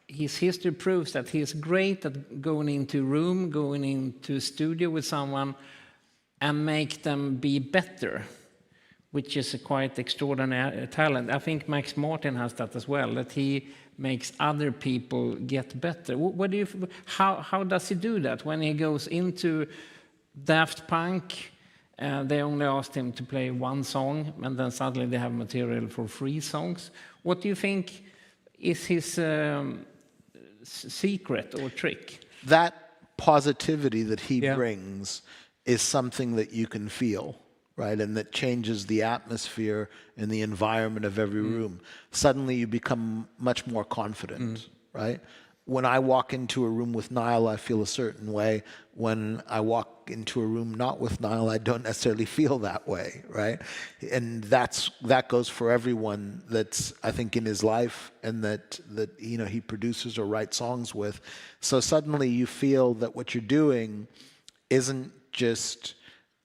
his history proves that he is great at going into a room, going into a studio with someone and make them be better, which is a quite extraordinary talent. I think Max Martin has that as well, that he makes other people get better. What do you? How does he do that? When he goes into Daft Punk, they only asked him to play one song, and then suddenly they have material for 3 songs. What do you think is his secret or trick? That positivity that he brings is something that you can feel, right? And that changes the atmosphere and the environment of every room. Suddenly you become much more confident, right? When I walk into a room with Nile, I feel a certain way. When I walk into a room not with Nile, I don't necessarily feel that way, right? And that goes for everyone that's, I think, in his life and that you know, he produces or writes songs with. So suddenly you feel that what you're doing isn't just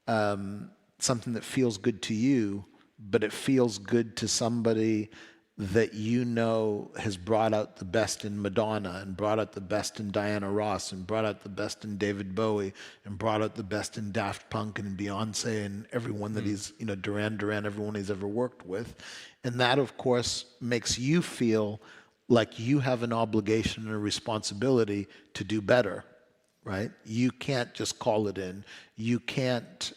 something that feels good to you, but it feels good to somebody that you know has brought out the best in Madonna and brought out the best in Diana Ross and brought out the best in David Bowie and brought out the best in Daft Punk and in Beyoncé and everyone that he's, you know, Duran Duran, everyone he's ever worked with. And that, of course, makes you feel like you have an obligation and a responsibility to do better, right? You can't just call it in. You can't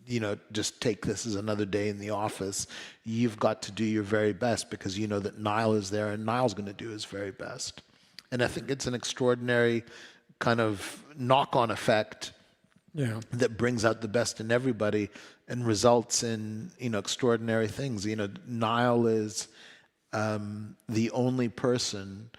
you know, just take this as another day in the office. You've got to do your very best because you know that Nile is there and Nile's going to do his very best. And I think it's an extraordinary kind of knock-on effect that brings out the best in everybody and results in, you know, extraordinary things. You know, Nile is the only person,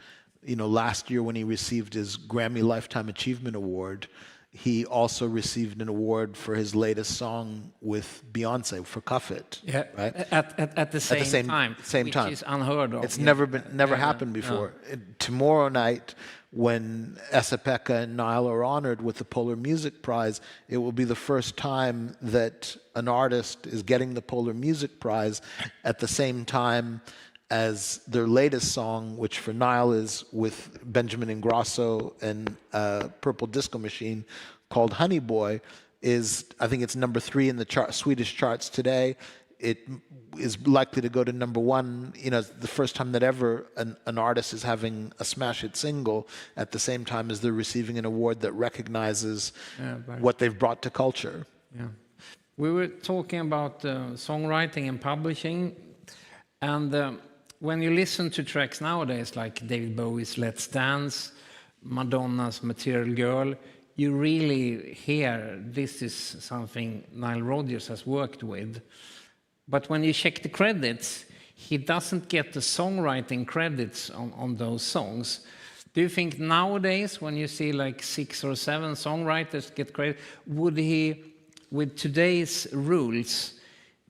you know, last year when he received his Grammy Lifetime Achievement Award, he also received an award for his latest song with Beyoncé for Cuff It. Yeah, right? at the same time, which is unheard of. It's Yeah. never happened before. Tomorrow night, when Esa-Pekka and Nile are honored with the Polar Music Prize, it will be the first time that an artist is getting the Polar Music Prize at the same time as their latest song, which for Nile is with Benjamin Ingrosso and Purple Disco Machine, called Honey Boy, is, I think it's number 3 in the Swedish charts today. It is likely to go to number 1. You know, it's the first time that ever an artist is having a smash hit single at the same time as they're receiving an award that recognizes what they've brought to culture. Yeah. We were talking about songwriting and publishing, and when you listen to tracks nowadays, like David Bowie's Let's Dance, Madonna's Material Girl, you really hear this is something Nile Rodgers has worked with. But when you check the credits, he doesn't get the songwriting credits on those songs. Do you think nowadays, when you see like 6 or 7 songwriters get credit, would he, with today's rules,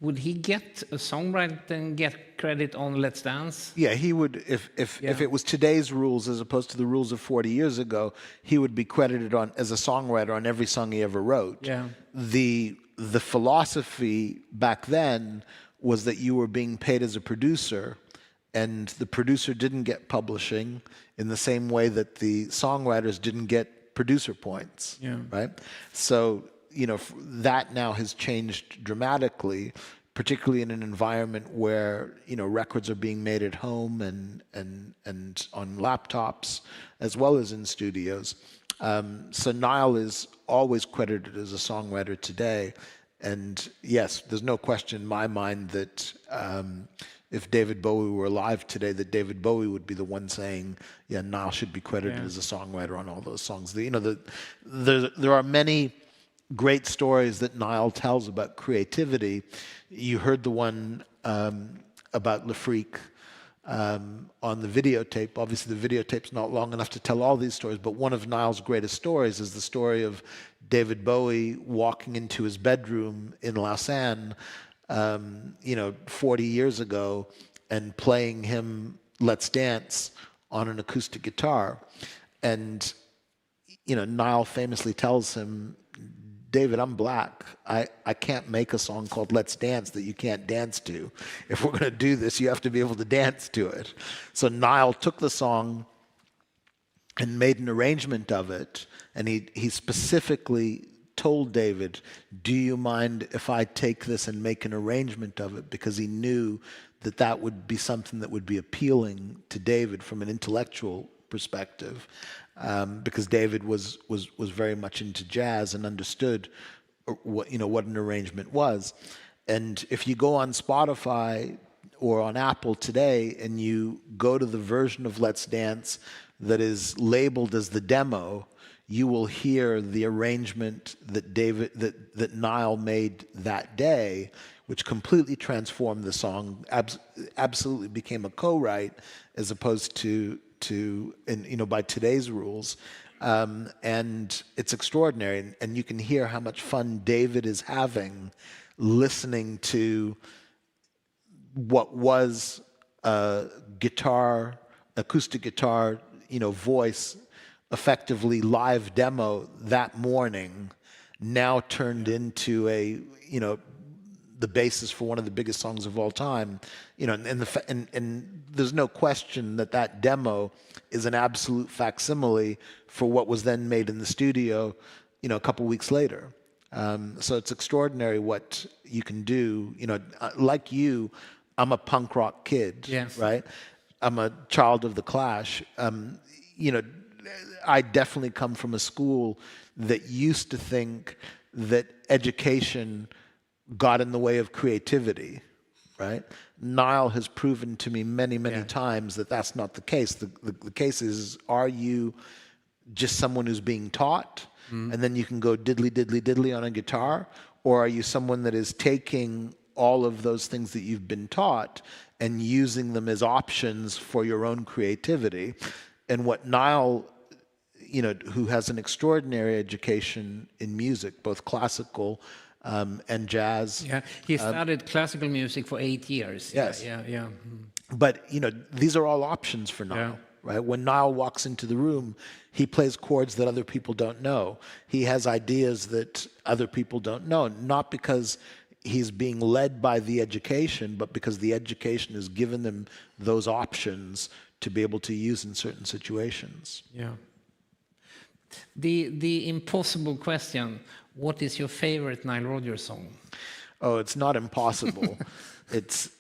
would he get a songwriter and get credit on Let's Dance? Yeah, he would, if it was today's rules as opposed to the rules of 40 years ago, he would be credited on as a songwriter on every song he ever wrote. Yeah. The philosophy back then was that you were being paid as a producer, and the producer didn't get publishing in the same way that the songwriters didn't get producer points. Yeah. Right? So, you know, that now has changed dramatically, particularly in an environment where, you know, records are being made at home and on laptops as well as in studios. So Nile is always credited as a songwriter today. And yes, there's no question in my mind that if David Bowie were alive today, that David Bowie would be the one saying, yeah, Nile should be credited as a songwriter on all those songs. You know, there are many great stories that Nile tells about creativity. You heard the one about Le Freak on the videotape. Obviously, the videotape's not long enough to tell all these stories, but one of Nile's greatest stories is the story of David Bowie walking into his bedroom in Lausanne, 40 years ago, and playing him Let's Dance on an acoustic guitar. And, you know, Nile famously tells him, David, I'm black. I can't make a song called Let's Dance that you can't dance to. If we're going to do this, you have to be able to dance to it. So Nile took the song and made an arrangement of it. And he specifically told David, do you mind if I take this and make an arrangement of it? Because he knew that that would be something that would be appealing to David from an intellectual perspective. Because David was very much into jazz and understood what an arrangement was. And if you go on Spotify or on Apple today and you go to the version of Let's Dance that is labeled as the demo, you will hear the arrangement that Nile made that day, which completely transformed the song, absolutely became a co-write as opposed to by today's rules, and it's extraordinary, and you can hear how much fun David is having listening to what was a acoustic guitar, voice, effectively live demo that morning, now turned into the basis for one of the biggest songs of all time, and there's no question that demo is an absolute facsimile for what was then made in the studio, a couple weeks later. So it's extraordinary what you can do. Like you, I'm a punk rock kid, yes. Right? I'm a child of the Clash. I definitely come from a school that used to think that education got in the way of creativity, right? Nile has proven to me many times that that's not the case. The case is, are you just someone who's being taught, and then you can go diddly, diddly, diddly on a guitar? Or are you someone that is taking all of those things that you've been taught and using them as options for your own creativity? And what Nile, who has an extraordinary education in music, both classical and jazz. Yeah, he studied classical music for 8 years. Yes. Yeah. But these are all options for Nile, right? When Nile walks into the room, he plays chords that other people don't know. He has ideas that other people don't know, not because he's being led by the education, but because the education has given them those options to be able to use in certain situations. Yeah. The impossible question: what is your favorite Nile Rodgers song? Oh, it's not impossible. It's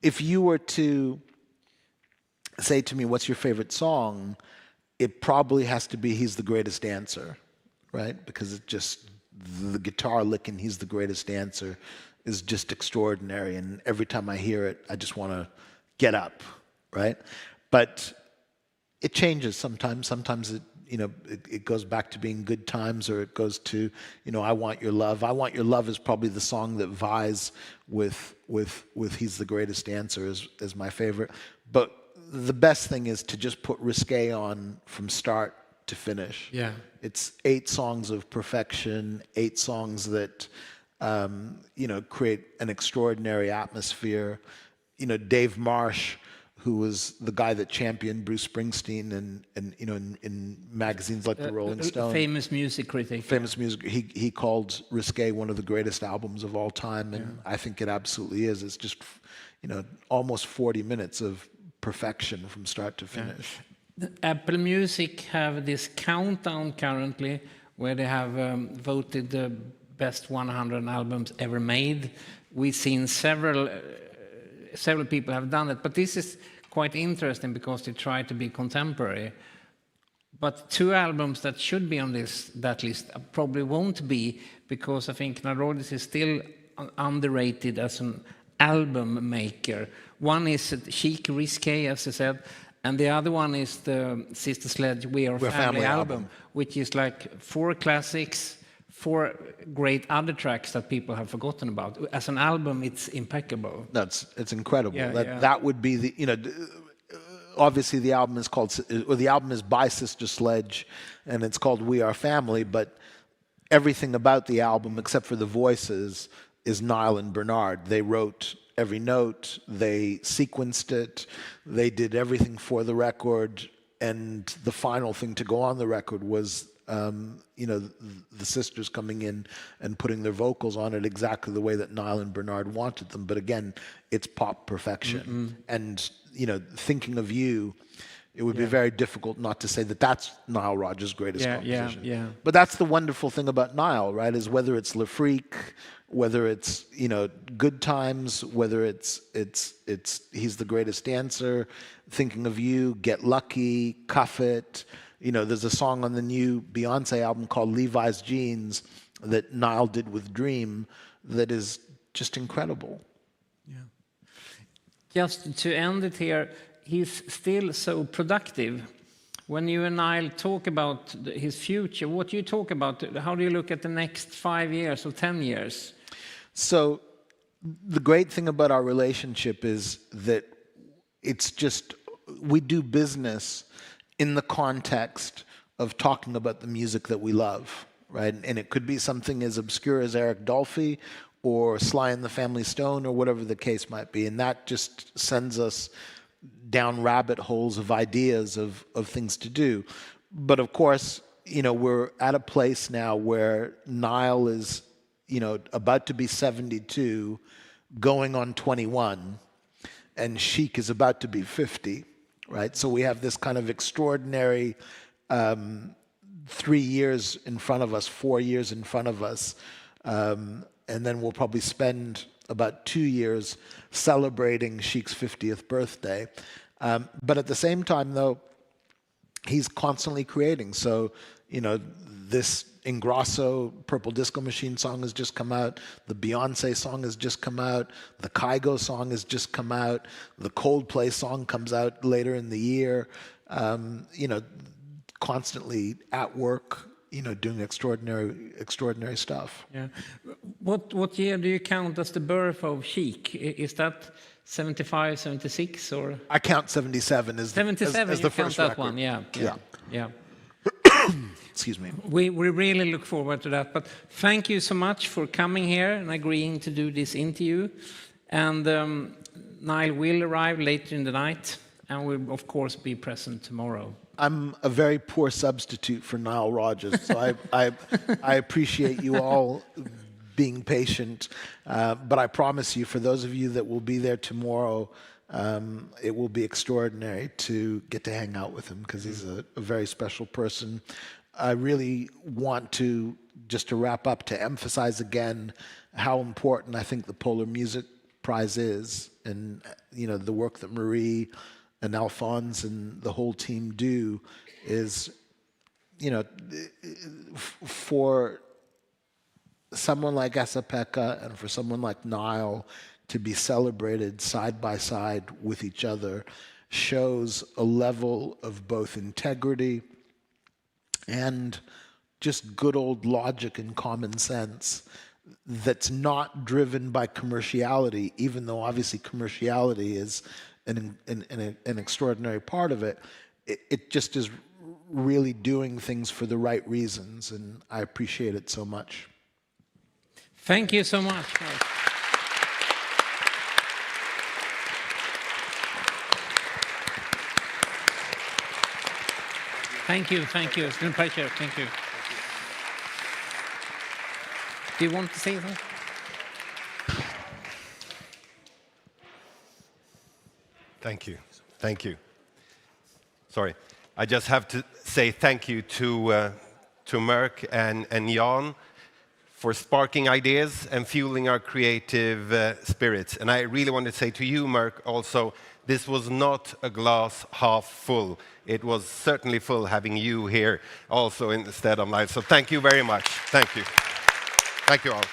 if you were to say to me, what's your favorite song? It probably has to be He's the Greatest Dancer, right? Because it just, the guitar lick in He's the Greatest Dancer is just extraordinary. And every time I hear it, I just want to get up, right? But it changes sometimes. Sometimes it goes back to being Good Times, or it goes to, I Want Your Love. I Want Your Love is probably the song that vies with He's the Greatest Dancer as my favorite. But the best thing is to just put Risque on from start to finish. Yeah. It's 8 songs of perfection, 8 songs that, create an extraordinary atmosphere. Dave Marsh, who was the guy that championed Bruce Springsteen and in magazines like the Rolling Stone. Famous music critic. Famous music. He called Risque one of the greatest albums of all time, and I think it absolutely is. It's just, almost 40 minutes of perfection from start to finish. Apple Music have this countdown currently where they have voted the best 100 albums ever made. We've seen several people have done it, but this is quite interesting because they try to be contemporary. But 2 albums that should be on that list probably won't be, because I think Nile Rodgers is still underrated as an album maker. One is Chic, Risque, as I said, and the other one is the Sister Sledge, We're Family album, which is like 4 classics, 4 great other tracks that people have forgotten about. As an album, it's impeccable. It's incredible. Yeah, that would be the obviously the album is by Sister Sledge, and it's called We Are Family. But everything about the album, except for the voices, is Nile and Bernard. They wrote every note, they sequenced it, they did everything for the record, and the final thing to go on the record was the sisters coming in and putting their vocals on it exactly the way that Nile and Bernard wanted them. But again, it's pop perfection. And, thinking of you, it would be very difficult not to say that that's Nile Rodgers' greatest composition. Yeah. But that's the wonderful thing about Nile, right? Is whether it's Le Freak, whether it's Good Times, whether it's He's the Greatest Dancer, Thinking of You, Get Lucky, Cuff It. There's a song on the new Beyoncé album called Levi's Jeans that Nile did with Dream that is just incredible. Yeah. Just to end it here, he's still so productive. When you and Nile talk about his future, what do you talk about? How do you look at the next 5 years or 10 years? So the great thing about our relationship is that it's just, we do business in the context of talking about the music that we love, right? And it could be something as obscure as Eric Dolphy or Sly and the Family Stone or whatever the case might be. And that just sends us down rabbit holes of ideas of things to do. But of course, we're at a place now where Nile is, about to be 72, going on 21, and Chic is about to be 50. Right, so we have this kind of extraordinary 3 years in front of us, 4 years in front of us, and then we'll probably spend about 2 years celebrating Chic's 50th birthday. But at the same time, though, he's constantly creating. So, this Ingrosso Purple Disco Machine song has just come out. The Beyoncé song has just come out. The Kygo song has just come out. The Coldplay song comes out later in the year. Constantly at work, doing extraordinary stuff. Yeah. What year do you count as the birth of Chic? Is that 75, 76, or? I count 77 as 77, as you the count first that record. one, yeah. Excuse me. We really look forward to that. But thank you so much for coming here and agreeing to do this interview. And Nile will arrive later in the night and will, of course, be present tomorrow. I'm a very poor substitute for Nile Rodgers, so I appreciate you all being patient. But I promise you, for those of you that will be there tomorrow, it will be extraordinary to get to hang out with him because he's a very special person. I really want to, just to wrap up, to emphasize again how important I think the Polar Music Prize is, and the work that Marie and Alphonse and the whole team do is, for someone like Esa-Pekka and for someone like Nile to be celebrated side by side with each other shows a level of both integrity and just good old logic and common sense that's not driven by commerciality, even though obviously commerciality is an extraordinary part of it. It just is really doing things for the right reasons, and I appreciate it so much. Thank you so much. Thank you. It's been a pleasure. Thank you. Do you want to say something? Thank you. Sorry. I just have to say thank you to Merck and Jan for sparking ideas and fueling our creative spirits. And I really want to say to you, Merck, also, this was not a glass half full. It was certainly full having you here also instead of mine. So thank you very much. Thank you. Thank you all.